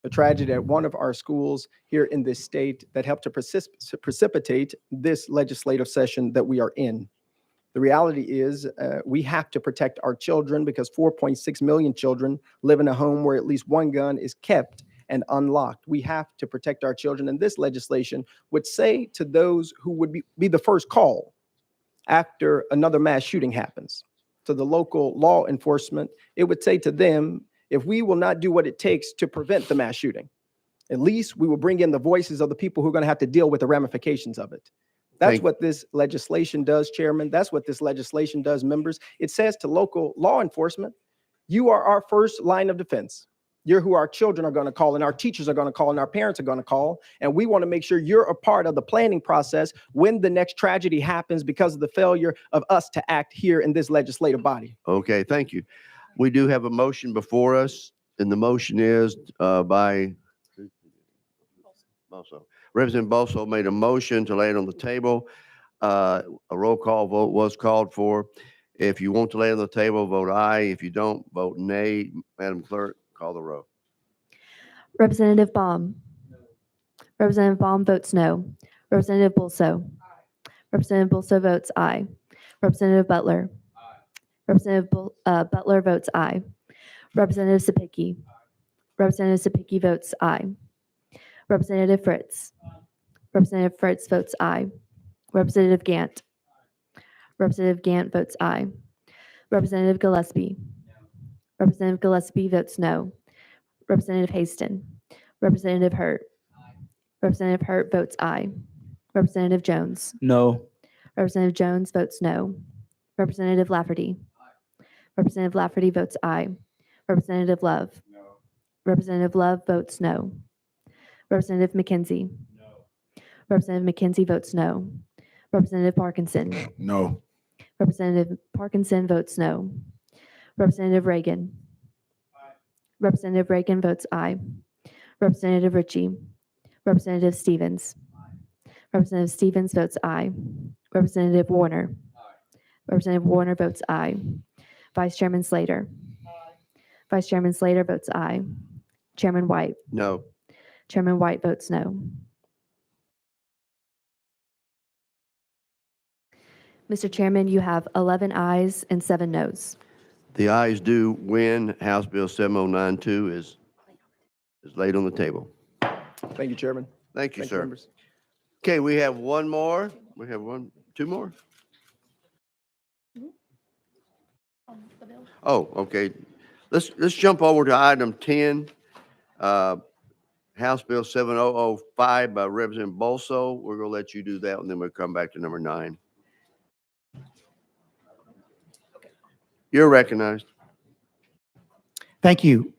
the tragedy at one of our schools here in this state that helped to precipitate this legislative session that we are in. The reality is we have to protect our children because 4.6 million children live in a home where at least one gun is kept and unlocked. We have to protect our children. And this legislation would say to those who would be the first call after another mass shooting happens, to the local law enforcement, it would say to them, if we will not do what it takes to prevent the mass shooting, at least we will bring in the voices of the people who are going to have to deal with the ramifications of it. That's what this legislation does, Chairman. That's what this legislation does, members. It says to local law enforcement, you are our first line of defense. You're who our children are going to call, and our teachers are going to call, and our parents are going to call. And we want to make sure you're a part of the planning process when the next tragedy happens because of the failure of us to act here in this legislative body. Okay, thank you. We do have a motion before us, and the motion is by Bosso. Representative Bosso made a motion to lay it on the table. A roll call vote was called for. If you want to lay it on the table, vote aye. If you don't, vote nay. Madam Clerk, call the roll. Representative Baum. Representative Baum votes no. Representative Bolso. Representative Bolso votes aye. Representative Butler. Representative Butler votes aye. Representative Sapicki. Representative Sapicki votes aye. Representative Fritz. Representative Fritz votes aye. Representative Gant. Representative Gant votes aye. Representative Gillespie. Representative Gillespie votes no. Representative Haston. Representative Hurt. Representative Hurt votes aye. Representative Jones. No. Representative Jones votes no. Representative Lafferty. Representative Lafferty votes aye. Representative Love. Representative Love votes no. Representative McKenzie. Representative McKenzie votes no. Representative Parkinson. No. Representative Parkinson votes no. Representative Reagan. Representative Reagan votes aye. Representative Ritchie. Representative Stevens. Representative Stevens votes aye. Representative Warner. Representative Warner votes aye. Vice Chairman Slater. Vice Chairman Slater votes aye. Chairman White. No. Chairman White votes no. Mr. Chairman, you have 11 ayes and 7 noes. The ayes do win. House Bill 7092 is laid on the table. Thank you, Chairman. Thank you, Thank sir. members. Okay, we have one more. We have two more? Oh, okay. Let's jump over to item 10. House Bill 7005 by Representative Bolso. We're going to let you do that, and then we'll come back to number 9. You're recognized. Thank you,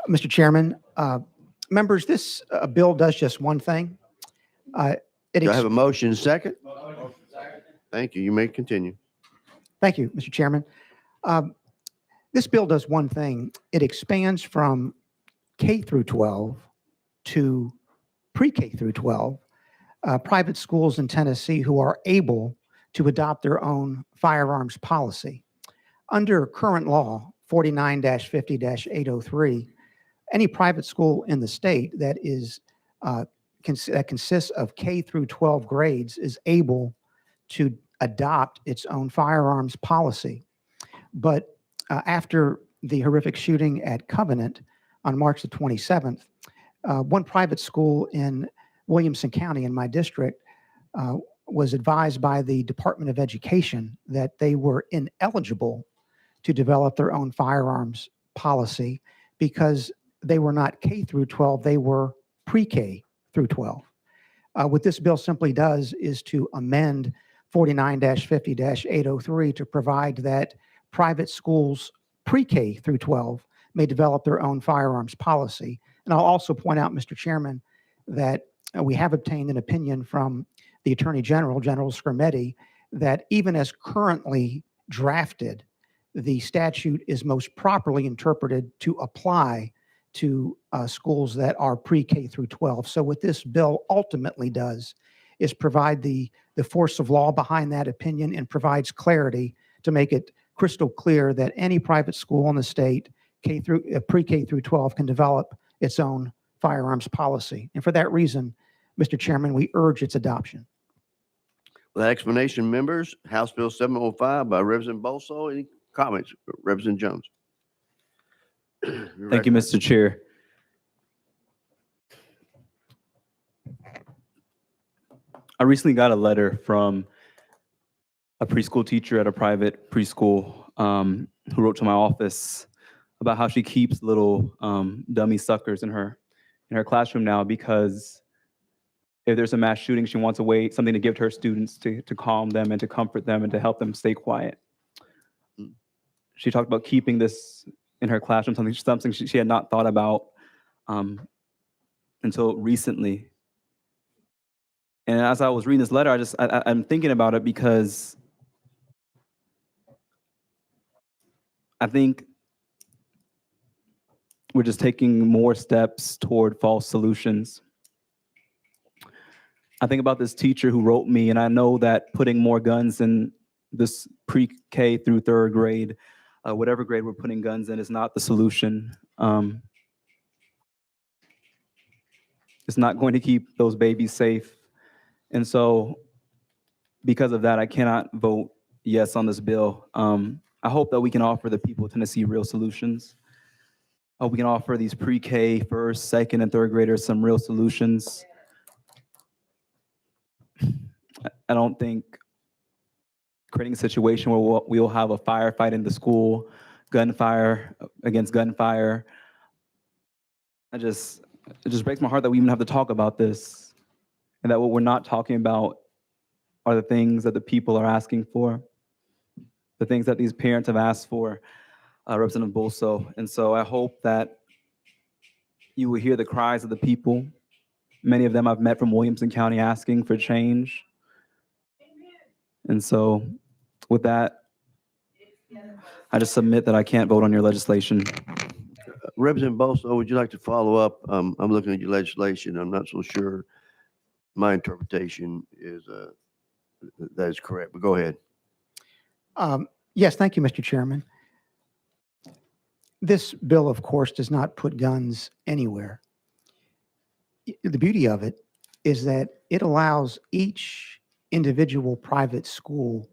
Mr. Chairman. Members, this bill does just one thing. Do I have a motion second? Thank you. You may continue. Thank you, Mr. Chairman. This bill does one thing. It expands from K through 12 to pre-K through 12 private schools in Tennessee who are able to adopt their own firearms policy. Under current law, 49-50-803, any private school in the state that consists of K through 12 grades is able to adopt its own firearms policy. But after the horrific shooting at Covenant on March the 27th, one private school in Williamson County in my district was advised by the Department of Education that they were ineligible to develop their own firearms policy because they were not K through 12, they were pre-K through 12. What this bill simply does is to amend 49-50-803 to provide that private schools pre-K through 12 may develop their own firearms policy. And I'll also point out, Mr. Chairman, that we have obtained an opinion from the Attorney General, General Skrmetti, that even as currently drafted, the statute is most properly interpreted to apply to schools that are pre-K through 12. So what this bill ultimately does is provide the force of law behind that opinion and provides clarity to make it crystal clear that any private school in the state, pre-K through 12, can develop its own firearms policy. And for that reason, Mr. Chairman, we urge its adoption. With that explanation, members, House Bill 705 by Representative Bolso. Any comments? Representative Jones. Thank you, Mr. Chair. I recently got a letter from a preschool teacher at a private preschool who wrote to my office about how she keeps little dummy suckers in her classroom now because if there's a mass shooting, she wants something to give to her students to calm them and to comfort them and to help them stay quiet. She talked about keeping this in her classroom, something she had not thought about until recently. And as I was reading this letter, I'm thinking about it because I think we're just taking more steps toward false solutions. I think about this teacher who wrote me, and I know that putting more guns in this pre-K through 3rd grade, whatever grade we're putting guns in, is not the solution. It's not going to keep those babies safe. And so because of that, I cannot vote yes on this bill. I hope that we can offer the people of Tennessee real solutions. We can offer these pre-K, 1st, 2nd, and 3rd graders some real solutions. I don't think creating a situation where we'll have a firefight in the school gunfire, against gunfire. It just breaks my heart that we even have to talk about this, and that what we're not talking about are the things that the people are asking for, the things that these parents have asked for, Representative Bolso. And so I hope that you will hear the cries of the people. Many of them I've met from Williamson County asking for change. And so with that, I just submit that I can't vote on your legislation. Representative Bolso, would you like to follow up? I'm looking at your legislation. I'm not so sure my interpretation is that is correct, but go ahead. Yes, thank you, Mr. Chairman. This bill, of course, does not put guns anywhere. The beauty of it is that it allows each individual private school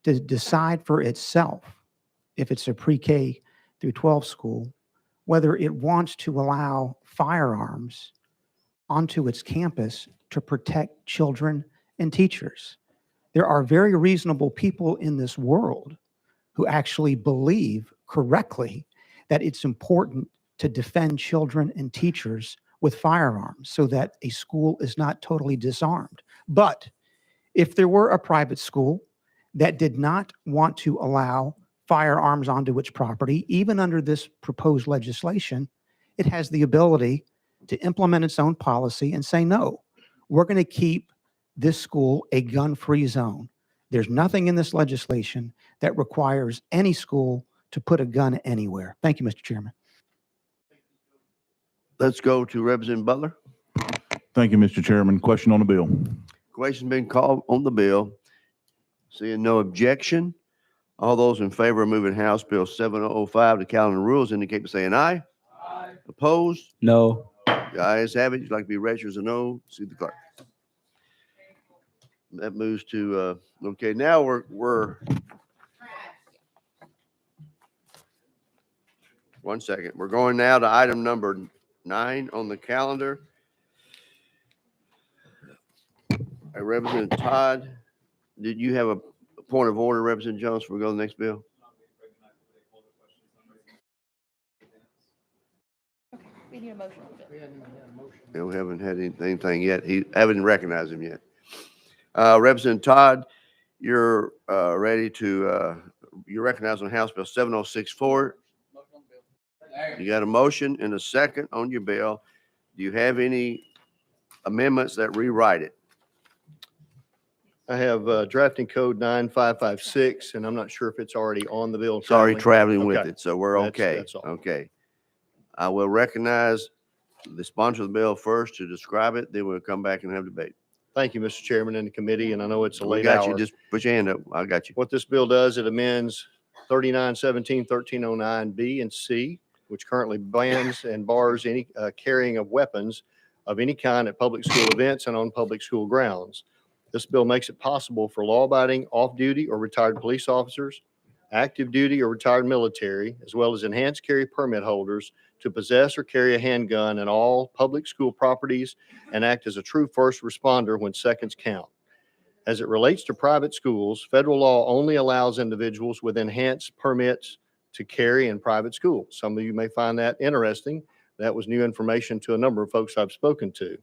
to decide for itself, if it's a pre-K through 12 school, whether it wants to allow firearms onto its campus to protect children and teachers. There are very reasonable people in this world who actually believe correctly that it's important to defend children and teachers with firearms so that a school is not totally disarmed. But if there were a private school that did not want to allow firearms onto its property, even under this proposed legislation, it has the ability to implement its own policy and say, no, we're going to keep this school a gun-free zone. There's nothing in this legislation that requires any school to put a gun anywhere. Thank you, Mr. Chairman. Let's go to Representative Butler. Thank you, Mr. Chairman. Question on the bill. Question been called on the bill. Seeing no objection, all those in favor of moving House Bill 7005 to calendar rules indicate by saying aye. Aye. Opposed? No. The ayes have it. You'd like to be registered as a no, see the clerk. That moves to, okay, now we're one second. We're going now to item number 9 on the calendar. Representative Todd, did you have a point of order, Representative Jones, before we go to the next bill? We need a motion. Yeah, we haven't had anything yet. Haven't recognized him yet. Representative Todd, you're ready to, you're recognized on House Bill 7064. You got a motion and a second on your bill. Do you have any amendments that rewrite it? I have drafting code 9556, and I'm not sure if it's already on the bill. Sorry, currently. traveling with Okay. it, so we're okay. That's all. Okay. I will recognize the sponsor of the bill first to describe it, then we'll come back and have debate. Thank you, Mr. Chairman and the committee, and I know it's a We late got hour. you. Just put your hand up. I got you. What this bill does, it amends 3917, 1309B and C, which currently bans and bars any carrying of weapons of any kind at public school events and on public school grounds. This bill makes it possible for law-abiding, off-duty or retired police officers, active duty or retired military, as well as enhanced carry permit holders to possess or carry a handgun in all public school properties and act as a true first responder when seconds count. As it relates to private schools, federal law only allows individuals with enhanced permits to carry in private schools. Some of you may find that interesting. That was new information to a number of folks I've spoken to.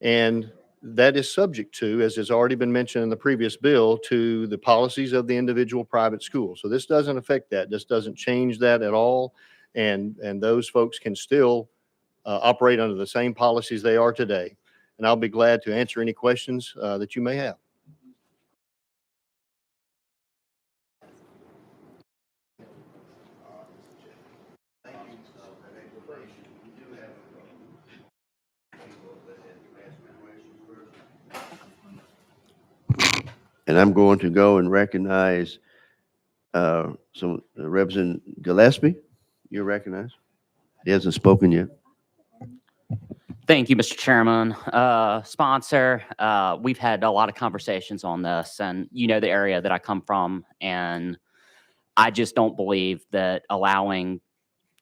And that is subject to, as has already been mentioned in the previous bill, to the policies of the individual private school. So this doesn't affect that. This doesn't change that at all. And those folks can still operate under the same policies they are today. And I'll be glad to answer any questions that you may have. And I'm going to go and recognize some Representative Gillespie. You're recognized. He hasn't spoken yet. Thank you, Mr. Chairman. Sponsor, we've had a lot of conversations on this, and you know the area that I come from, and I just don't believe that allowing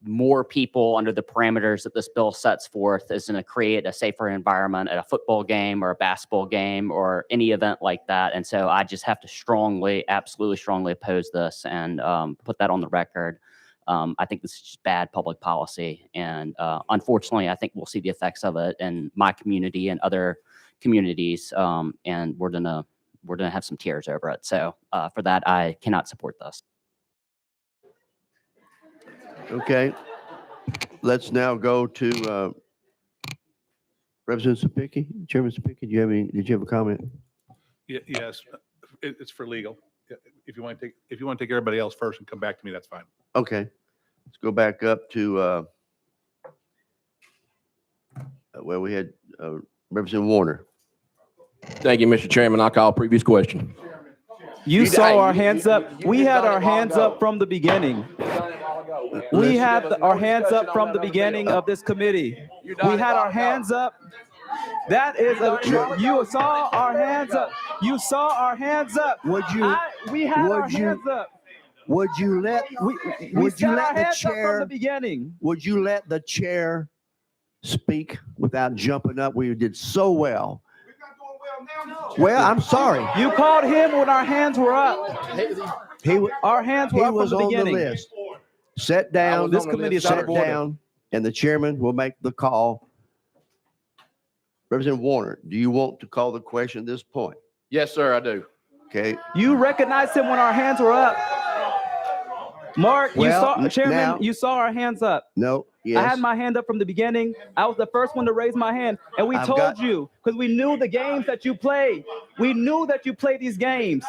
more people under the parameters that this bill sets forth is going to create a safer environment at a football game or a basketball game or any event like that. And so I just have to strongly, absolutely strongly oppose this and put that on the record. I think this is just bad public policy. And unfortunately, I think we'll see the effects of it in my community and other communities. And we're gonna have some tears over it. So for that, I cannot support this. Okay, let's now go to Representative Sapicki. Chairman Sapicki, did you have a comment? Yes, it's for legal. If you want to take everybody else first and come back to me, that's fine. Okay, let's go back up to well, we had Representative Warner. Thank you, Mr. Chairman. I'll call previous question. You saw our hands up. We had our hands up from the beginning. We had our hands up from the beginning of this committee. We had our hands up. That is you saw our hands up. You saw our hands up. We had our hands up. Would you let Would you let the chair from the beginning? Would you let the chair speak without jumping up? We did so well. Well, I'm sorry. You called him when our hands were up. Our hands were up from the on beginning. the list. Sit down. This committee is out Sit of order. down, and the chairman will make the call. Representative Warner, do you want to call the question at this point? Yes, sir, I do. Okay. You recognized him when our hands were up. Mark, you Well, saw, Chairman, now- you saw our hands up. No. Yes. I had my hand up from the beginning. I was the first one to raise my hand. And we I've told got- you, because we knew the games that you played. We knew that you played these games.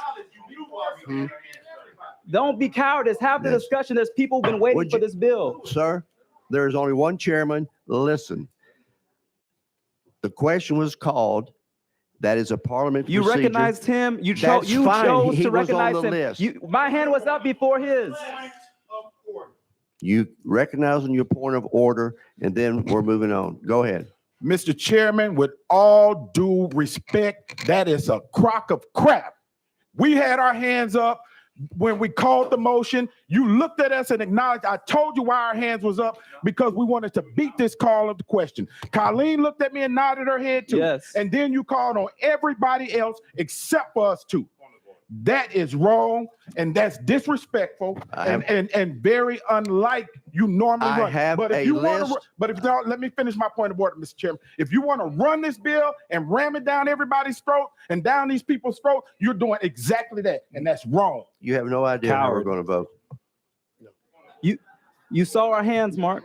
Don't be cowardice. Have the Yes. discussion. There's people who've been waiting Would for you- this bill. Sir, there is only one chairman. Listen. The question was called. That is a parliament You procedure. recognized him. You, That's you fine. chose He to was on recognize the him. list. My hand was up before his. You recognizing your point of order, and then we're moving on. Go ahead. Mr. Chairman, with all due respect, that is a crock of crap. We had our hands up when we called the motion. You looked at us and acknowledged. I told you why our hands was up, because we wanted to beat this call of the question. Colleen looked at me and nodded her head too. Yes. And then you called on everybody else except for us two. That is wrong, and that's disrespectful, and very unlike you normally I run. have But if a you want to, list. but if you don't, let me finish my point of order, Mr. Chairman. If you want to run this bill and ram it down everybody's throat and down these people's throat, you're doing exactly that, and that's wrong. You have no idea how we're Coward. going to vote. You saw our hands, Mark.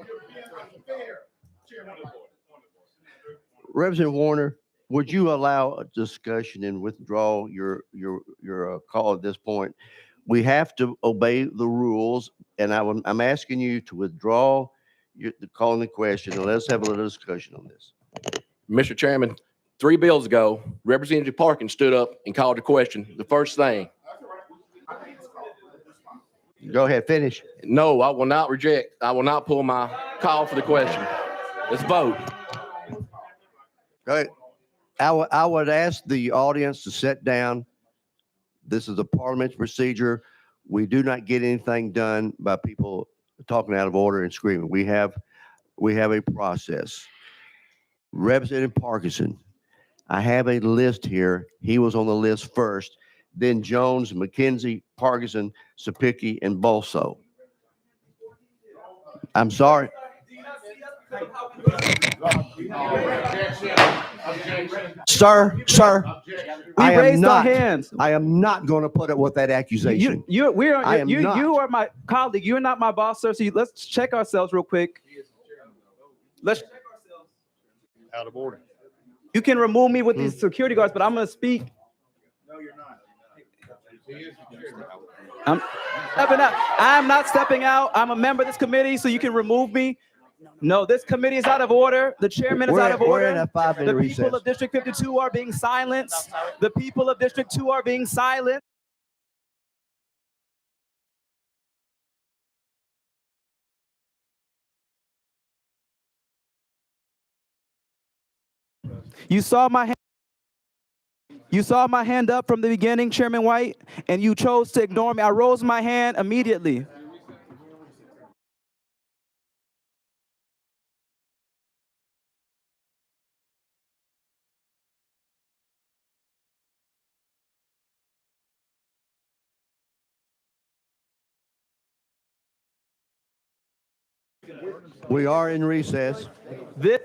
Representative Warner, would you allow a discussion and withdraw your call at this point? We have to obey the rules, and I'm asking you to withdraw the calling the question, and let's have a little discussion on this. Mr. Chairman, 3 bills ago, Representative Parkin stood up and called the question. The first thing, Go ahead, finish. no, I will not reject. I will not pull my call for the question. Let's vote. Go ahead. I would ask the audience to sit down. This is a parliamentary procedure. We do not get anything done by people talking out of order and screaming. We have a process. Representative Parkinson, I have a list here. He was on the list first. Then Jones, McKenzie, Parkinson, Sapicki, and Bolso. I'm sorry. Sir, We raised our hands. I am not going to put up with that accusation. I am not. You are my colleague. You're not my boss, sir. So let's check ourselves real quick. Let's check ourselves. Out of order. You can remove me with these security guards, but I'm going to speak. I'm stepping out. I'm not stepping out. I'm a member of this committee, so you can remove me. No, this committee is out of order. The chairman is out of order. We're in a 5-minute The people recess. of District 52 are being silenced. The people of District 2 are being silenced. You saw my hand. You saw my hand up from the beginning, Chairman White, and you chose to ignore me. I rose my hand immediately. We are in recess. This,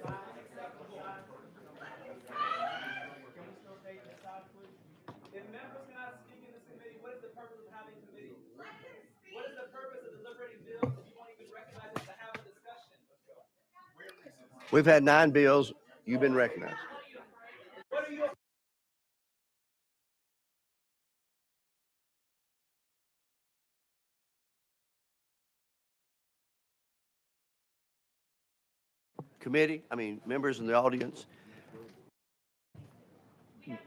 We've had 9 bills. You've been recognized. Members in the audience.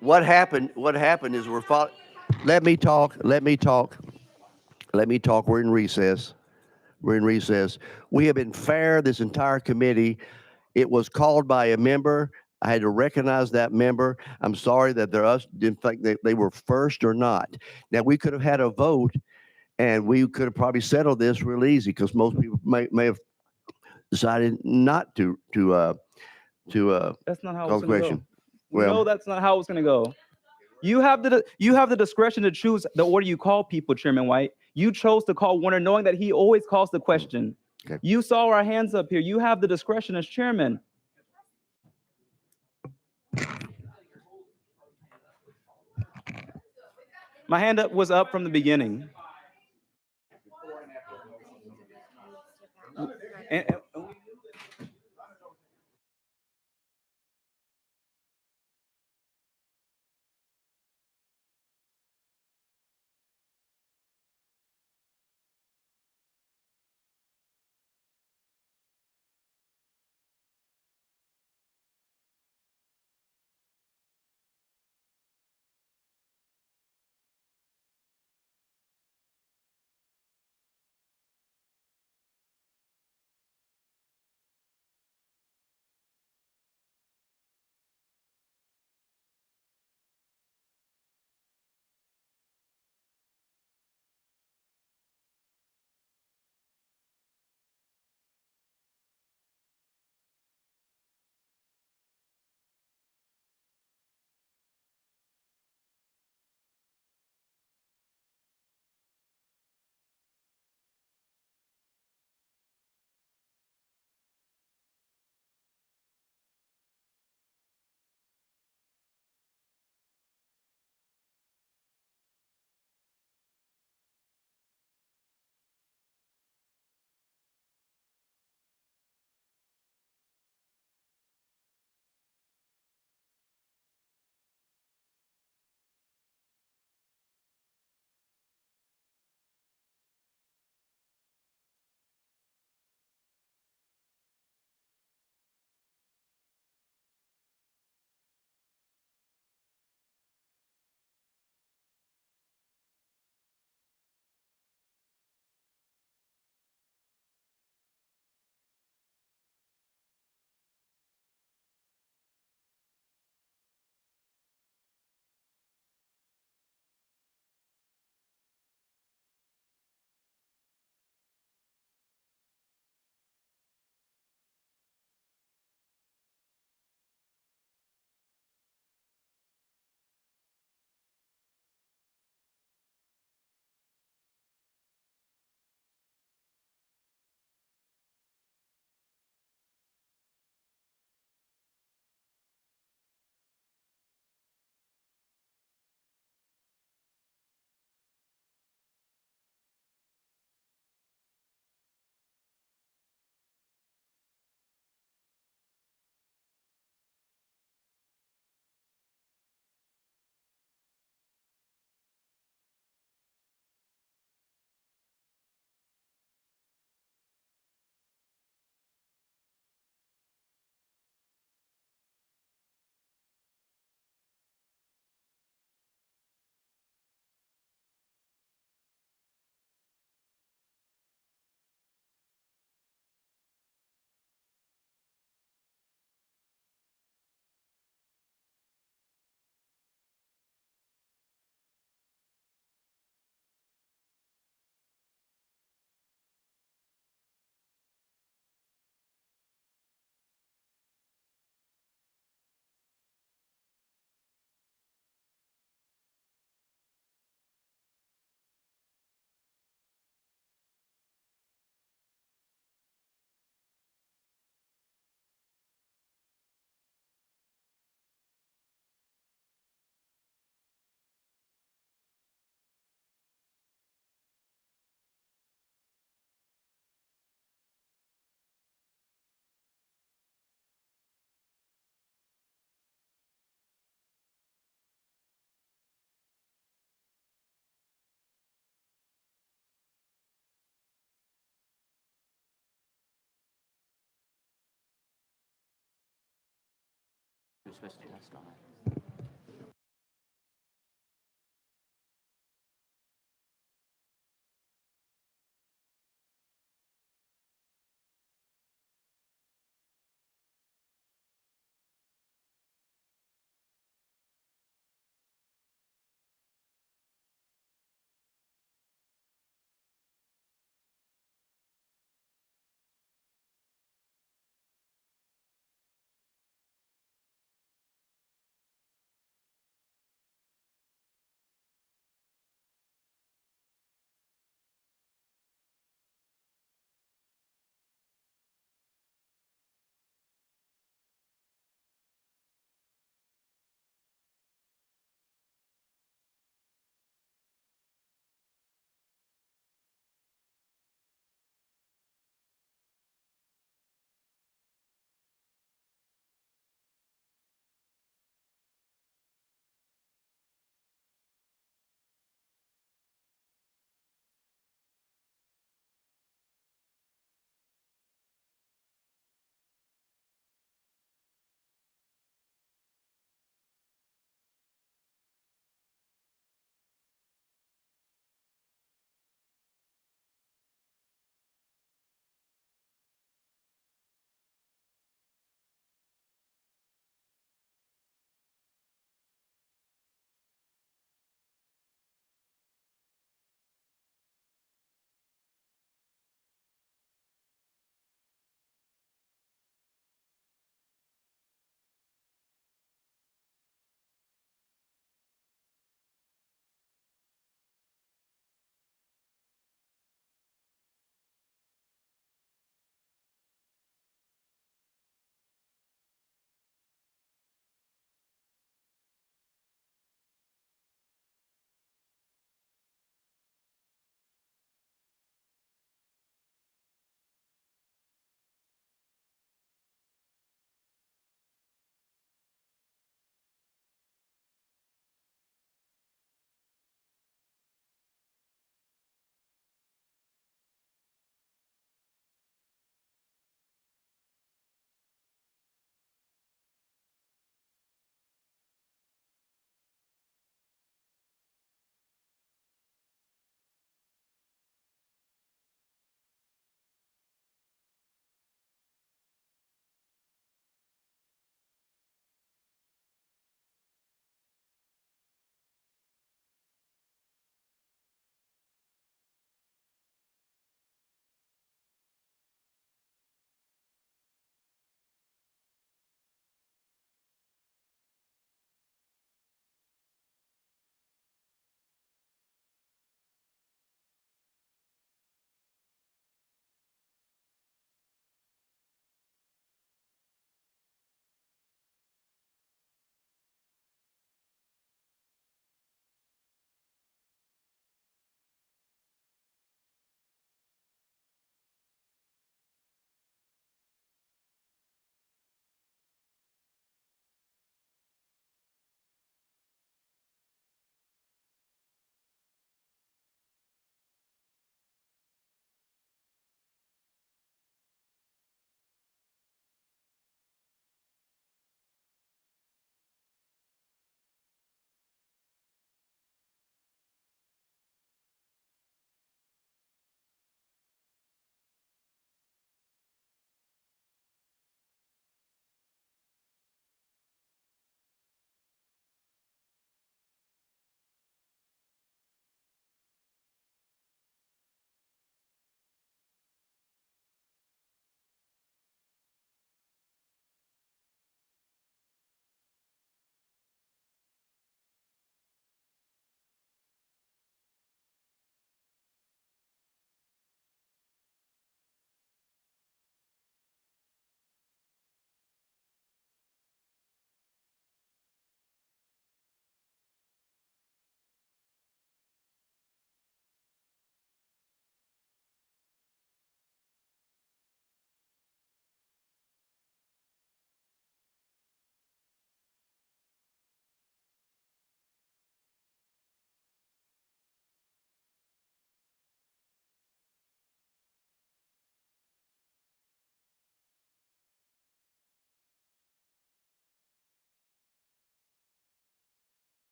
What happened is let me talk. We're in recess. We have been fair, this entire committee. It was called by a member. I had to recognize that member. I'm sorry that didn't think that they were first or not. Now, we could have had a vote and we could have probably settled this real easy because most people may have decided not to that's not how call it's the going to question. go. Well, No, that's not how it's going to go. You have the discretion to choose the order you call people, Chairman White. You chose to call Warner knowing that he always calls the question. Okay. You saw our hands up here. You have the discretion as chairman. My hand up was up from the beginning. And supposed to test on it.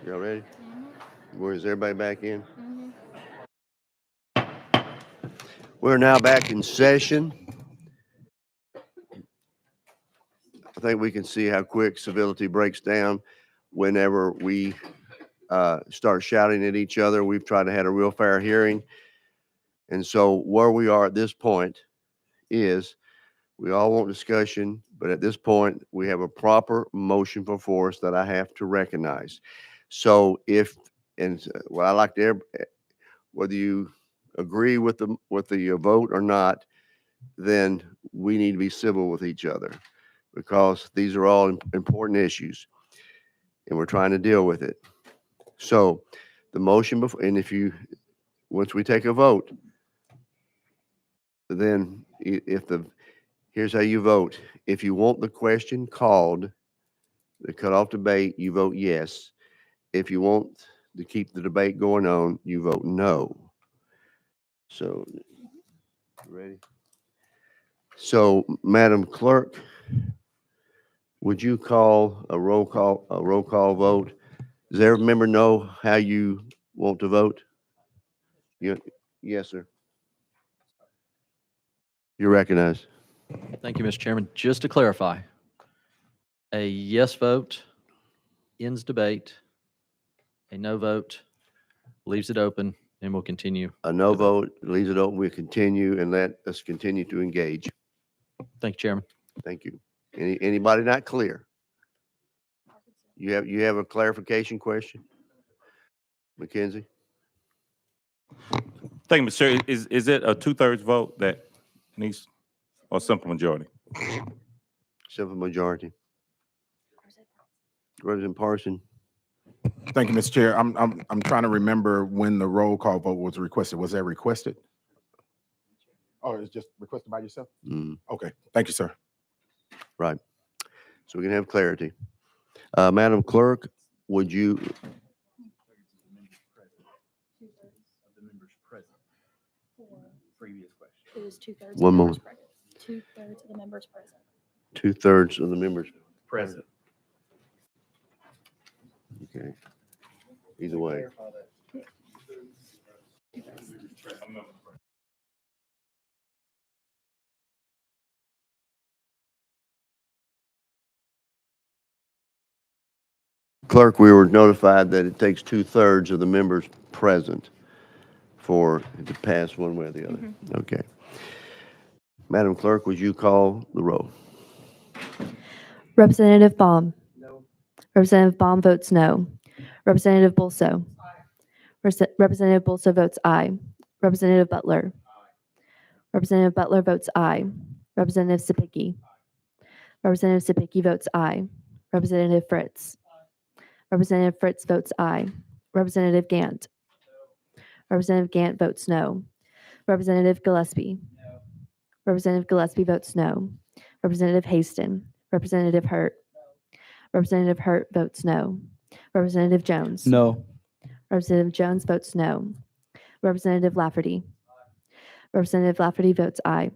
Y'all ready? Where is everybody back in? We're now back in session. I think we can see how quick civility breaks down whenever we start shouting at each other. We've tried to have a real fair hearing. And so where we are at this point is we all want discussion, but at this point, we have a proper motion before us that I have to recognize. So what I like to, whether you agree with the vote or not, then we need to be civil with each other because these are all important issues and we're trying to deal with it. So the motion before, and once we take a vote, then here's how you vote. If you want the question called, the cutoff debate, you vote yes. If you want to keep the debate going on, you vote no. So, ready? So, Madam Clerk, would you call a roll call vote? Does every member know how you want to vote? Yes, sir. You're recognized. Thank you, Mr. Chairman. Just to clarify, a yes vote ends debate. A no vote leaves it open, and we'll continue. A no vote leaves it open. We'll continue and let us continue to engage. Thank you, Chairman. Thank you. Anybody not clear? You have a clarification question? Mackenzie? Thank you, Mr. Chair. Is it a 2/3 vote that needs, or simple majority? Simple majority. Representative Parson? Thank you, Mr. Chair. I'm trying to remember when the roll call vote was requested. Was that requested? Oh, it's just requested by yourself? Okay, thank you, sir. Right. So we can have clarity. Madam Clerk, would you? It was 2/3. One moment. 2/3 of the members present. 2/3 of the members present. Okay. Either way. Clerk, we were notified that it takes 2/3 of the members present for it to pass one way or the other. Okay. Madam Clerk, would you call the roll? Representative Baum. No. Representative Baum votes no. Representative Bolso. Representative Bolso votes aye. Representative Butler. Representative Butler votes aye. Representative Sapicki. Representative Sapicki votes aye. Representative Fritz. Representative Fritz votes aye. Representative Gant. Representative Gant votes no. Representative Gillespie. Representative Gillespie votes no. Representative Haston. Representative Hurt. Representative Hurt votes no. Representative Jones. No. Representative Jones votes no. Representative Lafferty. Representative Lafferty votes aye.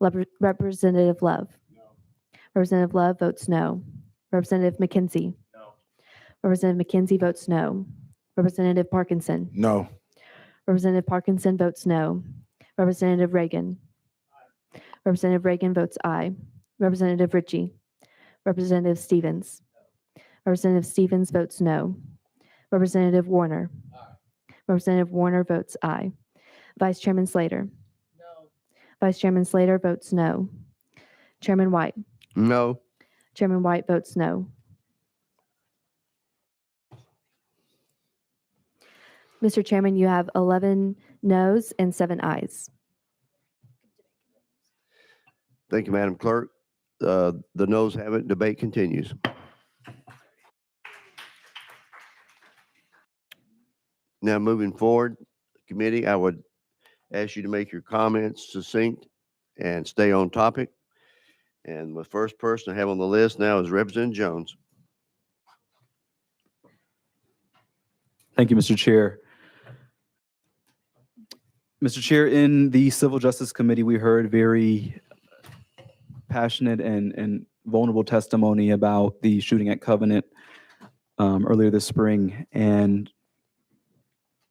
Representative Love. Representative Love votes no. Representative McKenzie. Representative McKenzie votes no. Representative Parkinson. No. Representative Parkinson votes no. Representative Reagan. Representative Reagan votes aye. Representative Ritchie. Representative Stevens. Representative Stevens votes no. Representative Warner. Representative Warner votes aye. Vice Chairman Slater. No. Vice Chairman Slater votes no. Chairman White. No. Chairman White votes no. Mr. Chairman, you have 11 noes and 7 ayes. Thank you, Madam Clerk. The noes have it. Debate continues. Now, moving forward, committee, I would ask you to make your comments succinct and stay on topic. And the first person I have on the list now is Representative Jones. Thank you, Mr. Chair. Mr. Chair, in the Civil Justice Committee, we heard very passionate and vulnerable testimony about the shooting at Covenant. earlier this spring, and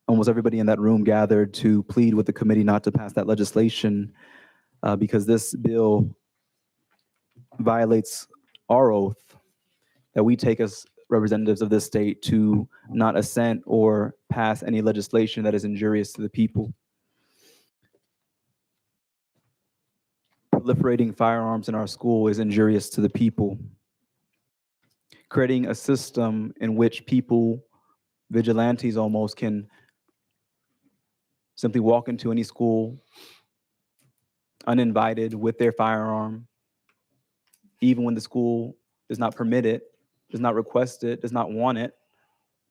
almost everybody in that room gathered to plead with the committee not to pass that legislation because this bill violates our oath that we take as representatives of this state to not assent or pass any legislation that is injurious to the people. Proliferating firearms in our school is injurious to the people. Creating a system in which people, vigilantes almost, can simply walk into any school uninvited with their firearm, even when the school does not permit it, does not request it, does not want it,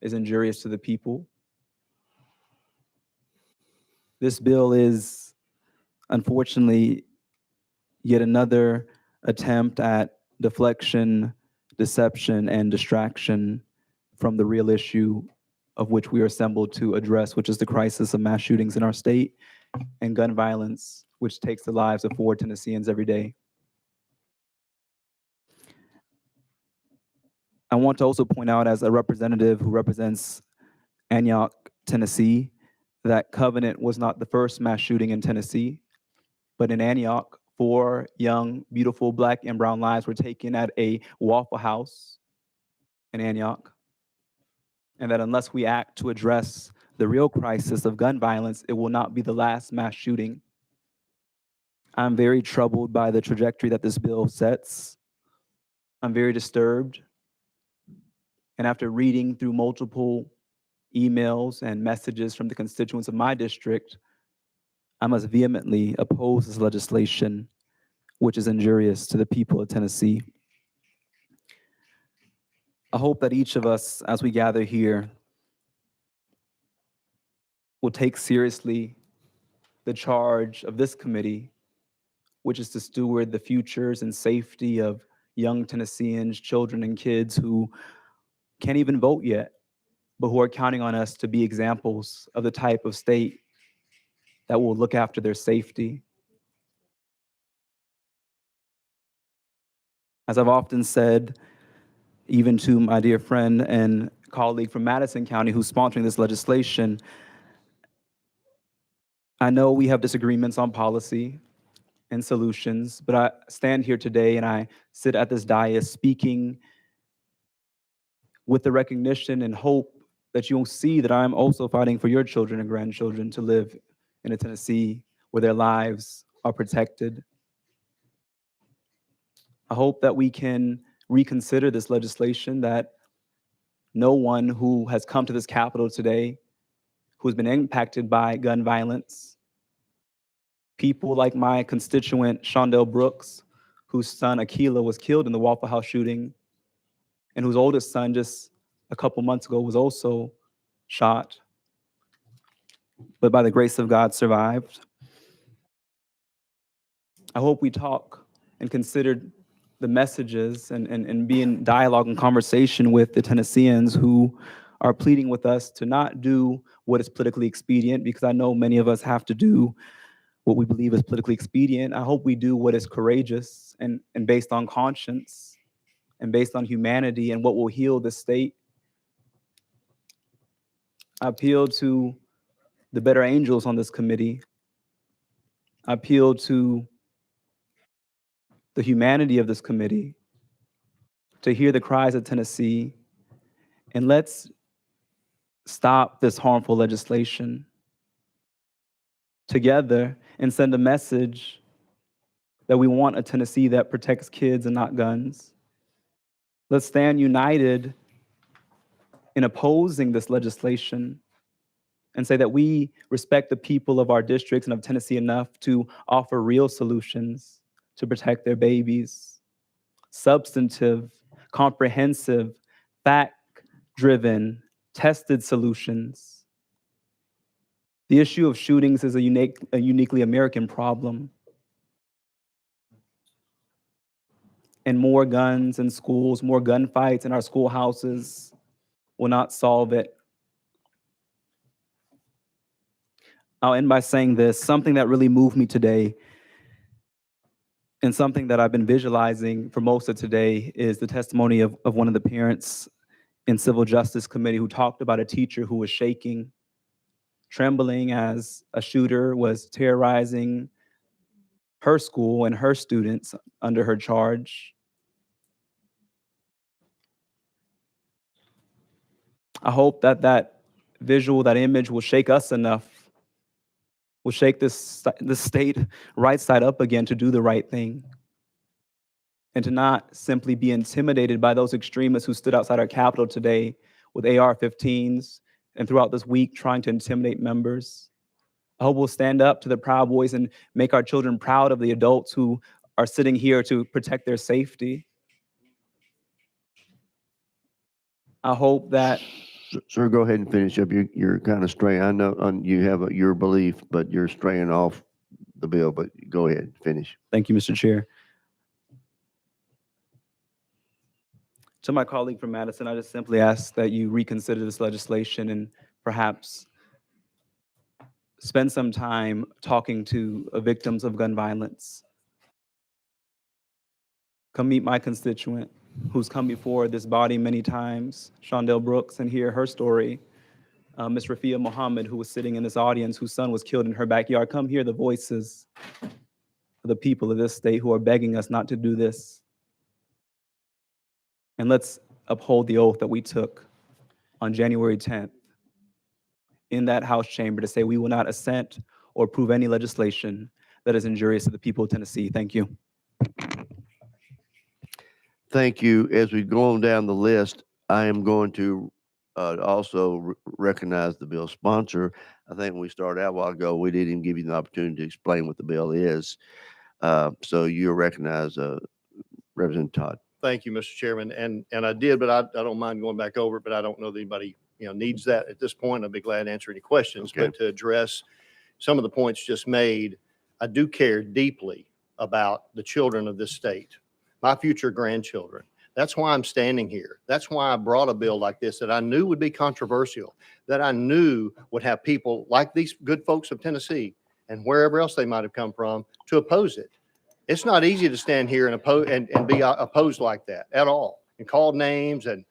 is injurious to the people. This bill is, unfortunately, yet another attempt at deflection, deception, and distraction from the real issue of which we are assembled to address, which is the crisis of mass shootings in our state and gun violence, which takes the lives of 4 Tennesseans every day. I want to also point out, as a representative who represents Antioch, Tennessee, that Covenant was not the first mass shooting in Tennessee, but in Antioch, 4 young, beautiful Black and brown lives were taken at a Waffle House in Antioch. And that unless we act to address the real crisis of gun violence, it will not be the last mass shooting. I'm very troubled by the trajectory that this bill sets. I'm very disturbed. And after reading through multiple emails and messages from the constituents of my district, I must vehemently oppose this legislation, which is injurious to the people of Tennessee. I hope that each of us, as we gather here, will take seriously the charge of this committee, which is to steward the futures and safety of young Tennesseans, children and kids who can't even vote yet, but who are counting on us to be examples of the type of state that will look after their safety. As I've often said, even to my dear friend and colleague from Madison County who's sponsoring this legislation, I know we have disagreements on policy and solutions, but I stand here today and I sit at this dais speaking with the recognition and hope that you'll see that I'm also fighting for your children and grandchildren to live in a Tennessee where their lives are protected. I hope that we can reconsider this legislation, that no one who has come to this Capitol today who's been impacted by gun violence, people like my constituent Shondell Brooks, whose son Akilah was killed in the Waffle House shooting, and whose oldest son just a couple months ago was also shot, but by the grace of God survived. I hope we talk and consider the messages and be in dialogue and conversation with the Tennesseans who are pleading with us to not do what is politically expedient, because I know many of us have to do what we believe is politically expedient. I hope we do what is courageous and based on conscience and based on humanity and what will heal the state. I appeal to the better angels on this committee. I appeal to the humanity of this committee to hear the cries of Tennessee, and let's stop this harmful legislation together and send a message that we want a Tennessee that protects kids and not guns. Let's stand united in opposing this legislation and say that we respect the people of our districts and of Tennessee enough to offer real solutions to protect their babies, substantive, comprehensive, fact-driven, tested solutions. The issue of shootings is a uniquely American problem. And more guns in schools, more gunfights in our schoolhouses will not solve it. I'll end by saying this. Something that really moved me today, and something that I've been visualizing for most of today, is the testimony of one of the parents in Civil Justice Committee who talked about a teacher who was shaking, trembling as a shooter was terrorizing her school and her students under her charge. I hope that that visual, that image will shake us enough, will shake this state right side up again to do the right thing and to not simply be intimidated by those extremists who stood outside our Capitol today with AR-15s and throughout this week trying to intimidate members. I hope we'll stand up to the Proud Boys and make our children proud of the adults who are sitting here to protect their safety. I hope that Sir, go ahead and finish up. You're kind of straying. I know you have your belief, but you're straying off the bill, but go ahead, finish. Thank you, Mr. Chair. To my colleague from Madison, I just simply ask that you reconsider this legislation and perhaps spend some time talking to victims of gun violence. Come meet my constituent who's come before this body many times, Shondell Brooks, and hear her story. Ms. Rafia Muhammad, who was sitting in this audience, whose son was killed in her backyard. Come hear the voices of the people of this state who are begging us not to do this. And let's uphold the oath that we took on January 10th in that House chamber to say we will not assent or approve any legislation that is injurious to the people of Tennessee. Thank you. Thank you. As we go on down the list, I am going to also recognize the bill sponsor. I think when we started out a while ago, we didn't even give you the opportunity to explain what the bill is. So you're recognized, Representative Todd. Thank you, Mr. Chairman. And I did, but I don't mind going back over it, but I don't know that anybody, needs that at this point. I'd be glad to answer any questions. Okay. But to address some of the points just made, I do care deeply about the children of this state, my future grandchildren. That's why I'm standing here. That's why I brought a bill like this that I knew would be controversial, that I knew would have people like these good folks of Tennessee and wherever else they might have come from to oppose it. It's not easy to stand here and oppose and be opposed like that at all, and call names and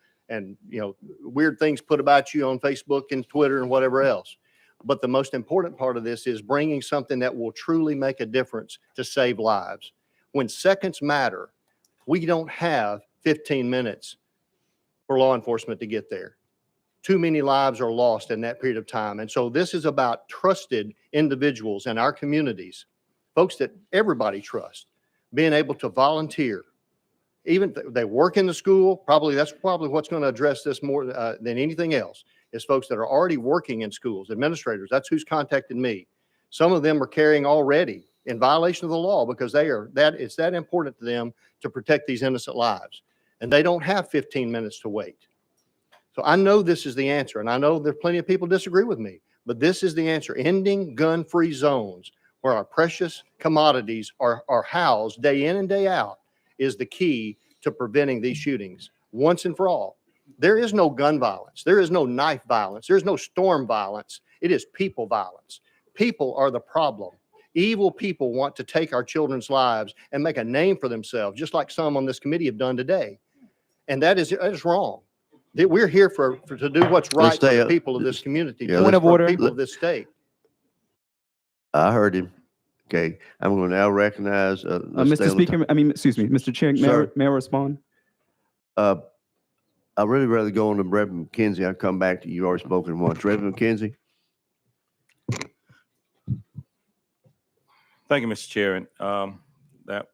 weird things put about you on Facebook and Twitter and whatever else. But the most important part of this is bringing something that will truly make a difference to save lives. When seconds matter, we don't have 15 minutes for law enforcement to get there. Too many lives are lost in that period of time. And so this is about trusted individuals in our communities, folks that everybody trusts, being able to volunteer. Even if they work in the school, that's probably what's going to address this more than anything else, is folks that are already working in schools, administrators. That's who's contacted me. Some of them are carrying already in violation of the law because it's that important to them to protect these innocent lives. And they don't have 15 minutes to wait. So I know this is the answer, and I know there are plenty of people disagree with me, but this is the answer. Ending gun-free zones where our precious commodities are housed day in and day out is the key to preventing these shootings once and for all. There is no gun violence. There is no knife violence. There's no storm violence. It is people violence. People are the problem. Evil people want to take our children's lives and make a name for themselves, just like some on this committee have done today. And that is wrong. We're here to do what's right for the people of this community, Yeah, for let's- the people of this state. I heard him. Okay, I'm going to now recognize. let's stay Mr. on the Speaker, excuse me, Mr. Chair, Sir. may I respond? I'd really rather go on to Reverend McKenzie. I'll come back to you. You already spoken once. Reverend McKenzie? Thank you, Mr. Chair. That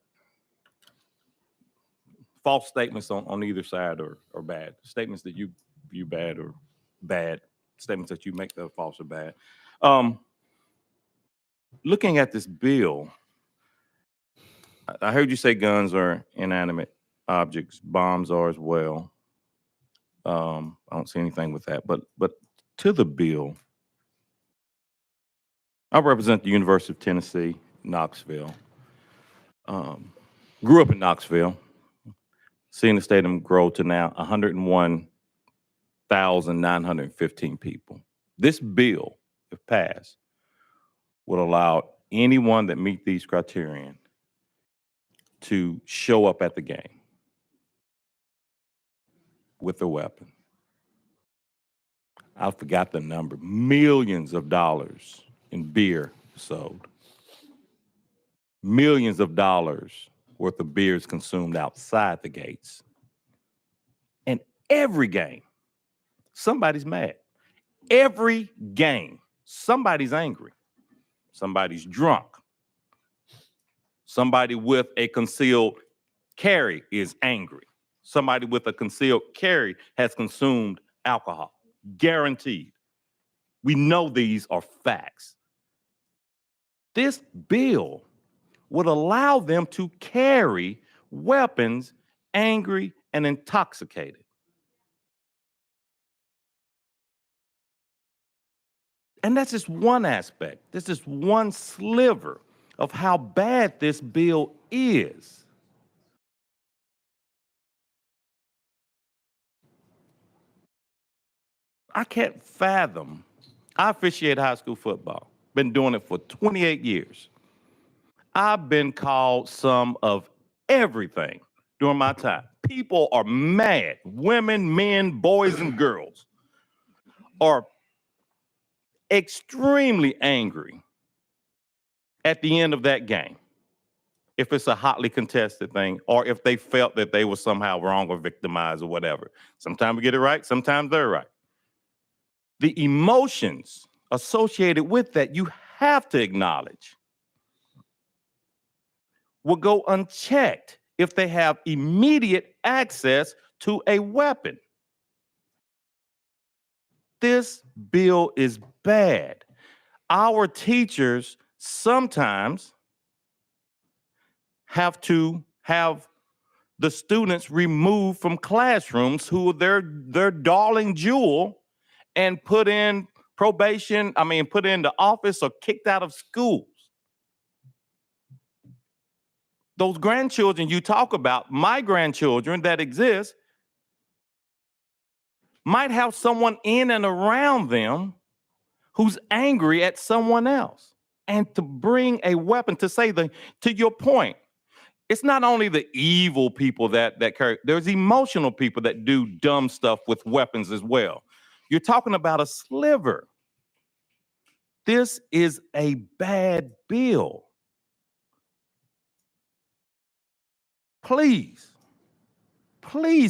false statements on either side are bad. Statements that you view bad or bad. Statements that you make that are false or bad. Looking at this bill, I heard you say guns are inanimate objects. Bombs are as well. I don't see anything with that. But to the bill, I represent the University of Tennessee, Knoxville. Grew up in Knoxville, seeing the stadium grow to now 101,915 people. This bill, if passed, would allow anyone that meet these criterion to show up at the game with a weapon. I forgot the number, millions of dollars in beer sold. Millions of dollars worth of beer is consumed outside the gates. And every game, somebody's mad. Every game, somebody's angry. Somebody's drunk. Somebody with a concealed carry is angry. Somebody with a concealed carry has consumed alcohol. Guaranteed. We know these are facts. This bill would allow them to carry weapons angry and intoxicated. And that's just one aspect. This is one sliver of how bad this bill is. I can't fathom. I officiate high school football. Been doing it for 28 years. I've been called some of everything during my time. People are mad. Women, men, boys, and girls are extremely angry at the end of that game, if it's a hotly contested thing, or if they felt that they were somehow wrong or victimized or whatever. Sometimes we get it right, sometimes they're right. The emotions associated with that, you have to acknowledge, will go unchecked if they have immediate access to a weapon. This bill is bad. Our teachers sometimes have to have the students removed from classrooms who are their darling jewel and put in probation, put in the office or kicked out of schools. Those grandchildren you talk about, my grandchildren that exist, might have someone in and around them who's angry at someone else. And to bring a weapon, to say to your point, it's not only the evil people that carry, there's emotional people that do dumb stuff with weapons as well. You're talking about a sliver. This is a bad bill. Please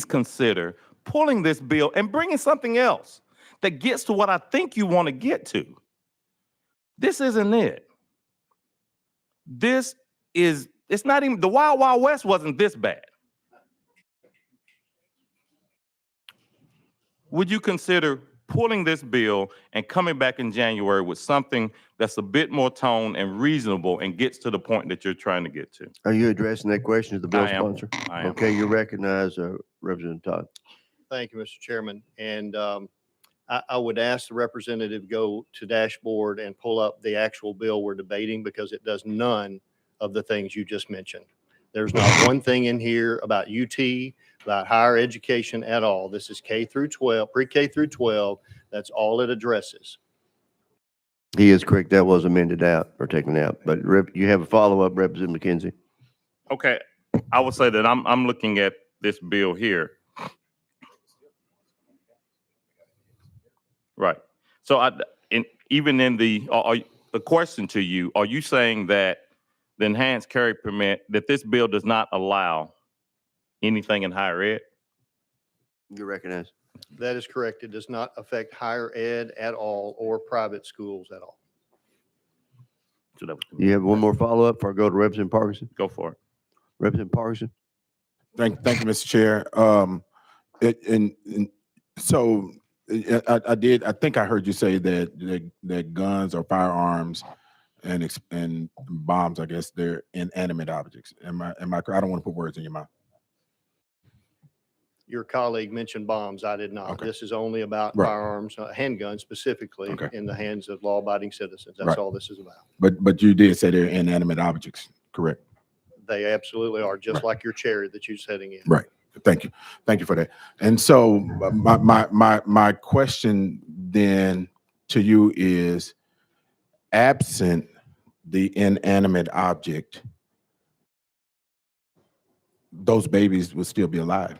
consider pulling this bill and bringing something else that gets to what I think you want to get to. This isn't it. It's not even, the Wild Wild West wasn't this bad. Would you consider pulling this bill and coming back in January with something that's a bit more tone and reasonable and gets to the point that you're trying to get to? Are you addressing that question to the bill I am. sponsor? I am. Okay, you recognize Representative Todd. Thank you, Mr. Chairman. And I would ask the representative go to dashboard and pull up the actual bill we're debating because it does none of the things you just mentioned. There's not one thing in here about UT, about higher education at all. This is K through 12, pre-K through 12. That's all it addresses. He is correct. That was amended out or taken out. But you have a follow-up, Representative McKenzie. Okay, I would say that I'm looking at this bill here. Right. So even in the question to you, are you saying that the enhanced carry permit, that this bill does not allow anything in higher ed? You recognize. That is correct. It does not affect higher ed at all or private schools at all. So that was You have one more follow-up before I go to Representative Parkinson? Go for it. Representative Parkinson? Thank you, Mr. Chair. I think I heard you say that guns or firearms and bombs, I guess they're inanimate objects. Am I correct? I don't want to put words in your mouth. Your colleague mentioned bombs. I did not. Okay. This is only about Right. firearms, handguns specifically Okay. in the hands of law-abiding citizens. That's Right. all this is about. But you did say they're inanimate objects, correct? They absolutely are, just like your chair that you're sitting in. Right. Thank you for that. And so my question then to you is, absent the inanimate object, those babies would still be alive,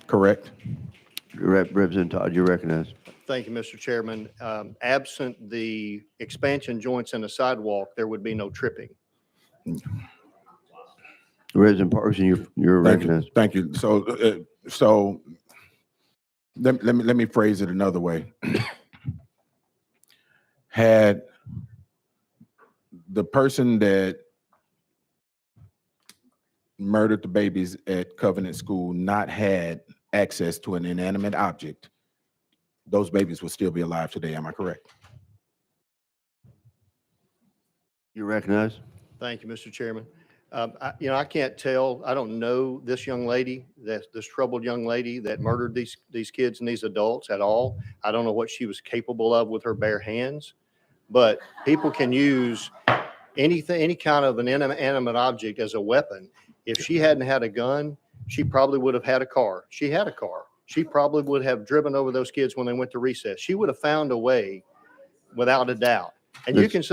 correct? Representative Todd, you recognize. Thank you, Mr. Chairman. Absent the expansion joints in the sidewalk, there would be no tripping. Representative Parkinson, you're Thank you. recognized. Thank you. So let me phrase it another way. Had the person that murdered the babies at Covenant School not had access to an inanimate object, those babies would still be alive today. Am I correct? You recognize. Thank you, Mr. Chairman. I can't tell, I don't know this young lady, this troubled young lady that murdered these kids and these adults at all. I don't know what she was capable of with her bare hands, but people can use anything, any kind of an inanimate object as a weapon. If she hadn't had a gun, she probably would have had a car. She had a car. She probably would have driven over those kids when they went to recess. She would have found a way, without a doubt. And you can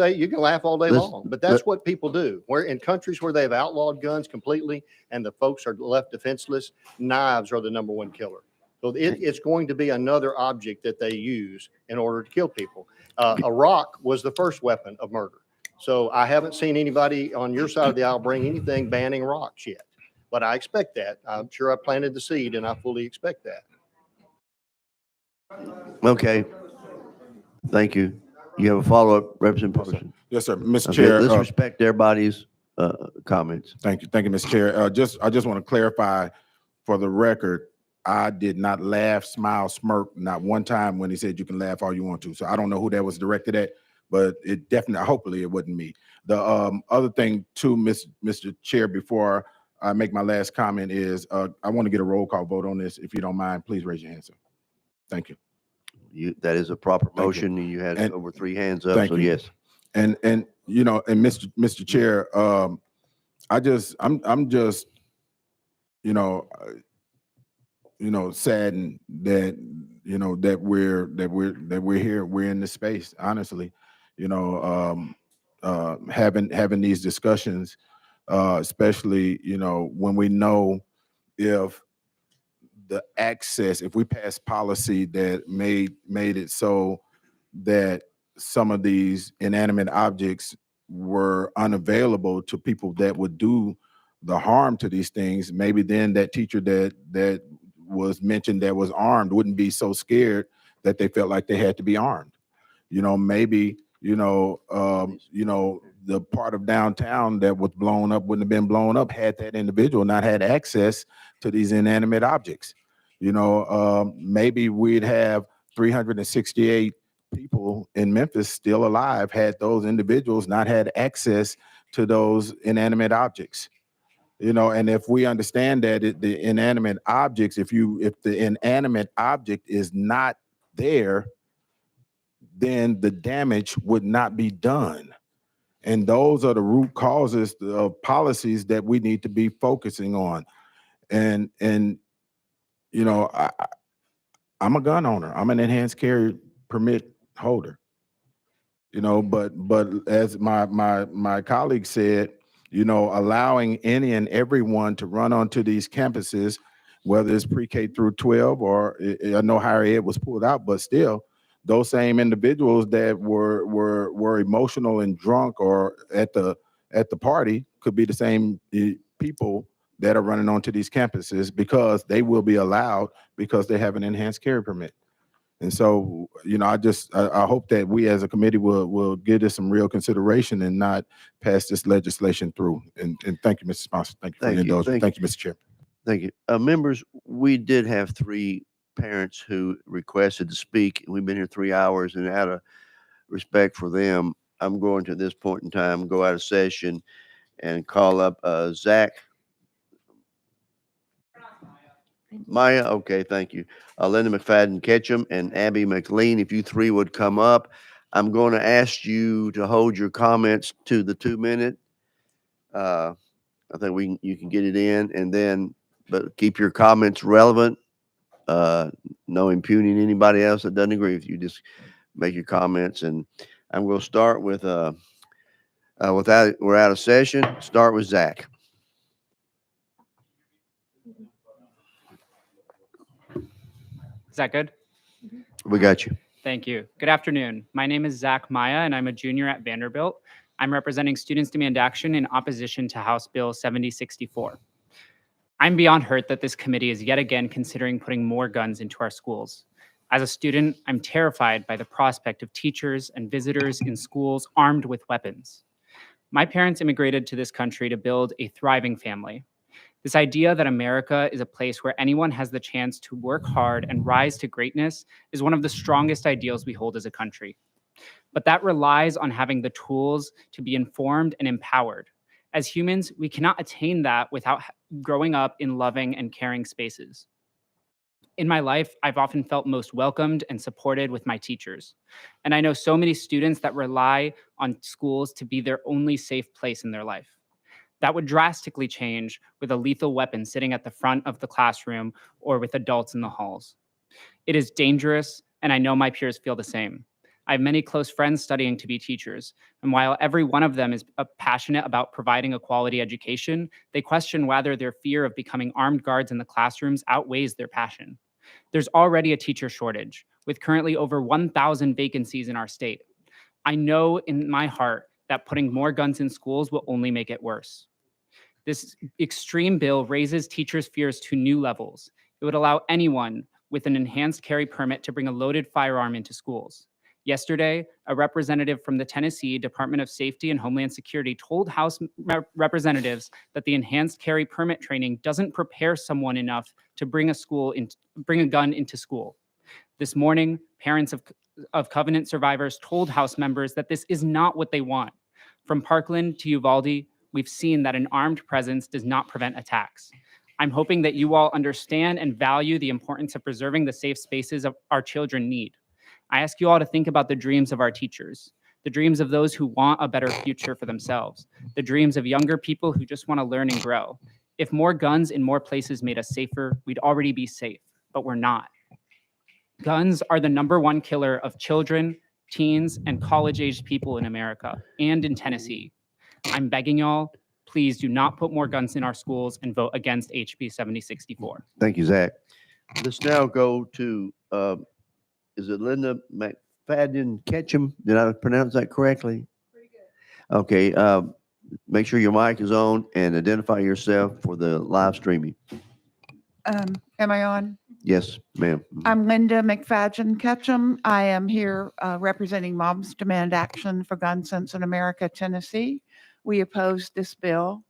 laugh all day long, but that's what people do. Where in countries where they've outlawed guns completely and the folks are left defenseless, knives are the number one killer. So it's going to be another object that they use in order to kill people. A rock was the first weapon of murder. So I haven't seen anybody on your side of the aisle bring anything banning rocks yet, but I expect that. I'm sure I planted the seed and I fully expect that. Okay. Thank you. You have a follow-up, Representative Parkinson? Yes, sir. Mr. Okay, Chair. let's respect everybody's comments. Thank you. Thank you, Mr. Chair. I just want to clarify for the record, I did not laugh, smile, smirk, not one time when he said you can laugh all you want to. So I don't know who that was directed at, but it definitely, hopefully it wasn't me. The other thing too, Mr. Chair, before I make my last comment is I want to get a roll call vote on this. If you don't mind, please raise your hand, sir. Thank you. That is a proper motion, and you had over 3 hands up, so yes. And Mr. Chair, I'm just saddened that that we're here, we're in this space, honestly, having these discussions, especially when we know if the access, if we pass policy that made it so that some of these inanimate objects were unavailable to people that would do the harm to these things, maybe then that teacher that was mentioned that was armed wouldn't be so scared that they felt like they had to be armed. Maybe the part of downtown that was blown up wouldn't have been blown up had that individual not had access to these inanimate objects. Maybe we'd have 368 people in Memphis still alive had those individuals not had access to those inanimate objects. And if we understand that the inanimate objects, if the inanimate object is not there, then the damage would not be done. And those are the root causes of policies that we need to be focusing on. And I'm a gun owner. I'm an enhanced carry permit holder. But as my colleague said, allowing any and everyone to run onto these campuses, whether it's pre-K through 12 or I know higher ed was pulled out, but still, those same individuals that were emotional and drunk or at the party could be the same people that are running onto these campuses because they will be allowed because they have an enhanced carry permit. And so, I hope that we as a committee will give this some real consideration and not pass this legislation through. And thank you, Mr. Sponsor. Thank you for your indulgence. Thank you, Mr. Chair. Thank you. Members, we did have 3 parents who requested to speak. We've been here 3 hours, and out of respect for them, I'm going to this point in time, go out of session and call up Zach. Maya, okay, thank you. Linda McFadden Ketchum and Abby McLean, if you 3 would come up. I'm going to ask you to hold your comments to the 2-minute. I think you can get it in, and then, but keep your comments relevant. No impugning anybody else that doesn't agree with you. Just make your comments, and I'm going to start with we're out of session. Start with Zach. Is that good? We got you. Thank you. Good afternoon. My name is Zach Maya, and I'm a junior at Vanderbilt. I'm representing Students Demand Action in opposition to House Bill 7064. I'm beyond hurt that this committee is yet again considering putting more guns into our schools. As a student, I'm terrified by the prospect of teachers and visitors in schools armed with weapons. My parents immigrated to this country to build a thriving family. This idea that America is a place where anyone has the chance to work hard and rise to greatness is one of the strongest ideals we hold as a country. But that relies on having the tools to be informed and empowered. As humans, we cannot attain that without growing up in loving and caring spaces. In my life, I've often felt most welcomed and supported with my teachers. And I know so many students that rely on schools to be their only safe place in their life. That would drastically change with a lethal weapon sitting at the front of the classroom or with adults in the halls. It is dangerous, and I know my peers feel the same. I have many close friends studying to be teachers, and while every one of them is passionate about providing a quality education, they question whether their fear of becoming armed guards in the classrooms outweighs their passion. There's already a teacher shortage, with currently over 1,000 vacancies in our state. I know in my heart that putting more guns in schools will only make it worse. This extreme bill raises teachers' fears to new levels. It would allow anyone with an enhanced carry permit to bring a loaded firearm into schools. Yesterday, a representative from the Tennessee Department of Safety and Homeland Security told House representatives that the enhanced carry permit training doesn't prepare someone enough to bring a gun into school. This morning, parents of Covenant survivors told House members that this is not what they want. From Parkland to Uvalde, we've seen that an armed presence does not prevent attacks. I'm hoping that you all understand and value the importance of preserving the safe spaces of our children need. I ask you all to think about the dreams of our teachers, the dreams of those who want a better future for themselves, the dreams of younger people who just want to learn and grow. If more guns in more places made us safer, we'd already be safe, but we're not. Guns are the #1 killer of children, teens, and college-aged people in America and in Tennessee. I'm begging y'all, please do not put more guns in our schools and vote against HB 7064. Thank you, Zach. Let's now go to, is it Linda McFadden Ketchum? Did I pronounce that correctly? Pretty good. Okay, make sure your mic is on and identify yourself for the live streaming. Am I on? Yes, ma'am. I'm Linda McFadden Ketchum. I am here representing Moms Demand Action for Gun Sense in America, Tennessee. We oppose this bill.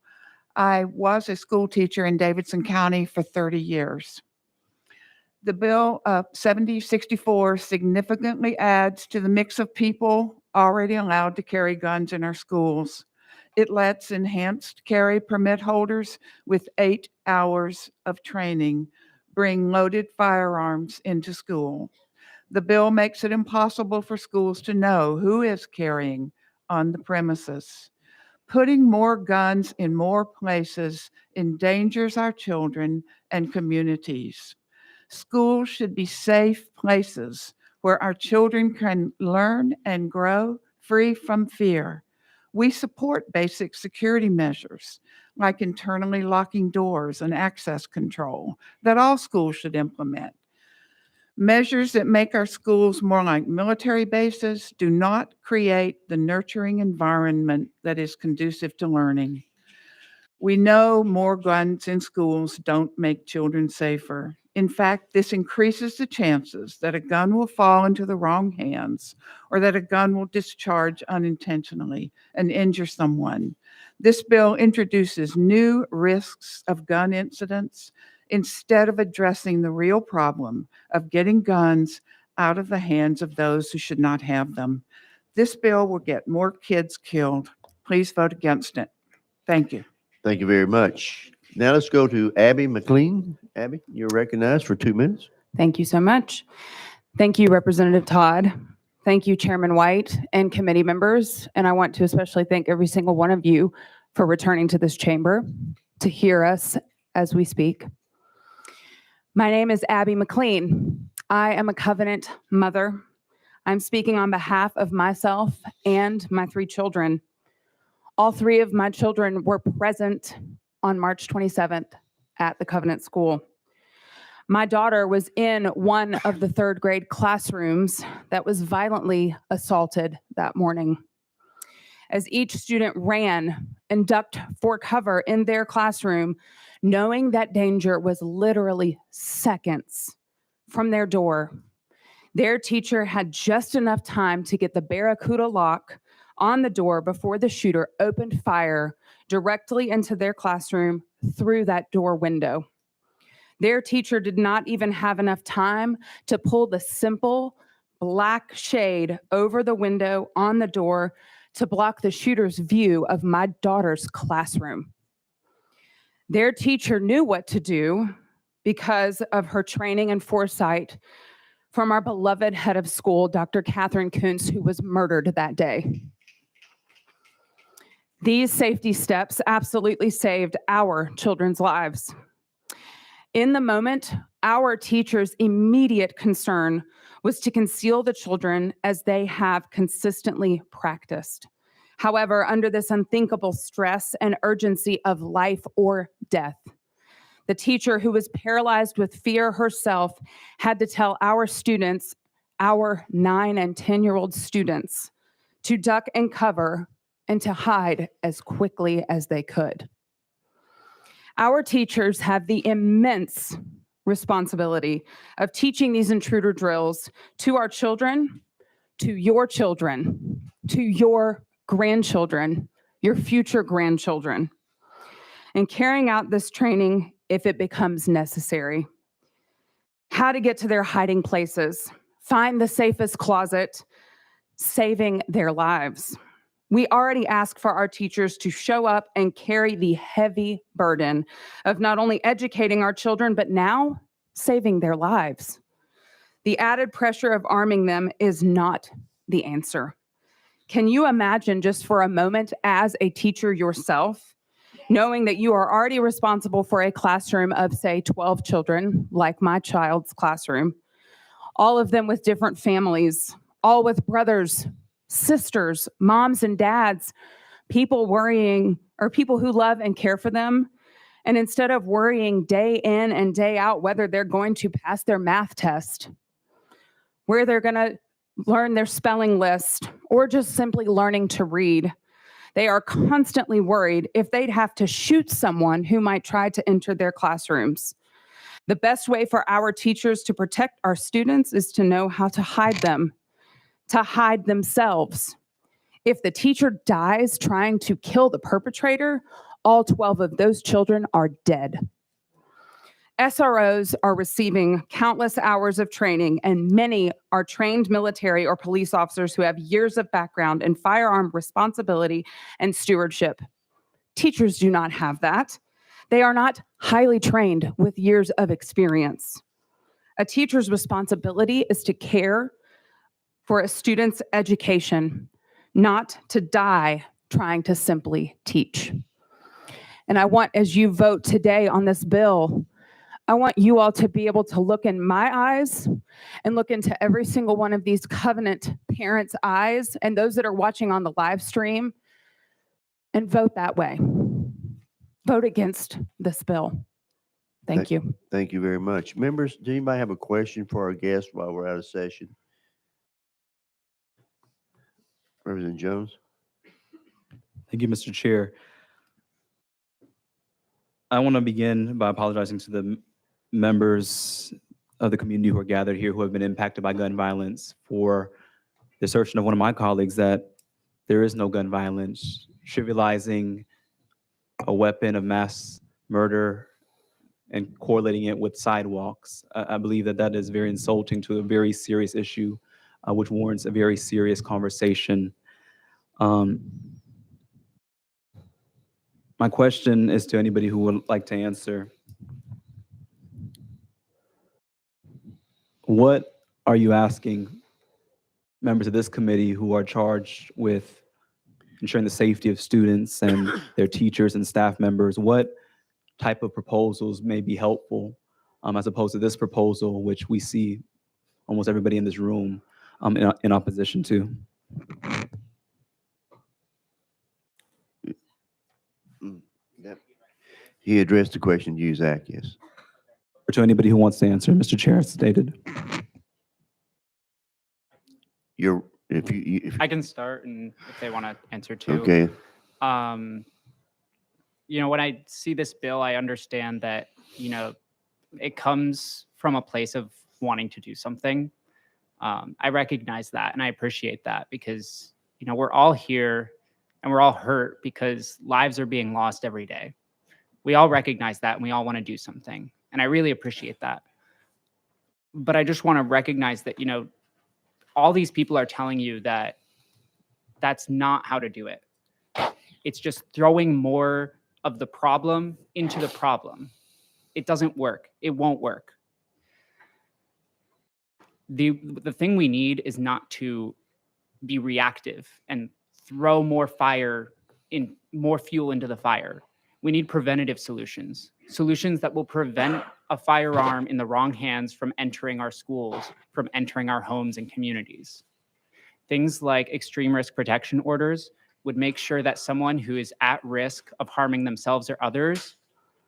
I was a school teacher in Davidson County for 30 years. The bill 7064 significantly adds to the mix of people already allowed to carry guns in our schools. It lets enhanced carry permit holders with 8 hours of training bring loaded firearms into school. The bill makes it impossible for schools to know who is carrying on the premises. Putting more guns in more places endangers our children and communities. Schools should be safe places where our children can learn and grow free from fear. We support basic security measures like internally locking doors and access control that all schools should implement. Measures that make our schools more like military bases do not create the nurturing environment that is conducive to learning. We know more guns in schools don't make children safer. In fact, this increases the chances that a gun will fall into the wrong hands or that a gun will discharge unintentionally and injure someone. This bill introduces new risks of gun incidents instead of addressing the real problem of getting guns out of the hands of those who should not have them. This bill will get more kids killed. Please vote against it. Thank you. Thank you very much. Now let's go to Abby McLean. Abby, you're recognized for 2 minutes. Thank you so much. Thank you, Representative Todd. Thank you, Chairman White and committee members. And I want to especially thank every single one of you for returning to this chamber to hear us as we speak. My name is Abby McLean. I am a Covenant mother. I'm speaking on behalf of myself and my 3 children. All 3 of my children were present on March 27th at the Covenant School. My daughter was in one of the third grade classrooms that was violently assaulted that morning. As each student ran and ducked for cover in their classroom, knowing that danger was literally seconds from their door, their teacher had just enough time to get the Barracuda lock on the door before the shooter opened fire directly into their classroom through that door window. Their teacher did not even have enough time to pull the simple black shade over the window on the door to block the shooter's view of my daughter's classroom. Their teacher knew what to do because of her training and foresight from our beloved head of school, Dr. Catherine Kuntz, who was murdered that day. These safety steps absolutely saved our children's lives. In the moment, our teacher's immediate concern was to conceal the children as they have consistently practiced. However, under this unthinkable stress and urgency of life or death, the teacher, who was paralyzed with fear herself, had to tell our students, our 9 and 10-year-old students, to duck and cover and to hide as quickly as they could. Our teachers have the immense responsibility of teaching these intruder drills to our children, to your grandchildren, your future grandchildren, and carrying out this training if it becomes necessary. How to get to their hiding places, find the safest closet, saving their lives. We already ask for our teachers to show up and carry the heavy burden of not only educating our children, but now saving their lives. The added pressure of arming them is not the answer. Can you imagine just for a moment as a teacher yourself, knowing that you are already responsible for a classroom of, say, 12 children, like my child's classroom, all of them with different families, all with brothers, sisters, moms and dads, people worrying, or people who love and care for them. And instead of worrying day in and day out whether they're going to pass their math test, where they're going to learn their spelling list, or just simply learning to read, they are constantly worried if they'd have to shoot someone who might try to enter their classrooms. The best way for our teachers to protect our students is to know how to hide them, to hide themselves. If the teacher dies trying to kill the perpetrator, all 12 of those children are dead. SROs are receiving countless hours of training, and many are trained military or police officers who have years of background in firearm responsibility and stewardship. Teachers do not have that. They are not highly trained with years of experience. A teacher's responsibility is to care for a student's education, not to die trying to simply teach. And I want, as you vote today on this bill, I want you all to be able to look in my eyes and look into every single one of these Covenant parents' eyes and those that are watching on the live stream and vote that way. Vote against this bill. Thank you. Thank you very much. Members, does anybody have a question for our guest while we're out of session? Representative Jones? Thank you, Mr. Chair. I want to begin by apologizing to the members of the community who are gathered here who have been impacted by gun violence for the assertion of one of my colleagues that there is no gun violence, trivializing a weapon of mass murder and correlating it with sidewalks. I believe that that is very insulting to a very serious issue, which warrants a very serious conversation. My question is to anybody who would like to answer. What are you asking members of this committee who are charged with ensuring the safety of students and their teachers and staff members? What type of proposals may be helpful as opposed to this proposal, which we see almost everybody in this room in opposition to? He addressed the question to you, Zach, yes. or to anybody who wants to answer, Mr. Chair, as stated. I can start, and if they want to answer too. Okay. When I see this bill, I understand that, it comes from a place of wanting to do something. I recognize that, and I appreciate that because, we're all here and we're all hurt because lives are being lost every day. We all recognize that and we all want to do something. And I really appreciate that. But I just want to recognize that, all these people are telling you that that's not how to do it. It's just throwing more of the problem into the problem. It doesn't work. It won't work. The thing we need is not to be reactive and throw more fuel into the fire. We need preventative solutions that will prevent a firearm in the wrong hands from entering our schools, from entering our homes and communities. Things like extreme risk protection orders would make sure that someone who is at risk of harming themselves or others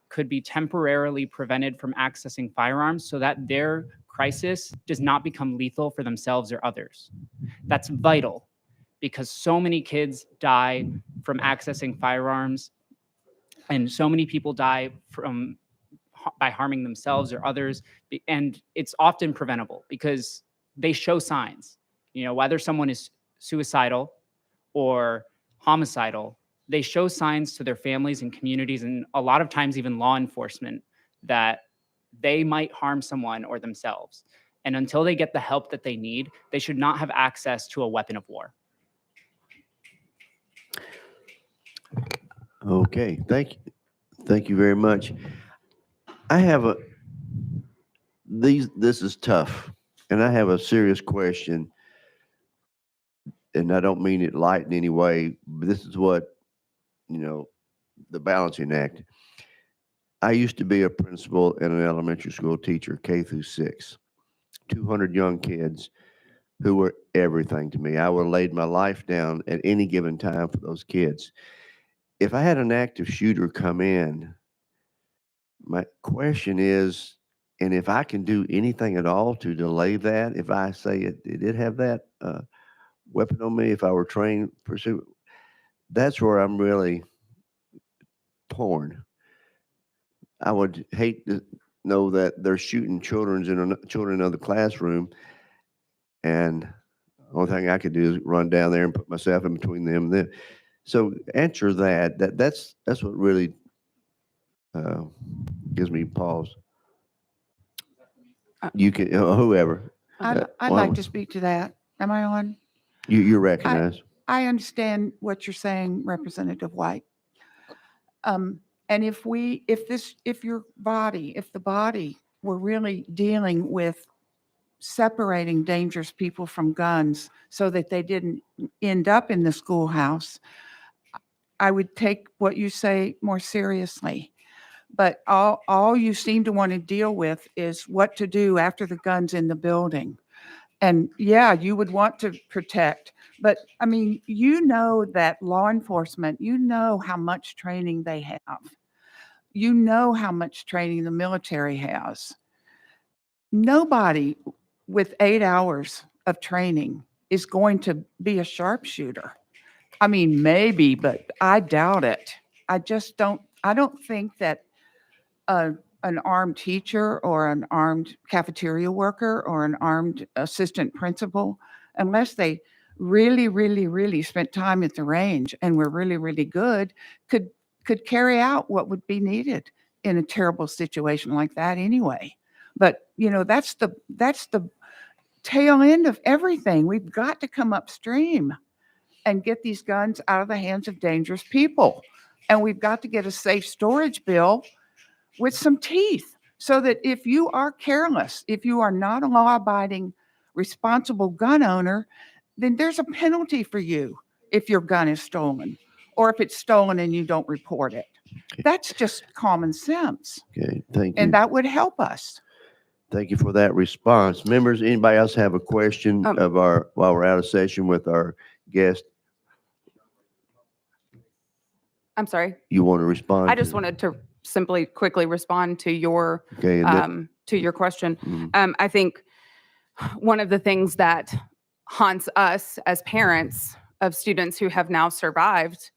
could be temporarily prevented from accessing firearms so that their crisis does not become lethal for themselves or others. That's vital because so many kids die from accessing firearms and so many people die by harming themselves or others. And it's often preventable because they show signs, whether someone is suicidal or homicidal, they show signs to their families and communities, and a lot of times even law enforcement, that they might harm someone or themselves. And until they get the help that they need, they should not have access to a weapon of war. Okay, thank you very much. This is tough, and I have a serious question, and I don't mean it light in any way, but this is what, the balancing act. I used to be a principal and an elementary school teacher, K through 6, 200 young kids who were everything to me. I would have laid my life down at any given time for those kids. If I had an active shooter come in, my question is, and if I can do anything at all to delay that, if I say it did have that weapon on me, if I were trained pursue, that's where I'm really torn. I would hate to know that they're shooting children in another classroom, and the only thing I could do is run down there and put myself in between them and them. So answer that's what really gives me pause. You can, whoever. I'd like to speak to that. Am I on? You're recognized. I understand what you're saying, Representative White. And if the body were really dealing with separating dangerous people from guns so that they didn't end up in the schoolhouse, I would take what you say more seriously. But all you seem to want to deal with is what to do after the gun's in the building. And yeah, you would want to protect, but I mean, that law enforcement, how much training they have. How much training the military has. Nobody with 8 hours of training is going to be a sharpshooter. I mean, maybe, but I doubt it. I don't think that an armed teacher or an armed cafeteria worker or an armed assistant principal, unless they really, really, really spent time at the range and were really, really good, could carry out what would be needed in a terrible situation like that anyway. But, that's the tail end of everything. We've got to come upstream and get these guns out of the hands of dangerous people. And we've got to get a safe storage bill with some teeth so that if you are careless, if you are not a law-abiding, responsible gun owner, then there's a penalty for you if your gun is stolen or if it's stolen and you don't report it. That's just common sense. Okay, thank you. And that would help us. Thank you for that response. Members, anybody else have a question while we're out of session with our guest? I'm sorry. You want to respond? I just wanted to simply quickly respond to your Okay, and question. Mhm. I think one of the things that haunts us as parents of students who have now survived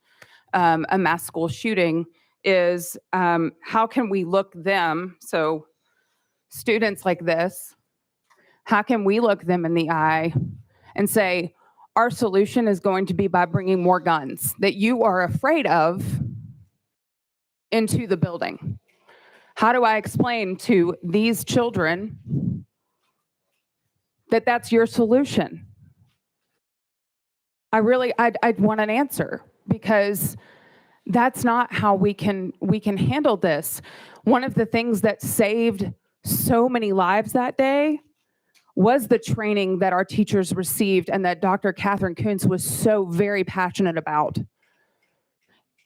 a mass school shooting is how can we look them, so students like this, how can we look them in the eye and say, our solution is going to be by bringing more guns that you are afraid of into the building? How do I explain to these children that that's your solution? I'd want an answer, because that's not how we can handle this. One of the things that saved so many lives that day was the training that our teachers received and that Dr. Catherine Kuntz was so very passionate about.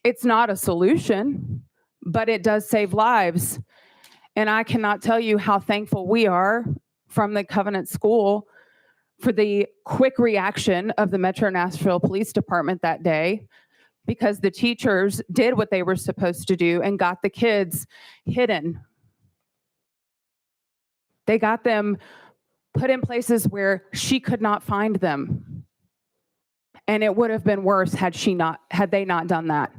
It's not a solution, but it does save lives. And I cannot tell you how thankful we are from the Covenant School for the quick reaction of the Metro Nashville Police Department that day, because the teachers did what they were supposed to do and got the kids hidden. They got them put in places where she could not find them. And it would have been worse had they not done that.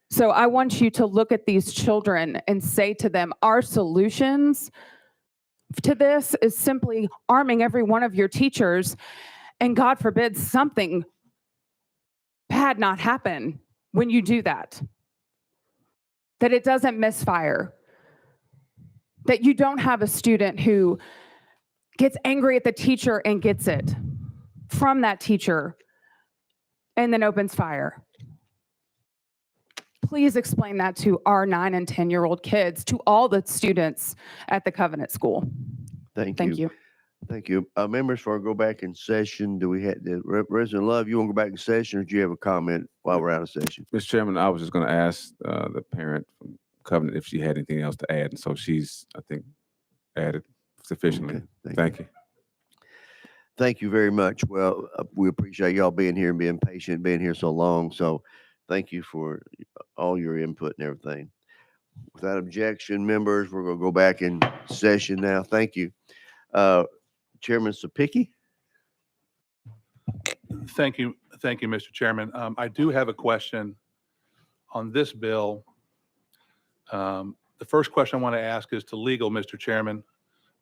So I want you to look at these children and say to them, our solutions to this is simply arming every one of your teachers, and God forbid something bad not happen when you do that. That it doesn't misfire. That you don't have a student who gets angry at the teacher and gets it from that teacher and then opens fire. Please explain that to our 9 and 10-year-old kids, to all the students at the Covenant School. Thank Thank you. you. Thank you. Members, before I go back in session, do we have, Resident Love, you want to go back in session, or do you have a comment while we're out of session? Mr. Chairman, I was just going to ask the parent from Covenant if she had anything else to add. And so she's, I think, added sufficiently. Okay, Thank you. Thank you very much. Well, we appreciate y'all being here and being patient, being here so long. So thank you for all your input and everything. Without objection, members, we're going to go back in session now. Thank you. Chairman Sapicki? Thank you, Mr. Chairman. I do have a question on this bill. The first question I want to ask is to legal, Mr. Chairman.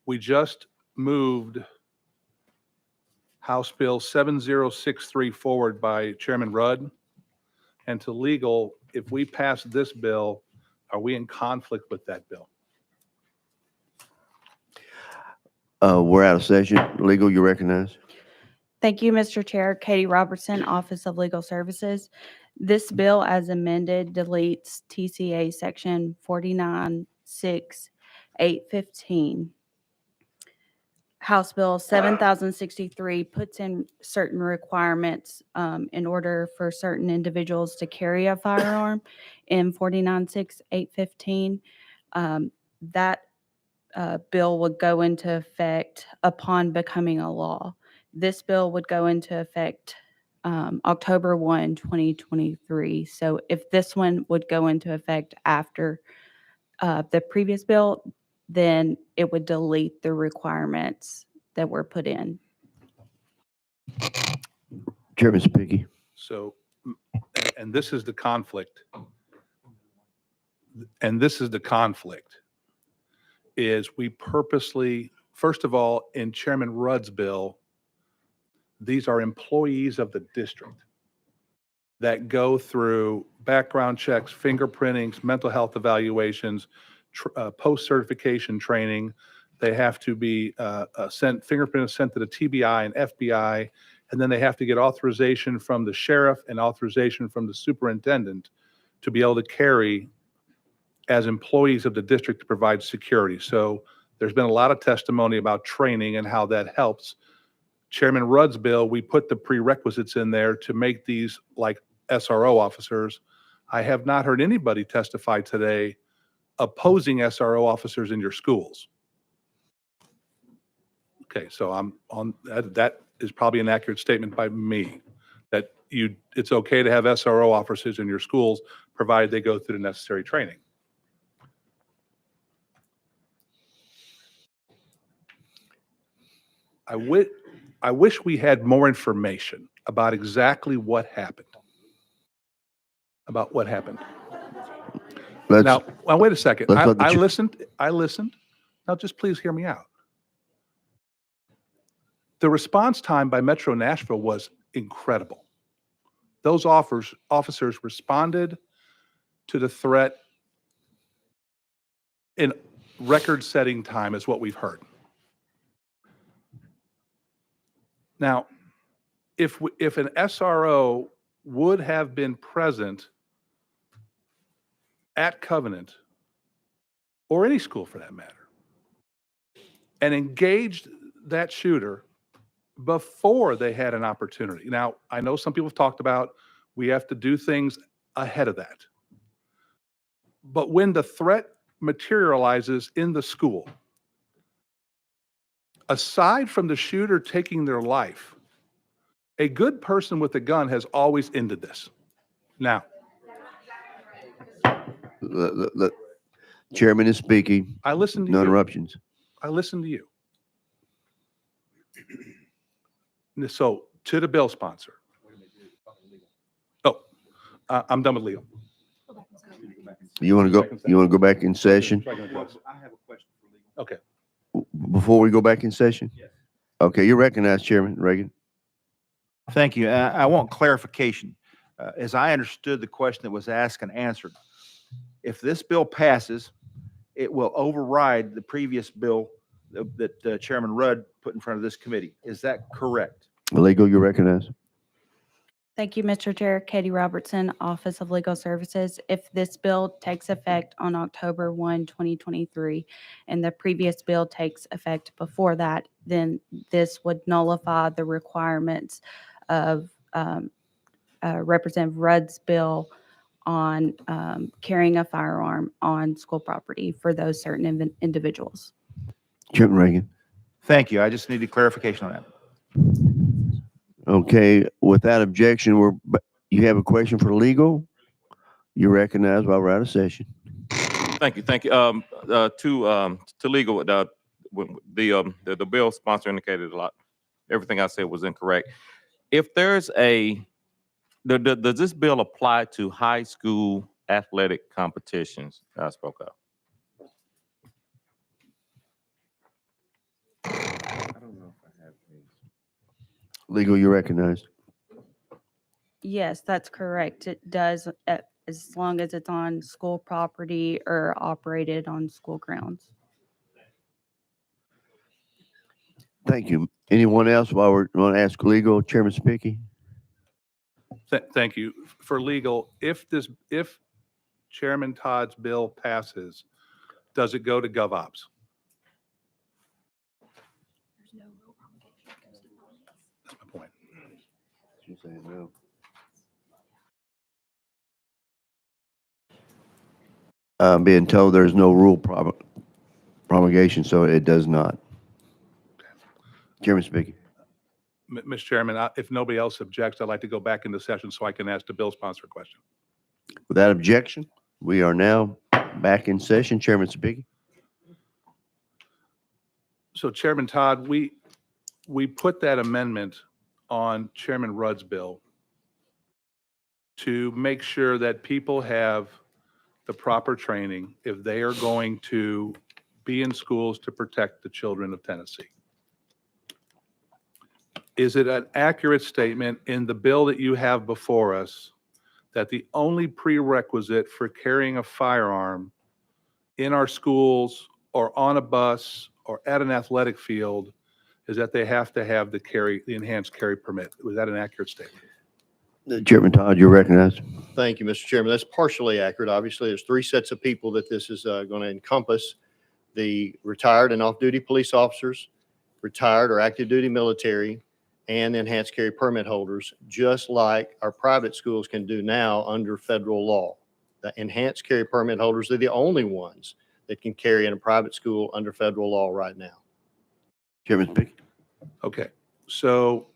We just moved House Bill 7063 forward by Chairman Rudd. And to legal, if we pass this bill, are we in conflict with that bill? We're out of session. Legal, you recognize? Thank you, Mr. Chair. Katie Robertson, Office of Legal Services. This bill as amended deletes TCA Section 49-6-815. House Bill 7063 puts in certain requirements in order for certain individuals to carry a firearm in 49-6-815. That bill would go into effect upon becoming a law. This bill would go into effect October 1, 2023. So if this one would go into effect after the previous bill, then it would delete the requirements that were put in. Chairman Sapicki? So, and this is the conflict. And this is the conflict, is we purposely, first of all, in Chairman Rudd's bill, these are employees of the district that go through background checks, fingerprintings, mental health evaluations, post-certification training. They have to be fingerprints sent to the TBI and FBI, and then they have to get authorization from the sheriff and authorization from the superintendent to be able to carry as employees of the district to provide security. So there's been a lot of testimony about training and how that helps. Chairman Rudd's bill, we put the prerequisites in there to make these like SRO officers. I have not heard anybody testify today opposing SRO officers in your schools. Okay, so I'm on that is probably an accurate statement by me, that it's okay to have SRO officers in your schools provided they go through the necessary training. I wish we had more information about exactly what happened. About what happened. Let's, Now, well, wait a second. let's let the I chair- listened. Now, just please hear me out. The response time by Metro Nashville was incredible. Those officers responded to the threat in record-setting time, is what we've heard. Now, if an SRO would have been present at Covenant, or any school for that matter, and engaged that shooter before they had an opportunity. Now, I know some people have talked about we have to do things ahead of that. But when the threat materializes in the school, aside from the shooter taking their life, a good person with a gun has always ended this. Now, the chairman is speaking. I listened to No you. interruptions. I listened to you. So, to the bill sponsor. Oh, I'm done with legal. You want to go back in session? I have a question for legal. Okay. Before we go back in session? Okay, you're recognized, Chairman Reagan. Thank you. I want clarification. As I understood the question that was asked and answered, if this bill passes, it will override the previous bill that Chairman Rudd put in front of this committee. Is that correct? Legal, you're recognized. Thank you, Mr. Chair. Katie Robertson, Office of Legal Services. If this bill takes effect on October 1, 2023, and the previous bill takes effect before that, then this would nullify the requirements of Representative Rudd's bill on carrying a firearm on school property for those certain individuals. Chairman Reagan. Thank you. I just needed clarification on that. Okay, without objection, you have a question for legal? You're recognized while we're out of session. Thank you. To legal, the bill sponsor indicated a lot. Everything I said was incorrect. If there's does this bill apply to high school athletic competitions I spoke of? Legal, you're recognized. Yes, that's correct. It does, as long as it's on school property or operated on school grounds. Thank you. Anyone else while we're going to ask legal? Chairman Spicky? Thank you. For legal, if Chairman Todd's bill passes, does it go to GovOps? That's my point. She's saying no. I'm being told there's no rule promulgation, so it does not. Chairman Spicky. Mr. Chairman, if nobody else objects, I'd like to go back into session so I can ask the bill sponsor a question. Without objection, we are now back in session. Chairman Spicky. So Chairman Todd, we put that amendment on Chairman Rudd's bill to make sure that people have the proper training if they are going to be in schools to protect the children of Tennessee. Is it an accurate statement in the bill that you have before us that the only prerequisite for carrying a firearm in our schools or on a bus or at an athletic field is that they have to have the enhanced carry permit? Was that an accurate statement? Chairman Todd, you're recognized. Thank you, Mr. Chairman. That's partially accurate. Obviously, there's three sets of people that this is going to encompass: the retired and off-duty police officers, retired or active duty military, and enhanced carry permit holders, just like our private schools can do now under federal law. The enhanced carry permit holders are the only ones that can carry in a private school under federal law right now. Chairman Spicky. Okay, so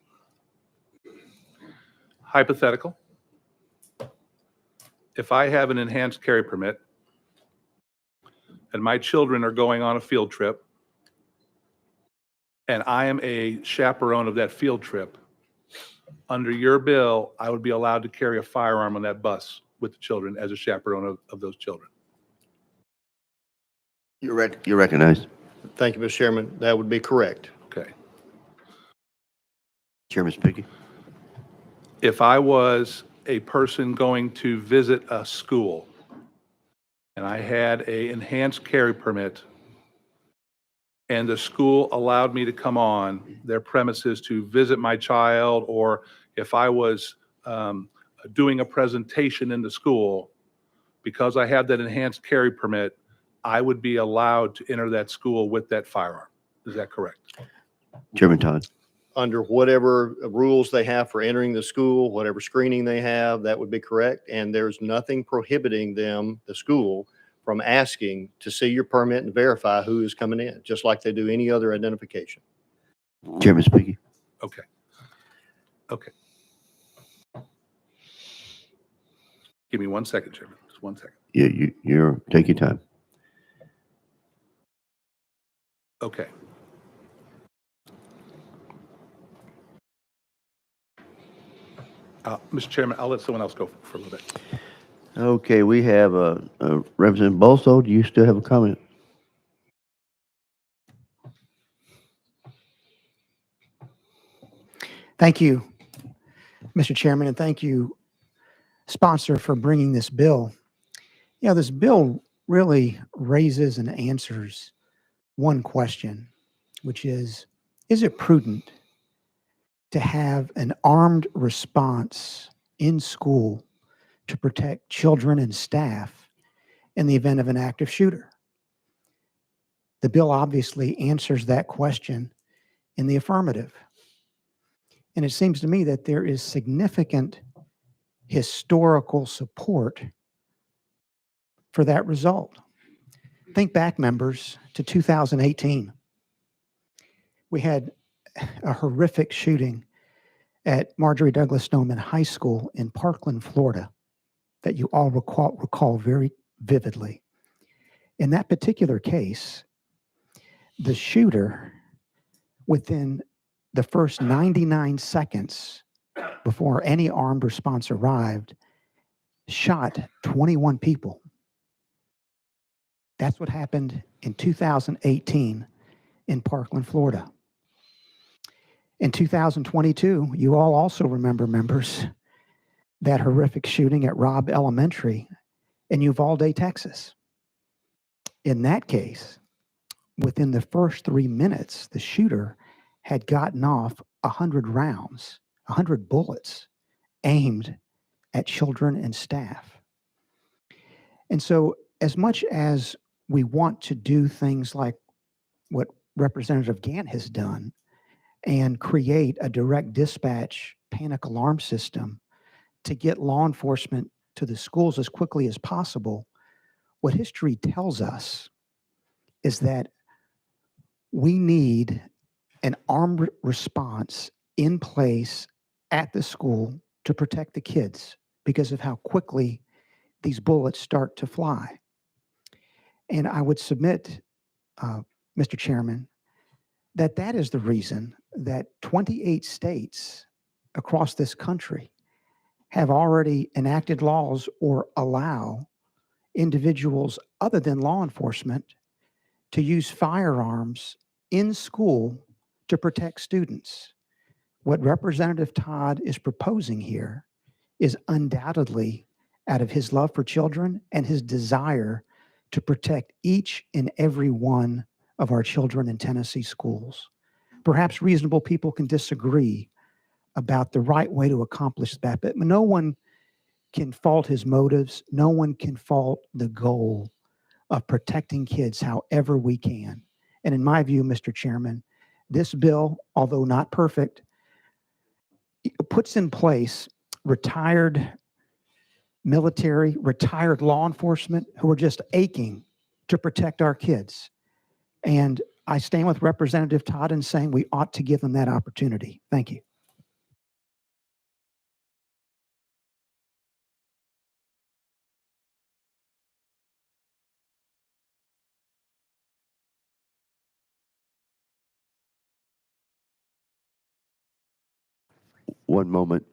hypothetical. If I have an enhanced carry permit and my children are going on a field trip and I am a chaperone of that field trip, under your bill, I would be allowed to carry a firearm on that bus with the children as a chaperone of those children. You're recognized. Thank you, Mr. Chairman. That would be correct. Okay. Chairman Spicky. If I was a person going to visit a school and I had a enhanced carry permit and the school allowed me to come on their premises to visit my child, or if I was doing a presentation in the school, because I have that enhanced carry permit, I would be allowed to enter that school with that firearm. Is that correct? Chairman Todd. Under whatever rules they have for entering the school, whatever screening they have, that would be correct. And there's nothing prohibiting them, the school, from asking to see your permit and verify who is coming in, just like they do any other identification. Chairman Spicky. Okay. Okay. Give me 1 second, Chairman. Just 1 second. Yeah, you're take your time. Okay. Mr. Chairman, I'll let someone else go for a little bit. Okay, we have Representative Bolso. Do you still have a comment? Thank you, Mr. Chairman, and thank you, sponsor, for bringing this bill. You know, this bill really raises and answers one question, which is it prudent to have an armed response in school to protect children and staff in the event of an active shooter? The bill obviously answers that question in the affirmative. And it seems to me that there is significant historical support for that result. Think back, members, to 2018. We had a horrific shooting at Marjorie Douglas Stoneman High School in Parkland, Florida, that you all recall very vividly. In that particular case, the shooter, within the first 99 seconds before any armed response arrived, shot 21 people. That's what happened in 2018 in Parkland, Florida. In 2022, you all also remember, members, that horrific shooting at Robb Elementary in Uvalde, Texas. In that case, within the first 3 minutes, the shooter had gotten off 100 rounds, 100 bullets aimed at children and staff. And so, as much as we want to do things like what Representative Gant has done and create a direct dispatch panic alarm system to get law enforcement to the schools as quickly as possible, what history tells us is that we need an armed response in place at the school to protect the kids because of how quickly these bullets start to fly. And I would submit, Mr. Chairman, that that is the reason that 28 states across this country have already enacted laws or allow individuals other than law enforcement to use firearms in school to protect students. What Representative Todd is proposing here is undoubtedly out of his love for children and his desire to protect each and every one of our children in Tennessee schools. Perhaps reasonable people can disagree about the right way to accomplish that, but no one can fault his motives. No one can fault the goal of protecting kids however we can. And in my view, Mr. Chairman, this bill, although not perfect, puts in place retired military, retired law enforcement who are just aching to protect our kids. And I stand with Representative Todd in saying we ought to give them that opportunity. Thank you. One moment.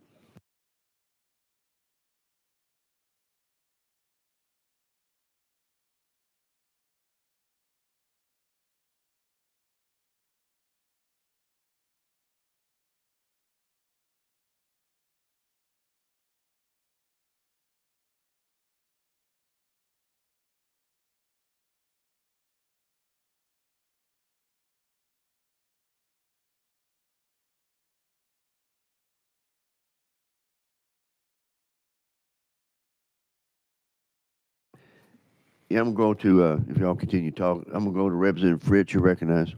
Yeah, I'm going to, if y'all continue talking, I'm going to go to Representative Fritz. You recognize.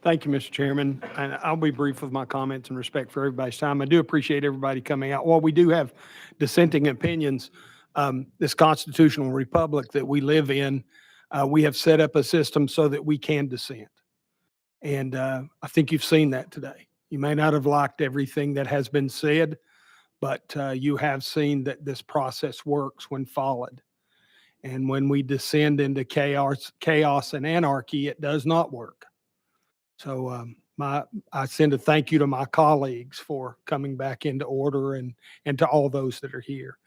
Thank you, Mr. Chairman. And I'll be brief with my comments in respect for everybody's time. I do appreciate everybody coming out. While we do have dissenting opinions, this constitutional republic that we live in, we have set up a system so that we can dissent. And I think you've seen that today. You may not have liked everything that has been said, but you have seen that this process works when followed. And when we descend into chaos and anarchy, it does not work. So I send a thank you to my colleagues for coming back into order and to all those that are here.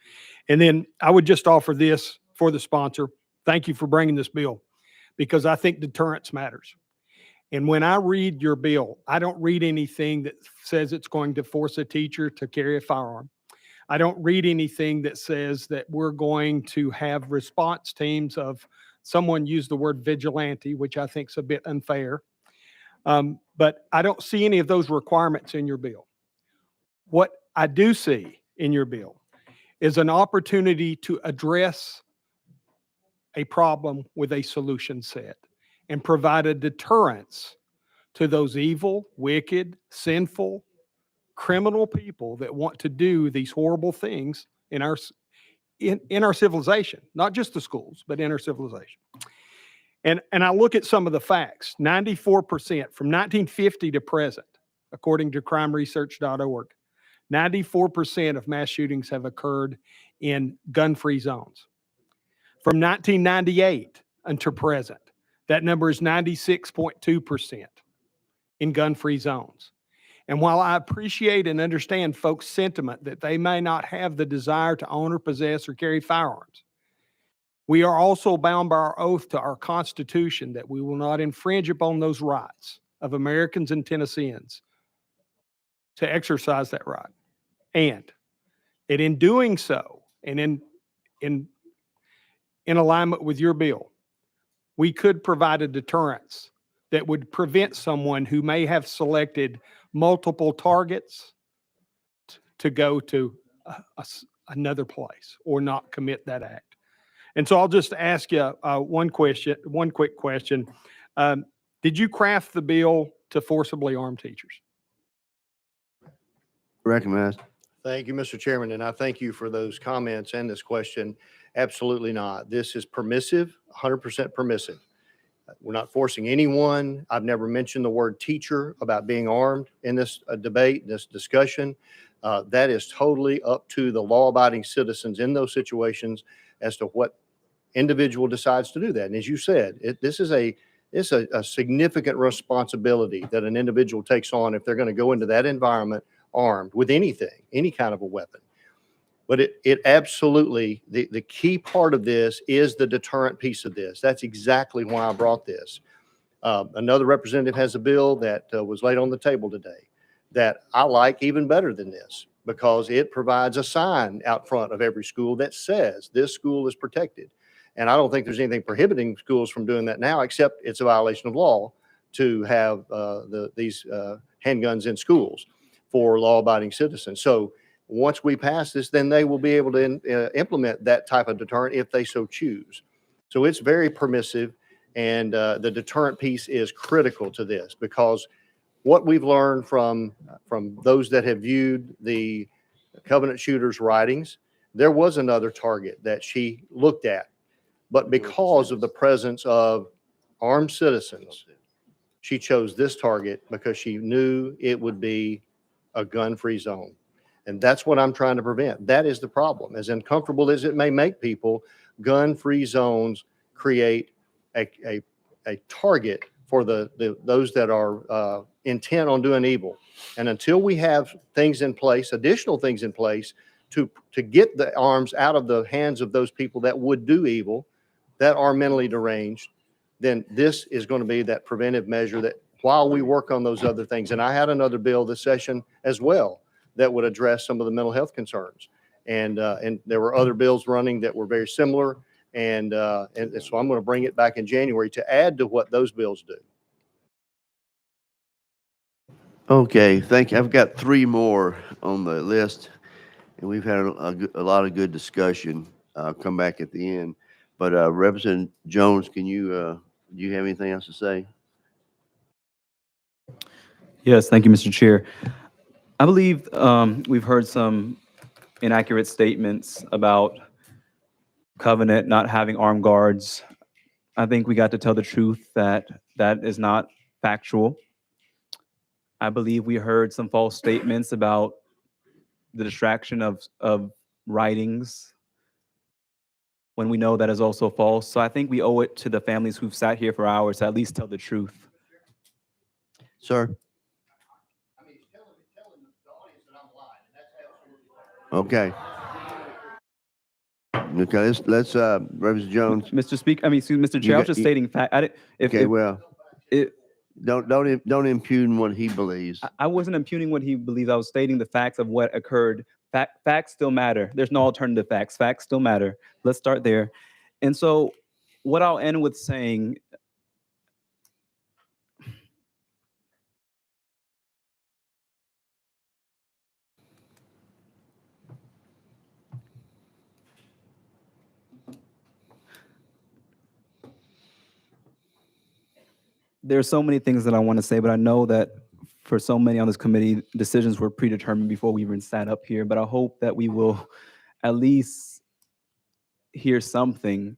And then I would just offer this for the sponsor. Thank you for bringing this bill, because I think deterrence matters. And when I read your bill, I don't read anything that says it's going to force a teacher to carry a firearm. I don't read anything that says that we're going to have response teams of, someone used the word vigilante, which I think is a bit unfair. But I don't see any of those requirements in your bill. What I do see in your bill is an opportunity to address a problem with a solution set and provide a deterrence to those evil, wicked, sinful, criminal people that want to do these horrible things in our civilization, not just the schools, but in our civilization. And I look at some of the facts. 94% from 1950 to present, according to crimeresearch.org, 94% of mass shootings have occurred in gun-free zones. From 1998 until present, that number is 96.2% in gun-free zones. And while I appreciate and understand folks' sentiment that they may not have the desire to own or possess or carry firearms, we are also bound by our oath to our Constitution that we will not infringe upon those rights of Americans and Tennesseans to exercise that right. And in doing so, and in alignment with your bill, we could provide a deterrence that would prevent someone who may have selected multiple targets to go to another place or not commit that act. And so I'll just ask you one quick question. Did you craft the bill to forcibly arm teachers? Recognized. Thank you, Mr. Chairman, and I thank you for those comments and this question. Absolutely not. This is permissive, 100% permissive. We're not forcing anyone. I've never mentioned the word teacher about being armed in this debate, this discussion. That is totally up to the law-abiding citizens in those situations as to what individual decides to do that. And as you said, this is a significant responsibility that an individual takes on if they're going to go into that environment armed with anything, any kind of a weapon. But it absolutely, the key part of this is the deterrent piece of this. That's exactly why I brought this. Another representative has a bill that was laid on the table today that I like even better than this, because it provides a sign out front of every school that says this school is protected. And I don't think there's anything prohibiting schools from doing that now, except it's a violation of law to have these handguns in schools for law-abiding citizens. So once we pass this, then they will be able to implement that type of deterrent if they so choose. So it's very permissive, and the deterrent piece is critical to this, because what we've learned from those that have viewed the Covenant Shooters writings, there was another target that she looked at, but because of the presence of armed citizens, she chose this target because she knew it would be a gun-free zone. And that's what I'm trying to prevent. That is the problem. As uncomfortable as it may make people, gun-free zones create a target for those that are intent on doing evil. And until we have things in place, additional things in place to get the arms out of the hands of those people that would do evil, that are mentally deranged, then this is going to be that preventive measure that while we work on those other things. And I had another bill this session as well that would address some of the mental health concerns. And there were other bills running that were very similar. And so I'm going to bring it back in January to add to what those bills do. Okay, thank you. I've got 3 more on the list, and we've had a lot of good discussion. I'll come back at the end. But Representative Jones, can you, do you have anything else to say? Yes, thank you, Mr. Chair. I believe we've heard some inaccurate statements about Covenant not having armed guards. I think we got to tell the truth that that is not factual. I believe we heard some false statements about the distraction of writings when we know that is also false. So I think we owe it to the families who've sat here for hours to at least tell the truth. Sir? Okay. Okay, let's Representative Jones. Mr. Speaker, I mean, excuse me, Mr. Chair, I was just stating fact. I didn't, Okay, well, don't impugn what he believes. I wasn't impugning what he believes. I was stating the facts of what occurred. Facts still matter. There's no alternative facts. Facts still matter. Let's start there. And so what I'll end with saying, there are so many things that I want to say, but I know that for so many on this committee, decisions were predetermined before we even sat up here. But I hope that we will at least hear something.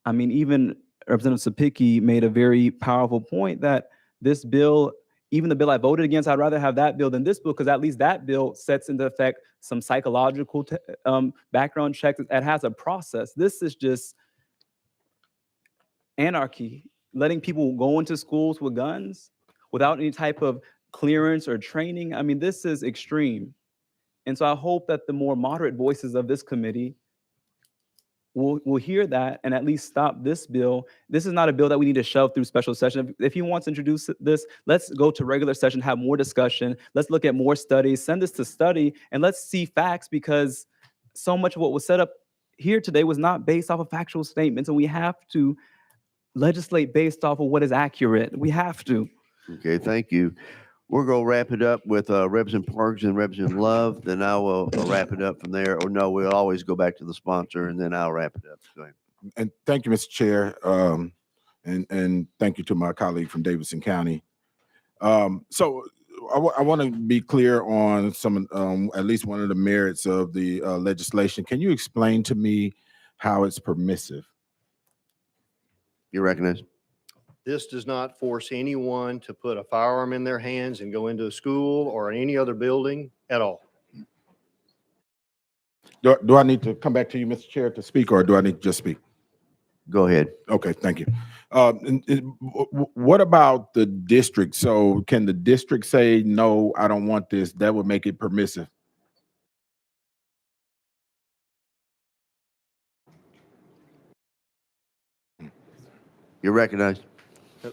I mean, even Representative Sapicki made a very powerful point that this bill, even the bill I voted against, I'd rather have that bill than this bill, because at least that bill sets into effect some psychological background checks. It has a process. This is just anarchy, letting people go into schools with guns without any type of clearance or training. I mean, this is extreme. And so I hope that the more moderate voices of this committee will hear that and at least stop this bill. This is not a bill that we need to shove through special session. If he wants to introduce this, let's go to regular session, have more discussion. Let's look at more studies, send this to study, and let's see facts, because so much of what was set up here today was not based off of factual statements, and we have to legislate based off of what is accurate. We have to. Okay, thank you. We're going to wrap it up with Representative Parks and Representative Love. Then I will wrap it up from there. Or no, we'll always go back to the sponsor, and then I'll wrap it up. Go ahead. And thank you, Mr. Chair. And thank you to my colleague from Davidson County. So I want to be clear on some, at least one of the merits of the legislation. Can you explain to me how it's permissive? You recognize? This does not force anyone to put a firearm in their hands and go into a school or any other building at all. Do I need to come back to you, Mr. Chair, to speak, or do I need to just speak? Go ahead. Okay, thank you. What about the district? So can the district say, no, I don't want this? That would make it permissive. You're recognized.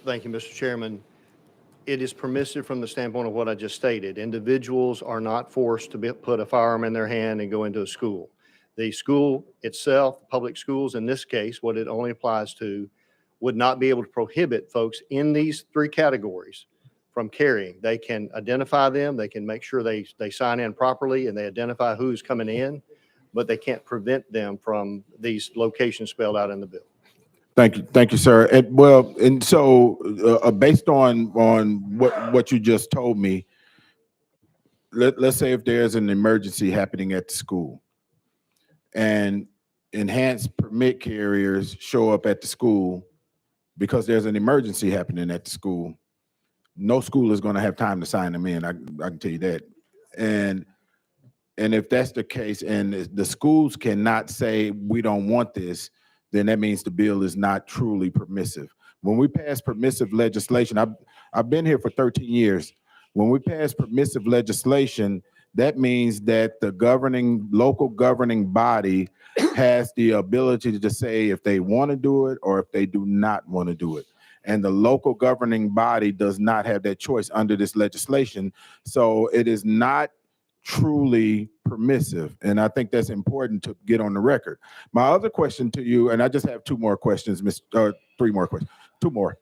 Thank you, Mr. Chairman. It is permissive from the standpoint of what I just stated. Individuals are not forced to put a firearm in their hand and go into a school. The school itself, public schools in this case, what it only applies to, would not be able to prohibit folks in these 3 categories from carrying. They can identify them. They can make sure they sign in properly and they identify who's coming in, but they can't prevent them from these locations spelled out in the bill. Thank you, sir. And so based on what you just told me, let's say if there's an emergency happening at the school and enhanced permit carriers show up at the school because there's an emergency happening at the school, no school is going to have time to sign them in. I can tell you that. And if that's the case, and the schools cannot say we don't want this, then that means the bill is not truly permissive. When we pass permissive legislation, I've been here for 13 years. When we pass permissive legislation, that means that the local governing body has the ability to say if they want to do it or if they do not want to do it. And the local governing body does not have that choice under this legislation. So it is not truly permissive. And I think that's important to get on the record. My other question to you, and I just have two more questions, three more questions, two more.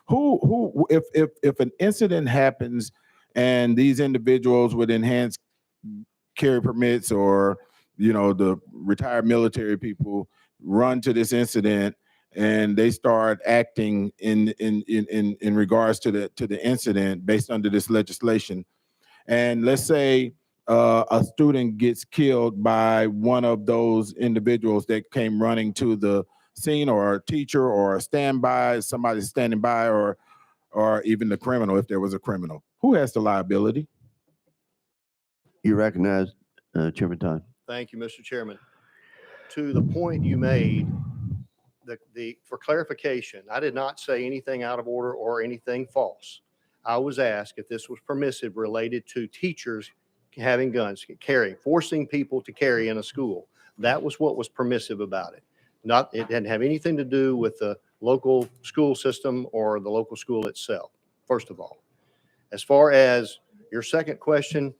Who, if an incident happens and these individuals with enhanced carry permits or, the retired military people run to this incident and they start acting in regards to the incident based under this legislation, and let's say a student gets killed by one of those individuals that came running to the scene, or a teacher, or a standby, somebody standing by, or even the criminal, if there was a criminal. Who has the liability? You recognize Chairman Todd. Thank you, Mr. Chairman. To the point you made, for clarification, I did not say anything out of order or anything false. I was asked if this was permissive related to teachers having guns, forcing people to carry in a school. That was what was permissive about it. It didn't have anything to do with the local school system or the local school itself, first of all. As far as your second question,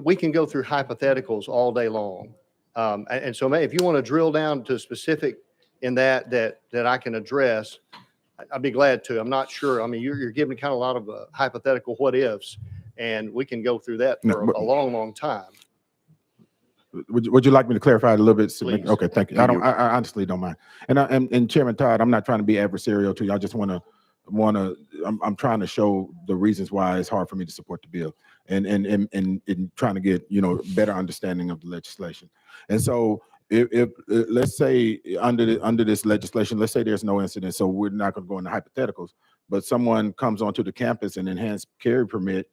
we can go through hypotheticals all day long. And so if you want to drill down to specific in that I can address, I'd be glad to. I'm not sure. I mean, you're giving kind of a lot of hypothetical what ifs, and we can go through that for a long, long time. Would you like me to clarify it a little bit? Please. Okay, thank you. I honestly don't mind. And Chairman Todd, I'm not trying to be adversarial to you. I just I'm trying to show the reasons why it's hard for me to support the bill, and trying to get better understanding of the legislation. And so if let's say under this legislation, let's say there's no incident, so we're not going to go into hypotheticals, but someone comes onto the campus, an enhanced carry permit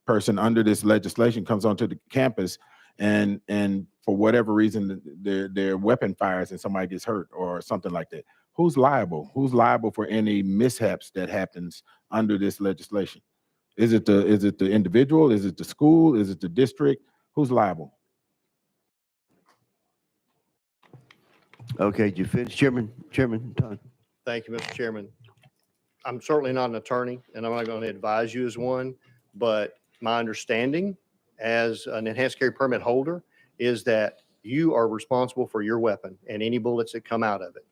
person under this legislation comes onto the campus, and for whatever reason their weapon fires and somebody gets hurt or something like that. Who's liable? Who's liable for any mishaps that happens under this legislation? Is it the individual? Is it the school? Is it the district? Who's liable? Okay, did you finish, Chairman Todd? Thank you, Mr. Chairman. I'm certainly not an attorney, and I'm not going to advise you as one, but my understanding as an enhanced carry permit holder is that you are responsible for your weapon and any bullets that come out of it.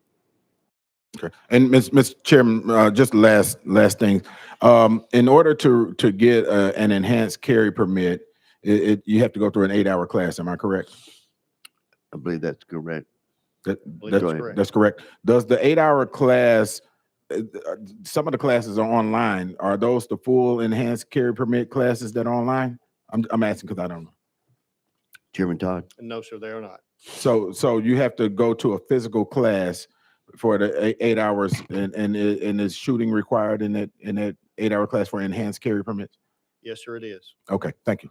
Okay. And Mr. Chairman, just last thing. In order to get an enhanced carry permit, you have to go through an 8-hour class. Am I correct? I believe that's correct. That's correct. Does the 8-hour class, some of the classes are online. Are those the full enhanced carry permit classes that are online? I'm asking because I don't know. Chairman Todd. No, sir, they are not. So you have to go to a physical class for the 8 hours, and is shooting required in that 8-hour class for enhanced carry permits? Yes, sir, it is. Okay, thank you.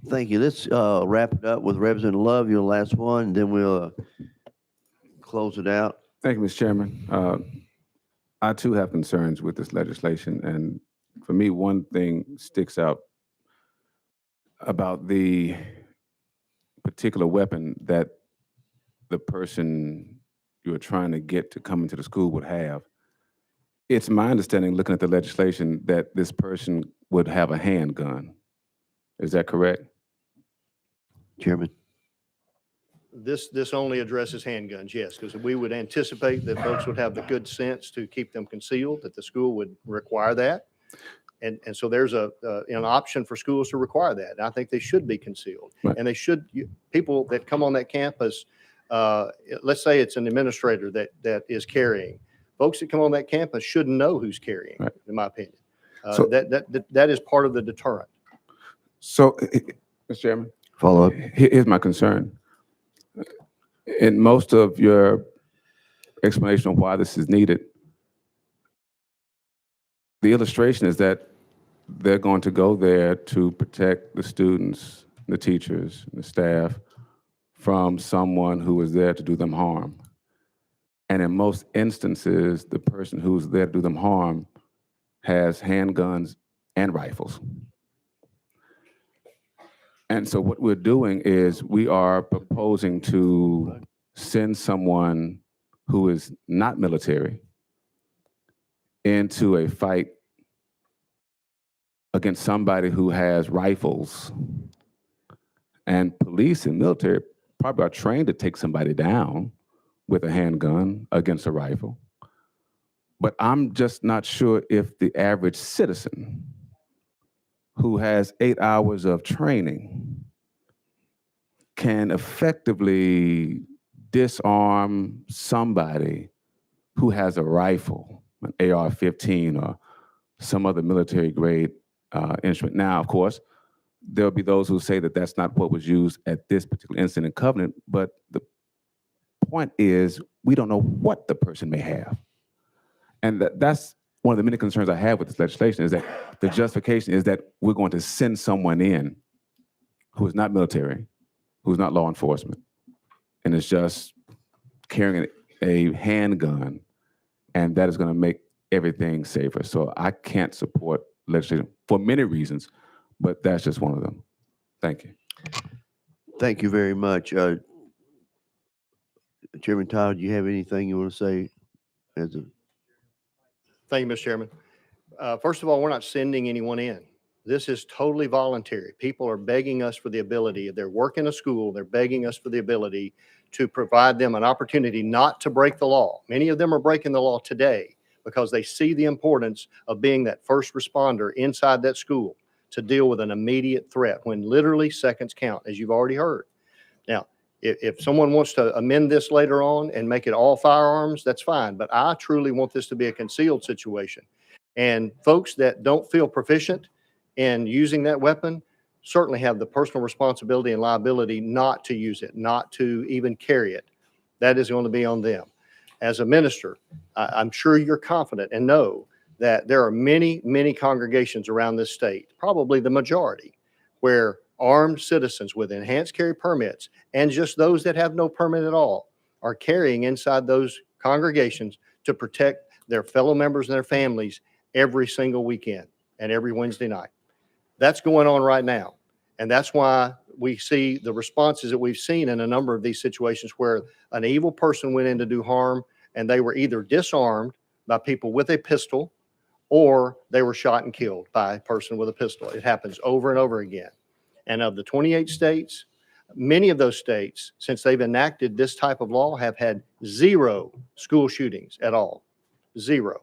Thank you. Let's wrap it up with Representative Love, your last one, and then we'll close it out. Thank you, Mr. Chairman. I too have concerns with this legislation, and for me, one thing sticks out about the particular weapon that the person you are trying to get to come into the school would have. It's my understanding, looking at the legislation, that this person would have a handgun. Is that correct? Chairman. This only addresses handguns, yes, because we would anticipate that folks would have the good sense to keep them concealed, that the school would require that. And so there's an option for schools to require that. And I think they should be concealed. Right. And they should, people that come on that campus, let's say it's an administrator that is carrying. Folks that come on that campus should know who's carrying, right, in my opinion. So that is part of the deterrent. So, Mr. Chairman, follow up. Here's my concern. In most of your explanation of why this is needed, the illustration is that they're going to go there to protect the students, the teachers, the staff from someone who is there to do them harm. And in most instances, the person who's there to do them harm has handguns and rifles. And so what we're doing is we are proposing to send someone who is not military into a fight against somebody who has rifles. And police and military probably are trained to take somebody down with a handgun against a rifle. But I'm just not sure if the average citizen who has 8 hours of training can effectively disarm somebody who has a rifle, an AR-15 or some other military grade instrument. Now, of course, there'll be those who say that that's not what was used at this particular incident in Covenant, but the point is we don't know what the person may have. And that's one of the many concerns I have with this legislation, is that the justification is that we're going to send someone in who is not military, who's not law enforcement, and is just carrying a handgun, and that is going to make everything safer. So I can't support legislation for many reasons, but that's just one of them. Thank you. Thank you very much. Chairman Todd, do you have anything you want to say as a Thank you, Mr. Chairman. First of all, we're not sending anyone in. This is totally voluntary. People are begging us for the ability, if they're working a school, they're begging us for the ability to provide them an opportunity not to break the law. Many of them are breaking the law today because they see the importance of being that first responder inside that school to deal with an immediate threat when literally seconds count, as you've already heard. Now, if someone wants to amend this later on and make it all firearms, that's fine. But I truly want this to be a concealed situation. And folks that don't feel proficient in using that weapon certainly have the personal responsibility and liability not to use it, not to even carry it. That is going to be on them. As a minister, I'm sure you're confident and know that there are many, many congregations around this state, probably the majority, where armed citizens with enhanced carry permits and just those that have no permit at all are carrying inside those congregations to protect their fellow members and their families every single weekend and every Wednesday night. That's going on right now. And that's why we see the responses that we've seen in a number of these situations where an evil person went in to do harm and they were either disarmed by people with a pistol or they were shot and killed by a person with a pistol. It happens over and over again. And of the 28 states, many of those states, since they've enacted this type of law, have had 0 school shootings at all. 0.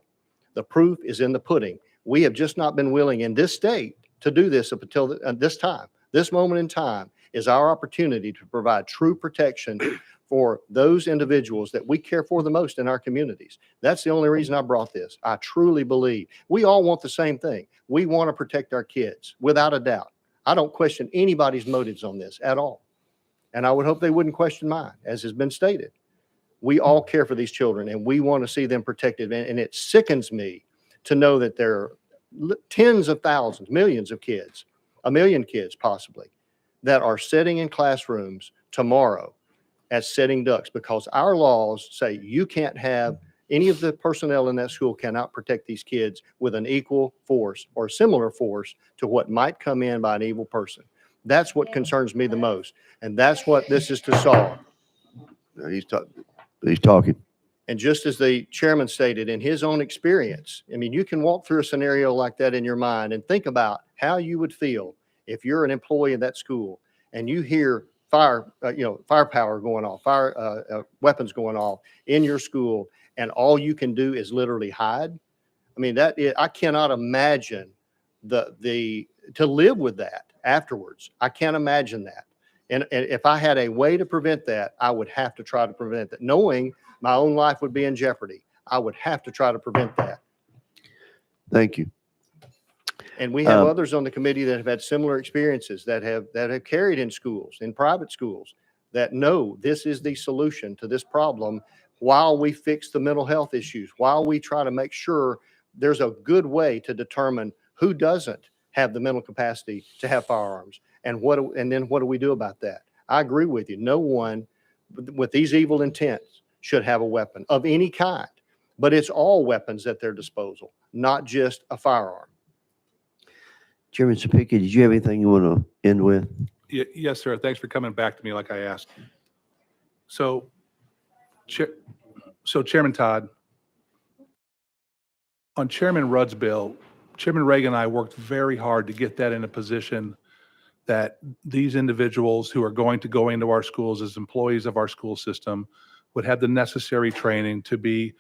The proof is in the pudding. We have just not been willing in this state to do this up until this time. This moment in time is our opportunity to provide true protection for those individuals that we care for the most in our communities. That's the only reason I brought this. I truly believe we all want the same thing. We want to protect our kids, without a doubt. I don't question anybody's motives on this at all. And I would hope they wouldn't question mine, as has been stated. We all care for these children and we want to see them protected. And it sickens me to know that there are tens of thousands, millions of kids, 1 million kids possibly, that are sitting in classrooms tomorrow as sitting ducks because our laws say you can't have any of the personnel in that school cannot protect these kids with an equal force or similar force to what might come in by an evil person. That's what concerns me the most. And that's what this is to solve. He's talking. And just as the chairman stated in his own experience, I mean, you can walk through a scenario like that in your mind and think about how you would feel if you're an employee of that school and you hear firepower going off, weapons going off in your school, and all you can do is literally hide. I mean, I cannot imagine to live with that afterwards. I can't imagine that. And if I had a way to prevent that, I would have to try to prevent that. Knowing my own life would be in jeopardy, I would have to try to prevent that. Thank you. And we have others on the committee that have had similar experiences that have carried in schools, in private schools, that know this is the solution to this problem while we fix the mental health issues, while we try to make sure there's a good way to determine who doesn't have the mental capacity to have firearms. And then what do we do about that? I agree with you. No one with these evil intents should have a weapon of any kind, but it's all weapons at their disposal, not just a firearm. Chairman Sapicki, did you have anything you want to end with? Yes, sir. Thanks for coming back to me like I asked. So, Chairman Todd, on Chairman Rudd's bill, Chairman Reagan and I worked very hard to get that in a position that these individuals who are going to go into our schools as employees of our school system would have the necessary training to be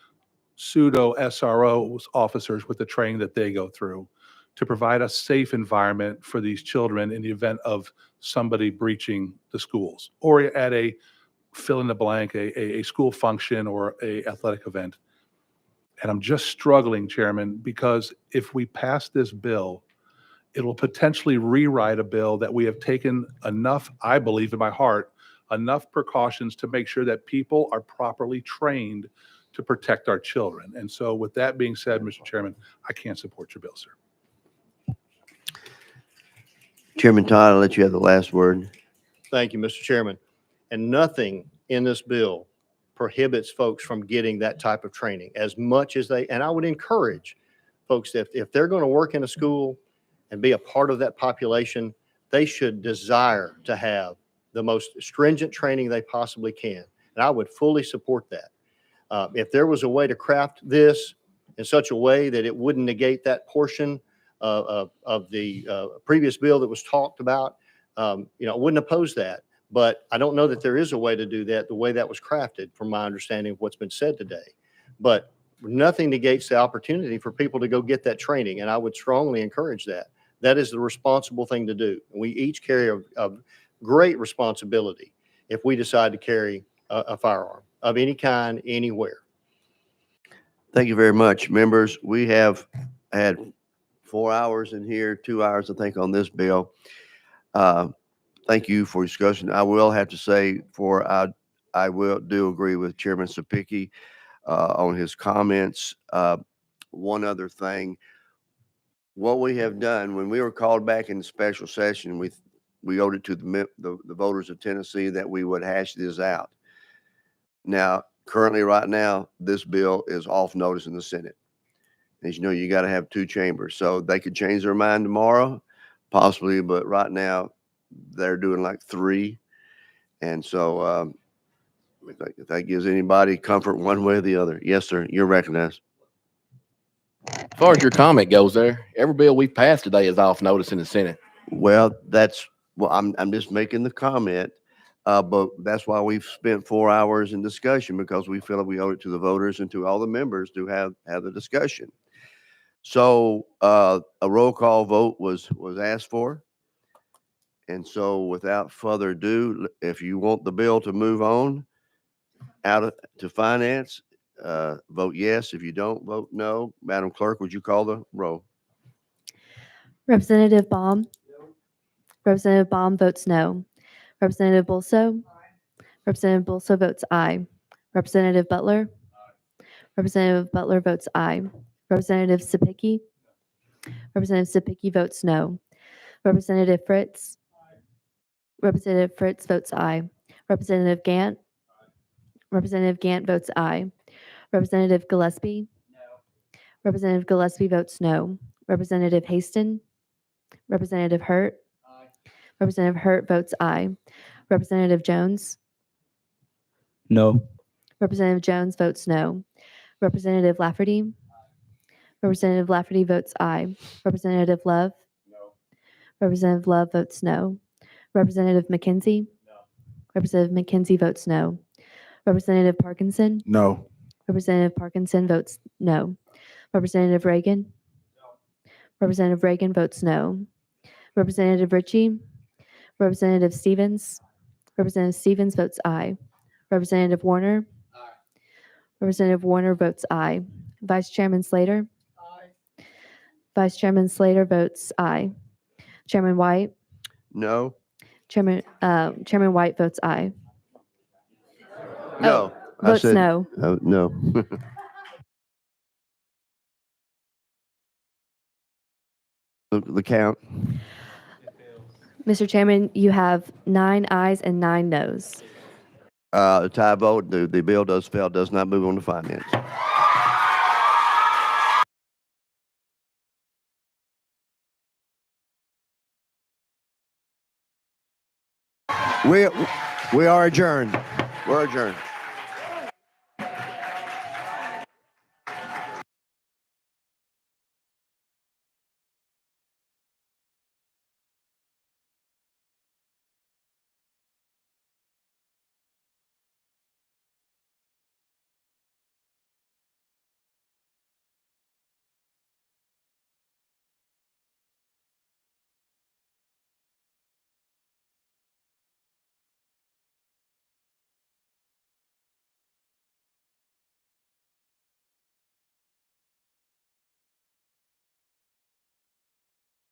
pseudo SRO officers with the training that they go through to provide a safe environment for these children in the event of somebody breaching the schools or at a fill in the blank, a school function or a athletic event. And I'm just struggling, Chairman, because if we pass this bill, it will potentially rewrite a bill that we have taken enough, I believe in my heart, enough precautions to make sure that people are properly trained to protect our children. And so with that being said, Mr. Chairman, I can't support your bill, sir. Chairman Todd, I'll let you have the last word. Thank you, Mr. Chairman. And nothing in this bill prohibits folks from getting that type of training as much as they, and I would encourage folks that if they're going to work in a school and be a part of that population, they should desire to have the most stringent training they possibly can. And I would fully support that. If there was a way to craft this in such a way that it wouldn't negate that portion of the previous bill that was talked about, I wouldn't oppose that. But I don't know that there is a way to do that the way that was crafted, from my understanding of what's been said today. But nothing negates the opportunity for people to go get that training, and I would strongly encourage that. That is the responsible thing to do. And we each carry a great responsibility if we decide to carry a firearm of any kind, anywhere. Thank you very much, members. We have had 4 hours in here, 2 hours, I think, on this bill. Thank you for discussion. I will have to say, I do agree with Chairman Sapicki on his comments. One other thing, what we have done when we were called back in special session, we owed it to the voters of Tennessee that we would hash this out. Now, currently, right now, this bill is off notice in the Senate. As you know, you got to have 2 chambers, so they could change their mind tomorrow, possibly, but right now they're doing like 3. And so if that gives anybody comfort one way or the other. Yes, sir, you're recognized. As far as your comment goes there, every bill we passed today is off notice in the Senate. Well, I'm just making the comment, but that's why we've spent 4 hours in discussion, because we feel like we owe it to the voters and to all the members to have the discussion. So a roll call vote was asked for. And so without further ado, if you want the bill to move on to finance, vote yes. If you don't, vote no. Madam Clerk, would you call the roll? Representative Baum. Representative Baum votes no. Representative Bolso. Representative Bolso votes aye. Representative Butler. Representative Butler votes aye. Representative Sapicki. Representative Sapicki votes no. Representative Fritz. Representative Fritz votes aye. Representative Gant. Representative Gant votes aye. Representative Gillespie. Representative Gillespie votes no. Representative Haston. Representative Hurt. Representative Hurt votes aye. Representative Jones. No. Representative Jones votes no. Representative Lafferty. Representative Lafferty votes aye. Representative Love. Representative Love votes no. Representative McKenzie. Representative McKenzie votes no. Representative Parkinson. No. Representative Parkinson votes no. Representative Reagan. Representative Reagan votes no. Representative Ritchie. Representative Stevens. Representative Stevens votes aye. Representative Warner. Representative Warner votes aye. Vice Chairman Slater. Vice Chairman Slater votes aye. Chairman White. No. Chairman White votes aye. No. I Votes said no. No. The count. Mr. Chairman, you have 9 ayes and 9 noes. A tie vote, the bill does fail, does not move on to finance. We are adjourned. We're adjourned.